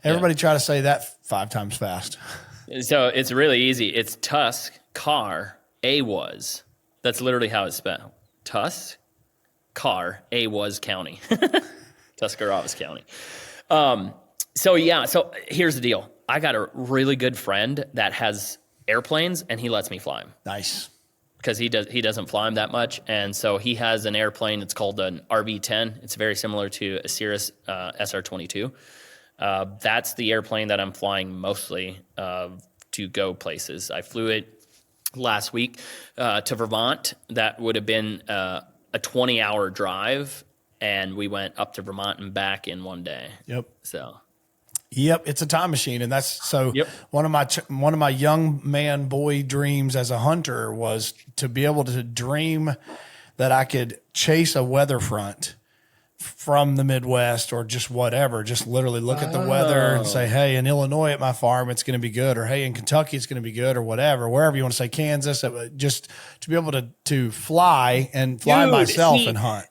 Speaker 1: Everybody try to say that 5 times fast.
Speaker 2: So it's really easy. It's Tusk, Car, A-was. That's literally how it's spelled. Tusk, Car, A-was County. Tuscarawas County. So here's the deal. I got a really good friend that has airplanes, and he lets me fly them.
Speaker 1: Nice.
Speaker 2: Because he doesn't fly them that much, and so he has an airplane. It's called an RB-10. It's very similar to a Cirrus SR-22. That's the airplane that I'm flying mostly to go places. I flew it last week to Vermont. That would have been a 20-hour drive, and we went up to Vermont and back in one day.
Speaker 1: Yep.
Speaker 2: So.
Speaker 1: Yep, it's a time machine, and that's so.
Speaker 2: Yep.
Speaker 1: One of my young man boy dreams as a hunter was to be able to dream that I could chase a weather front from the Midwest or just whatever. Just literally look at the weather and say, "Hey, in Illinois at my farm, it's going to be good," or "Hey, in Kentucky, it's going to be good," or whatever. Wherever you want to say, Kansas, just to be able to fly myself and hunt.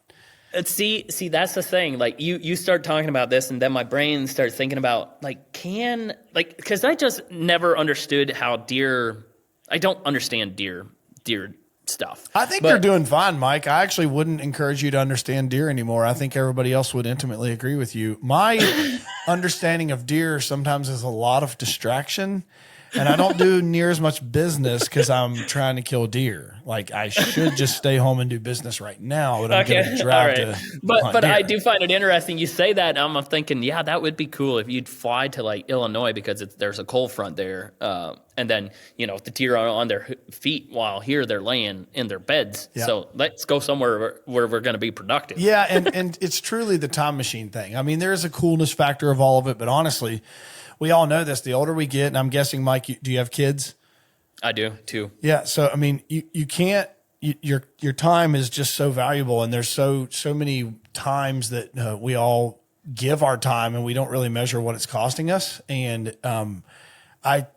Speaker 2: See, that's the thing. Like you start talking about this, and then my brain starts thinking about because I just never understood how deer. I don't understand deer stuff.
Speaker 1: I think you're doing fine, Mike. I actually wouldn't encourage you to understand deer anymore. I think everybody else would intimately agree with you. My understanding of deer sometimes is a lot of distraction. And I don't do near as much business because I'm trying to kill deer. Like, I should just stay home and do business right now, but I'm going to drive to
Speaker 2: But I do find it interesting you say that. I'm thinking, yeah, that would be cool if you'd fly to like Illinois because there's a cold front there. And then, the deer are on their feet while here they're laying in their beds. Yeah. So let's go somewhere where we're going to be productive.
Speaker 1: Yeah, and it's truly the time machine thing. I mean, there is a coolness factor of all of it, but honestly, we all know this. The older we get, and I'm guessing, Mike, do you have kids?
Speaker 2: I do too.
Speaker 1: Yeah. So, I mean, you can't, your time is just so valuable. And there's so many times that we all give our time and we don't really measure what it's costing us. And,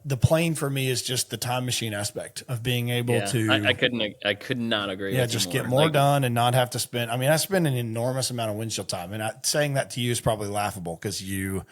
Speaker 1: the plane for me is just the time machine aspect of being able to.
Speaker 2: I could not agree.
Speaker 1: Yeah. Just get more done and not have to spend. I mean, I spend an enormous amount of windshield time, and saying that to you is probably laughable because you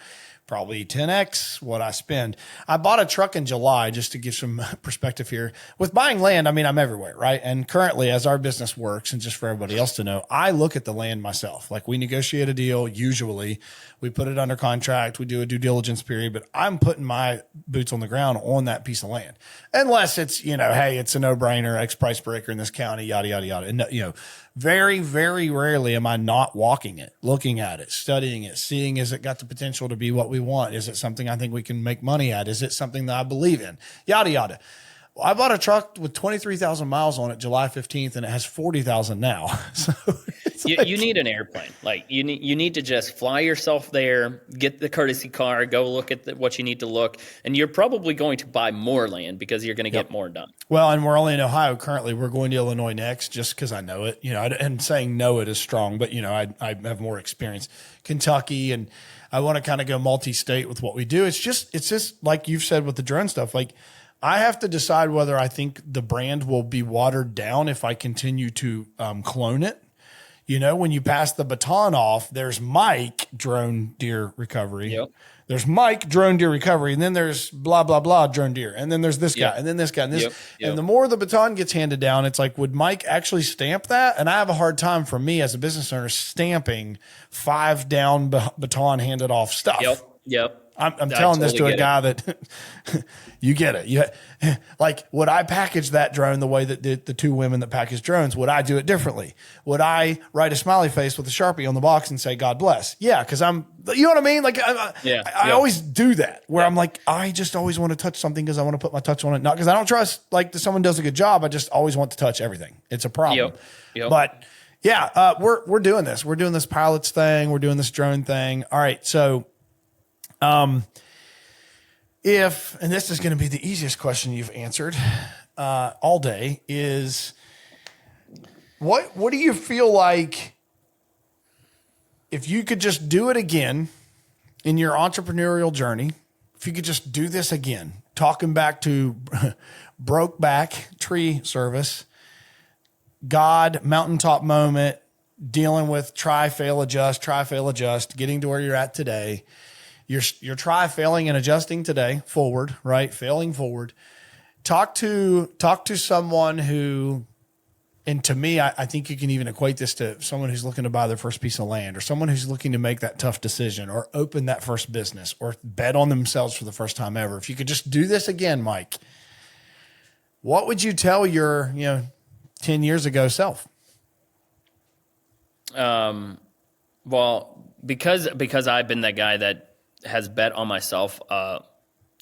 Speaker 1: probably 10x what I spend. I bought a truck in July, just to give some perspective here. With buying land, I mean, I'm everywhere, right? And currently, as our business works, and just for everybody else to know, I look at the land myself. Like, we negotiate a deal, usually. We put it under contract. We do a due diligence period, but I'm putting my boots on the ground on that piece of land. Unless it's, hey, it's a no-brainer, X price per acre in this county, yada, yada, yada. And, very, very rarely am I not walking it, looking at it, studying it, seeing, is it got the potential to be what we want? Is it something I think we can make money at? Is it something that I believe in? Yada, yada. Well, I bought a truck with 23,000 miles on it July 15th, and it has 40,000 now. So
Speaker 2: you need an airplane. Like, you need to just fly yourself there, get the courtesy car, go look at what you need to look, and you're probably going to buy more land because you're going to get more done.
Speaker 1: Well, and we're only in Ohio currently. We're going to Illinois next, just because I know it. And saying know it is strong, but I have more experience. Kentucky, and I want to kind of go multi-state with what we do. It's just like you've said with the drone stuff. Like, I have to decide whether I think the brand will be watered down if I continue to clone it. when you pass the baton off, there's Mike drone deer recovery.
Speaker 2: Yep.
Speaker 1: There's Mike drone deer recovery. And then there's blah, blah, blah drone deer. And then there's this guy and then this guy and this.
Speaker 2: Yep.
Speaker 1: And the more the baton gets handed down, it's like, would Mike actually stamp that? And I have a hard time for me as a business owner stamping 5 down baton handed off stuff.
Speaker 2: Yep.
Speaker 1: I'm telling this to a guy that you get it. Like, would I package that drone the way that the 2 women that package drones? Would I do it differently? Would I write a smiley face with a Sharpie on the box and say, God bless? Yeah. Cause you know what I mean? Like I always do that where I'm like, I just always want to touch something because I want to put my touch on it. Not because I don't trust like that someone does a good job. I just always want to touch everything. It's a problem. But yeah, we're doing this. We're doing this pilots thing. We're doing this drone thing. All right. So, and this is going to be the easiest question you've answered all day is what do you feel like if you could just do it again in your entrepreneurial journey, if you could just do this again, talking back to broke back tree service, God, mountaintop moment, dealing with try, fail, adjust, getting to where you're at today. You're try, failing, and adjusting today, forward, right? Failing forward. Talk to someone who, and to me, I think you can even equate this to someone who's looking to buy their first piece of land, or someone who's looking to make that tough decision, or open that first business, or bet on themselves for the first time ever. If you could just do this again, Mike, what would you tell your 10 years ago self?
Speaker 2: Well, because I've been that guy that has bet on myself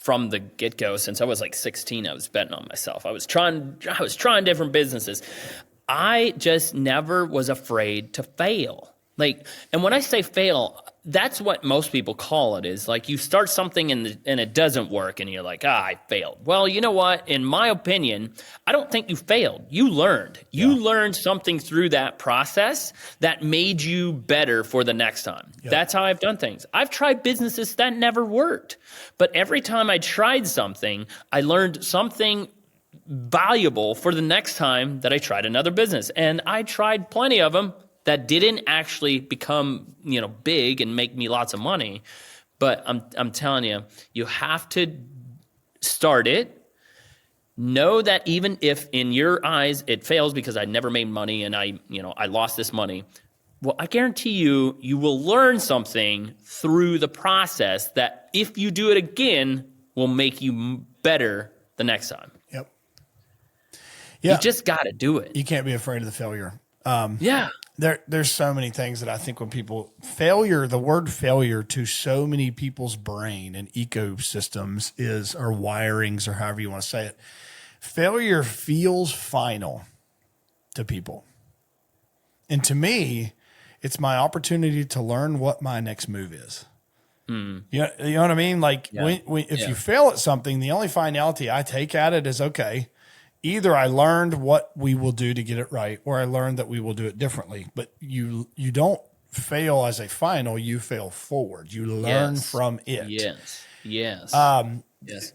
Speaker 2: from the get-go. Since I was like 16, I was betting on myself. I was trying different businesses. I just never was afraid to fail. And when I say fail, that's what most people call it, is like you start something and it doesn't work and you're like, I failed. Well, you know what? In my opinion, I don't think you failed. You learned. You learned something through that process that made you better for the next time. Yep. That's how I've done things. I've tried businesses that never worked. But every time I tried something, I learned something valuable for the next time that I tried another business. And I tried plenty of them that didn't actually become, big and make me lots of money. But I'm telling you, you have to start it. Know that even if in your eyes it fails because I never made money and I lost this money, well, I guarantee you will learn something through the process that if you do it again will make you better the next time.
Speaker 1: Yep. Yeah.
Speaker 2: You just got to do it.
Speaker 1: You can't be afraid of the failure. There's so many things that I think when people the word failure to so many people's brain and ecosystems or wirings or however you want to say it, failure feels final to people. And to me, it's my opportunity to learn what my next move is. You know what I mean? If you fail at something, the only finality I take at it is, okay, either I learned what we will do to get it right, or I learned that we will do it differently. But you don't fail as a final, you fail forward. You learn from it.
Speaker 2: Yes. Yes.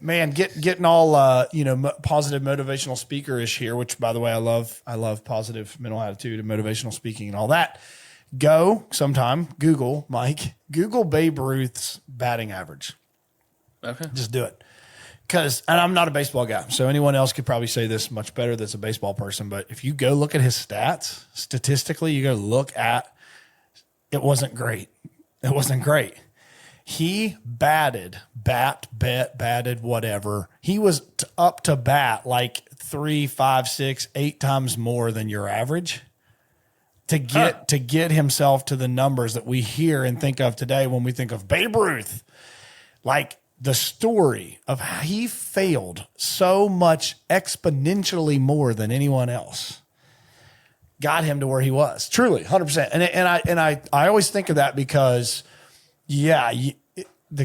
Speaker 1: Man, getting all positive motivational speaker-ish here, which by the way, I love positive mental attitude and motivational speaking and all that. Go sometime, Google Babe Ruth's batting average.
Speaker 2: Okay.
Speaker 1: Just do it. And I'm not a baseball guy, so anyone else could probably say this much better that's a baseball person. But if you go look at his stats, statistically, you go look at, it wasn't great. He batted, whatever. He was up to bat like 3, 5, 6, 8 times more than your average to get himself to the numbers that we hear and think of today when we think of Babe Ruth. Like, the story of how he failed so much exponentially more than anyone else got him to where he was. Truly, 100%. And I always think of that because, the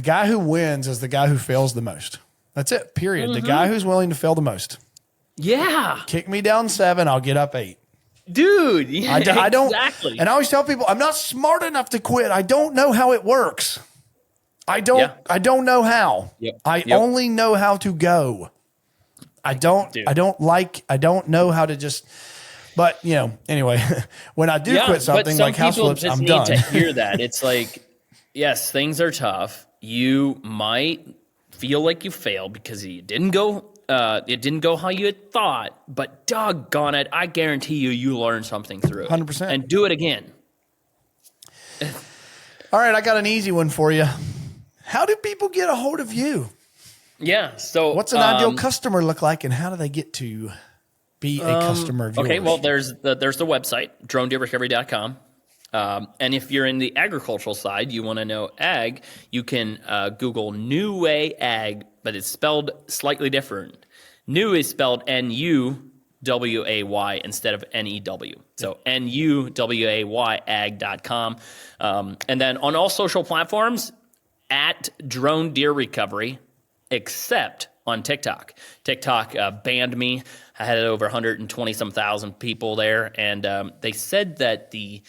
Speaker 1: guy who wins is the guy who fails the most. That's it, period. Mm-hmm. The guy who's willing to fail the most.
Speaker 2: Yeah.
Speaker 1: Kick me down 7, I'll get up 8.
Speaker 2: Dude, yeah,
Speaker 1: I don't,
Speaker 2: exactly.
Speaker 1: And I always tell people, I'm not smart enough to quit. I don't know how it works. I don't know how.
Speaker 2: Yep.
Speaker 1: I only know how to go. I don't know how to just But, anyway, when I do quit something like house flips, I'm done.
Speaker 2: Some people just need to hear that. It's like, yes, things are tough. You might feel like you failed because it didn't go how you had thought, but doggone it, I guarantee you learned something through it.
Speaker 1: 100%.
Speaker 2: And do it again.
Speaker 1: All right, I got an easy one for you. How do people get a hold of you?
Speaker 2: Yeah, so
Speaker 1: what's an ideal customer look like, and how do they get to be a customer of yours?
Speaker 2: Okay, well, there's the website, dronedeerrecovery.com. And if you're in the agricultural side, you want to know ag, you can Google New Way Ag, but it's spelled slightly different. New is spelled N-U-W-A-Y instead of N-E-W. So N-U-W-A-Y ag.com. And then on all social platforms, at Drone Deer Recovery, except on TikTok. TikTok banned me. I had over 120-some thousand people there, and they said that the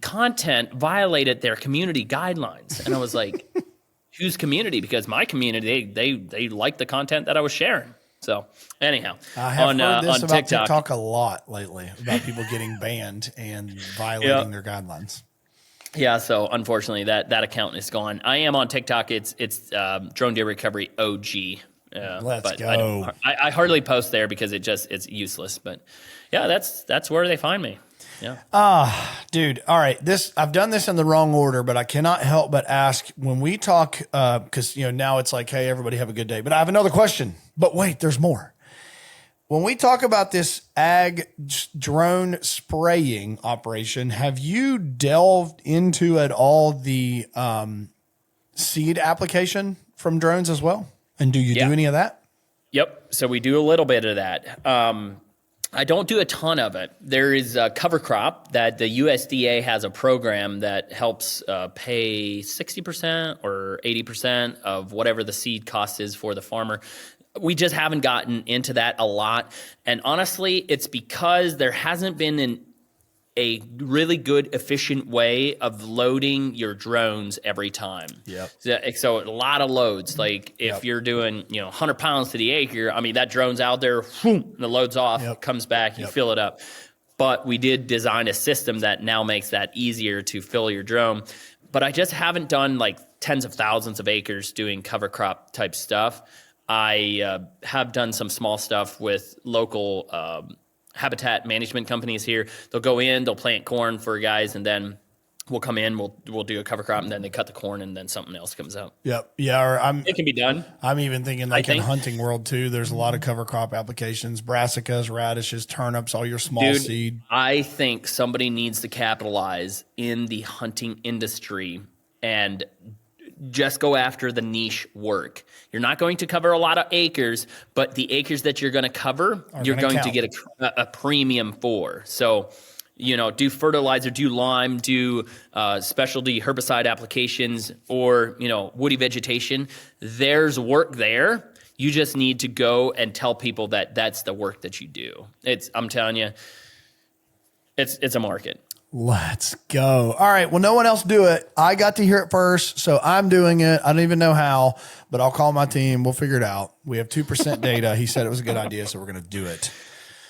Speaker 2: content violated their community guidelines. And I was like, whose community? Because my community, they liked the content that I was sharing. So anyhow,
Speaker 1: I have heard this
Speaker 2: on
Speaker 1: about TikTok a lot lately, about people getting banned and violating their guidelines.
Speaker 2: Yeah, so unfortunately that account is gone. I am on TikTok. It's Drone Deer Recovery OG.
Speaker 1: Let's go.
Speaker 2: I hardly post there because it's useless. But yeah, that's where they find me. Yeah.
Speaker 1: Dude. All right. I've done this in the wrong order, but I cannot help but ask when we talk, cause now it's like, hey, everybody have a good day, but I have another question, but wait, there's more. When we talk about this ag drone spraying operation, have you delved into at all the, seed application from drones as well? And do you do any of that?
Speaker 2: Yep. So we do a little bit of that. I don't do a ton of it. There is a cover crop that the USDA has a program that helps pay 60% or 80% of whatever the seed cost is for the farmer. We just haven't gotten into that a lot. And honestly, it's because there hasn't been a really good, efficient way of loading your drones every time.
Speaker 1: Yep.
Speaker 2: So a lot of loads. Like if you're doing, 100 pounds to the acre, I mean, that drone's out there, whoom, the load's off, comes back, you fill it up. But we did design a system that now makes that easier to fill your drone. But I just haven't done like tens of thousands of acres doing cover crop type stuff. I have done some small stuff with local habitat management companies here. They'll go in, they'll plant corn for guys, and then we'll come in, we'll do a cover crop, and then they cut the corn, and then something else comes out.
Speaker 1: Yep. Yeah.
Speaker 2: It can be done.
Speaker 1: I'm even thinking in hunting world too, there's a lot of cover crop applications, brassicas, radishes, turnips, all your small seed.
Speaker 2: I think somebody needs to capitalize in the hunting industry and just go after the niche work. You're not going to cover a lot of acres, but the acres that you're going to cover, you're going to get a premium for. So, do fertilizer, do lime, do specialty herbicide applications, or, woody vegetation. There's work there. You just need to go and tell people that that's the work that you do. I'm telling you, it's a market.
Speaker 1: Let's go. All right. Well, no one else do it. I got to hear it first, so I'm doing it. I don't even know how, but I'll call my team. We'll figure it out. We have 2% data. He said it was a good idea, so we're going to do it.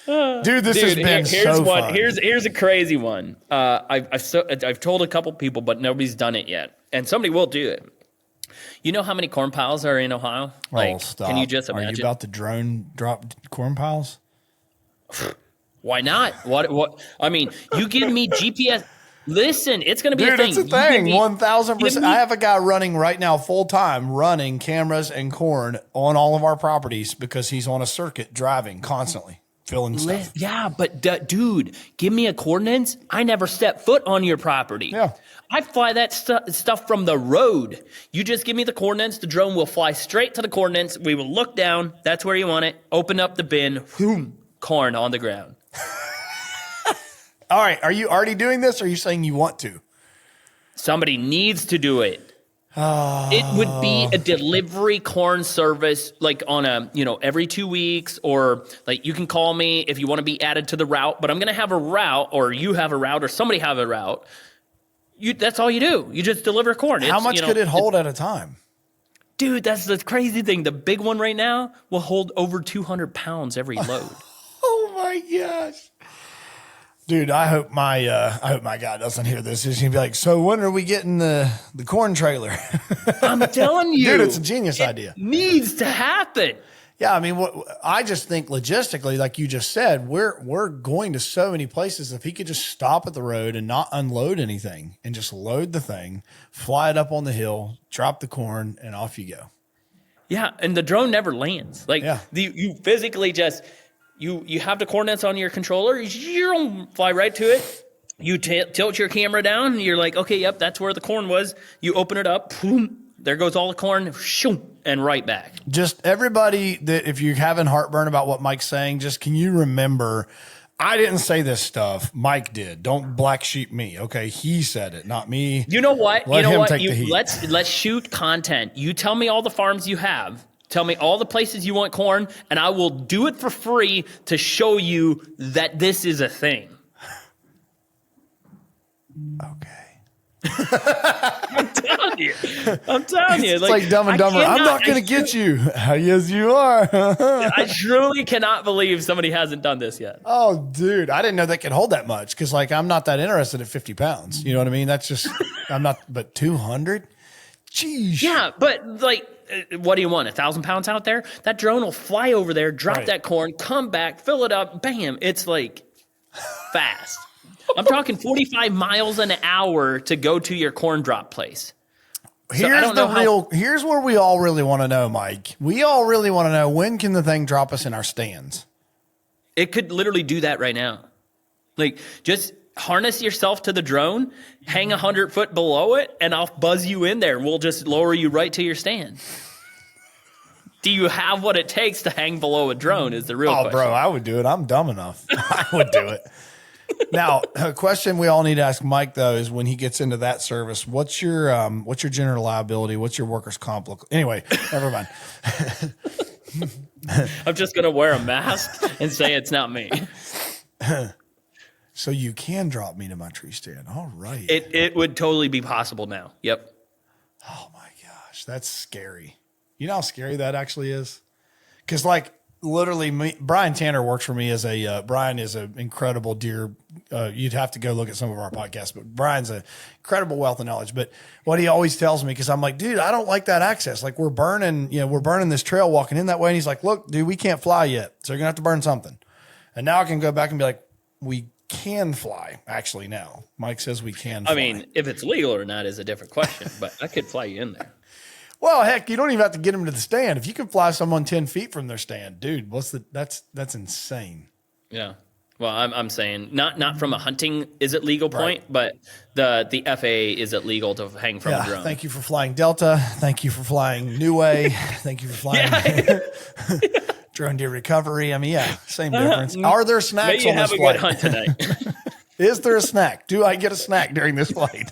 Speaker 1: Dude, this has been so fun.
Speaker 2: Here's a crazy one. I've told a couple people, but nobody's done it yet, and somebody will do it. You know how many corn piles are in Ohio?
Speaker 1: Stop.
Speaker 2: Can you just imagine?
Speaker 1: Are you about to drone drop corn piles?
Speaker 2: Why not? What? I mean, you give me GPS. Listen, it's going to be
Speaker 1: a thing. Dude, it's a thing. 1,000%. I have a guy running right now full time, running cameras and corn on all of our properties because he's on a circuit driving constantly, filling stuff.
Speaker 2: Yeah, but dude, give me a coordinates. I never step foot on your property.
Speaker 1: Yeah.
Speaker 2: I fly that stuff from the road. You just give me the coordinates. The drone will fly straight to the coordinates. We will look down. That's where you want it. Open up the bin. Boom, corn on the ground.
Speaker 1: All right. Are you already doing this, or are you saying you want to?
Speaker 2: Somebody needs to do it. It would be a delivery corn service, like on every 2 weeks, or like you can call me if you want to be added to the route, but I'm going to have a route, or you have a route, or somebody have a route. That's all you do. You just deliver corn.
Speaker 1: How much could it hold at a time?
Speaker 2: Dude, that's the crazy thing. The big one right now will hold over 200 pounds every load.
Speaker 1: Oh my gosh. Dude, I hope my guy doesn't hear this. He's gonna be like, so when are we getting the corn trailer?
Speaker 2: I'm telling you,
Speaker 1: dude, it's a genius idea.
Speaker 2: Needs to happen.
Speaker 1: Yeah, I mean, I just think logistically, like you just said, we're going to so many places. If he could just stop at the road and not unload anything and just load the thing, fly it up on the hill, drop the corn, and off you go.
Speaker 2: Yeah, and the drone never lands. Like you physically just you have the coordinates on your controller, you fly right to it. You tilt your camera down, and you're like, okay, yep, that's where the corn was. You open it up, boom, there goes all the corn, and right back.
Speaker 1: Just everybody that if you're having heartburn about what Mike's saying, just can you remember, I didn't say this stuff. Mike did. Don't black sheep me. Okay, he said it, not me.
Speaker 2: You know what?
Speaker 1: Let him take the heat.
Speaker 2: Let's shoot content. You tell me all the farms you have. Tell me all the places you want corn, and I will do it for free to show you that this is a thing.
Speaker 1: Okay.
Speaker 2: I'm telling you.
Speaker 1: It's like Dumb and Dumber. I'm not going to get you. Yes, you are.
Speaker 2: I truly cannot believe somebody hasn't done this yet.
Speaker 1: Oh, dude. I didn't know they could hold that much because, like, I'm not that interested at 50 pounds. You know what I mean? That's just, I'm not, but 200? Jeez.
Speaker 2: Yeah, but, like, what do you want, 1,000 pounds out there? That drone will fly over there, drop that corn, come back, fill it up, bam. It's, like, fast. I'm talking 45 miles an hour to go to your corn drop place.
Speaker 1: Here's where we all really want to know, Mike. We all really want to know, when can the thing drop us in our stands?
Speaker 2: It could literally do that right now. Like, just harness yourself to the drone, hang 100 foot below it, and I'll buzz you in there. We'll just lower you right to your stand. Do you have what it takes to hang below a drone is the real question.
Speaker 1: Oh, bro, I would do it. I'm dumb enough. I would do it. Now, a question we all need to ask Mike, though, is when he gets into that service, what's your general liability? What's your workers' comp look? Anyway, never mind.
Speaker 2: I'm just going to wear a mask and say it's not me.
Speaker 1: So you can drop me to my tree stand. All right.
Speaker 2: It would totally be possible now. Yep.
Speaker 1: Oh, my gosh. That's scary. You know how scary that actually is? Because, like, literally, Brian Tanner works for me as Brian is an incredible dear. You'd have to go look at some of our podcasts, but Brian's an incredible wealth of knowledge. But what he always tells me, because I'm like, dude, I don't like that access. Like we're burning this trail walking in that way. And he's like, look, dude, we can't fly yet. So you're gonna have to burn something. And now I can go back and be like, we can fly actually now. Mike says we can fly.
Speaker 2: I mean, if it's legal or not is a different question, but I could fly you in there.
Speaker 1: Well, heck, you don't even have to get them to the stand. If you can fly someone 10 feet from their stand, dude, that's insane.
Speaker 2: Yeah. Well, I'm saying not from a hunting is it legal point, but the FAA is it legal to hang from a drone.
Speaker 1: Thank you for flying Delta. Thank you for flying New Way. Thank you for flying drone deer recovery. I mean, same difference. Are there snacks on this flight?
Speaker 2: Maybe have a good hunt tonight.
Speaker 1: Is there a snack? Do I get a snack during this flight?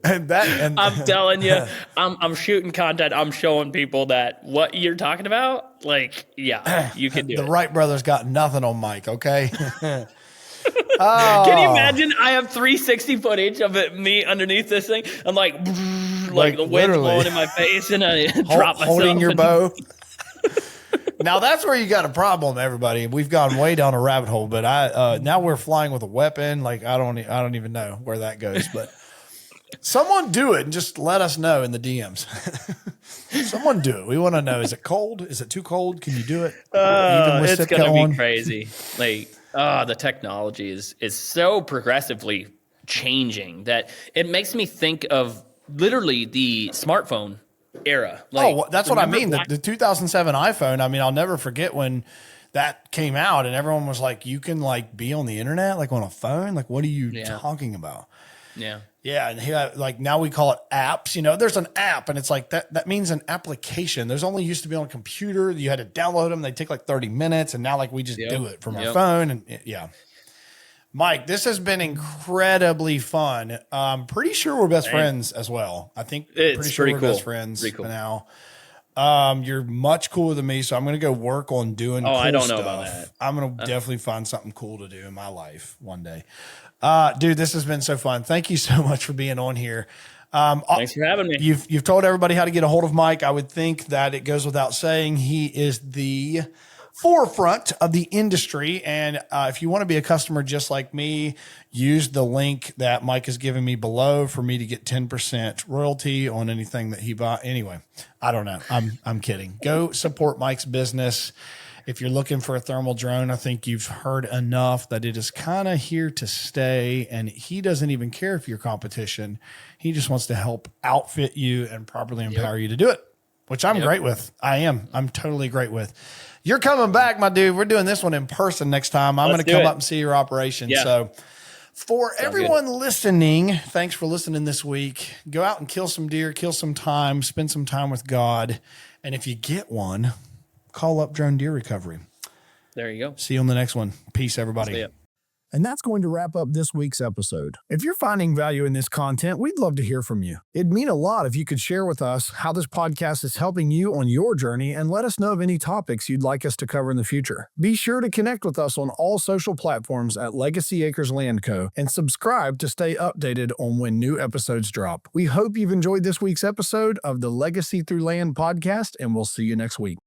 Speaker 1: And
Speaker 2: I'm telling you, I'm shooting content. I'm showing people that what you're talking about, like, yeah, you can do it.
Speaker 1: The Wright brothers got nothing on Mike, okay?
Speaker 2: Can you imagine? I have 360 footage of me underneath this thing. I'm like the wind's blowing in my face, and I drop myself.
Speaker 1: Holding your bow. Now that's where you got a problem, everybody. We've gone way down a rabbit hole, but now we're flying with a weapon. Like I don't even know where that goes, but. Someone do it and just let us know in the DMs. Someone do it. We want to know, is it cold? Is it too cold? Can you do it?
Speaker 2: It's going to be crazy. Like, the technology is so progressively changing that it makes me think of literally the smartphone era. Like,
Speaker 1: that's what I mean. The 2007 iPhone, I mean, I'll never forget when that came out and everyone was like, you can like be on the internet, like on a phone. Like, what are you talking about?
Speaker 2: Yeah.
Speaker 1: Yeah, and like now we call it apps. You know, there's an app, and it's like that means an application. There's only used to be on a computer. You had to download them. They take like 30 minutes, and now like we just do it from our phone. And Mike, this has been incredibly fun. I'm pretty sure we're best friends as well. I think pretty sure we're best friends now. You're much cooler than me, so I'm going to go work on doing cool
Speaker 2: I don't
Speaker 1: stuff.
Speaker 2: know about that.
Speaker 1: I'm going to definitely find something cool to do in my life one day. Dude, this has been so fun. Thank you so much for being on here.
Speaker 2: Thanks for having me.
Speaker 1: You've told everybody how to get a hold of Mike. I would think that it goes without saying he is the forefront of the industry. And if you want to be a customer just like me, use the link that Mike has given me below for me to get 10% royalty on anything that he bought. Anyway, I don't know. I'm kidding. Go support Mike's business. If you're looking for a thermal drone, I think you've heard enough that it is kind of here to stay, and he doesn't even care if you're competition. He just wants to help outfit you and properly empower you to do it, which I'm great with. I'm totally great with. You're coming back, my dude. We're doing this one in person next time. I'm going to come up and see your operation. Yeah. So for everyone listening, thanks for listening this week. Go out and kill some deer, kill some time, spend some time with God. And if you get one, call up Drone Deer Recovery.
Speaker 2: There you go.
Speaker 1: See you on the next one. Peace, everybody.
Speaker 3: And that's going to wrap up this week's episode. If you're finding value in this content, we'd love to hear from you. It'd mean a lot if you could share with us how this podcast is helping you on your journey and let us know of any topics you'd like us to cover in the future. Be sure to connect with us on all social platforms at Legacy Acres Land Co. and subscribe to stay updated on when new episodes drop. We hope you've enjoyed this week's episode of the Legacy Through Land podcast, and we'll see you next week.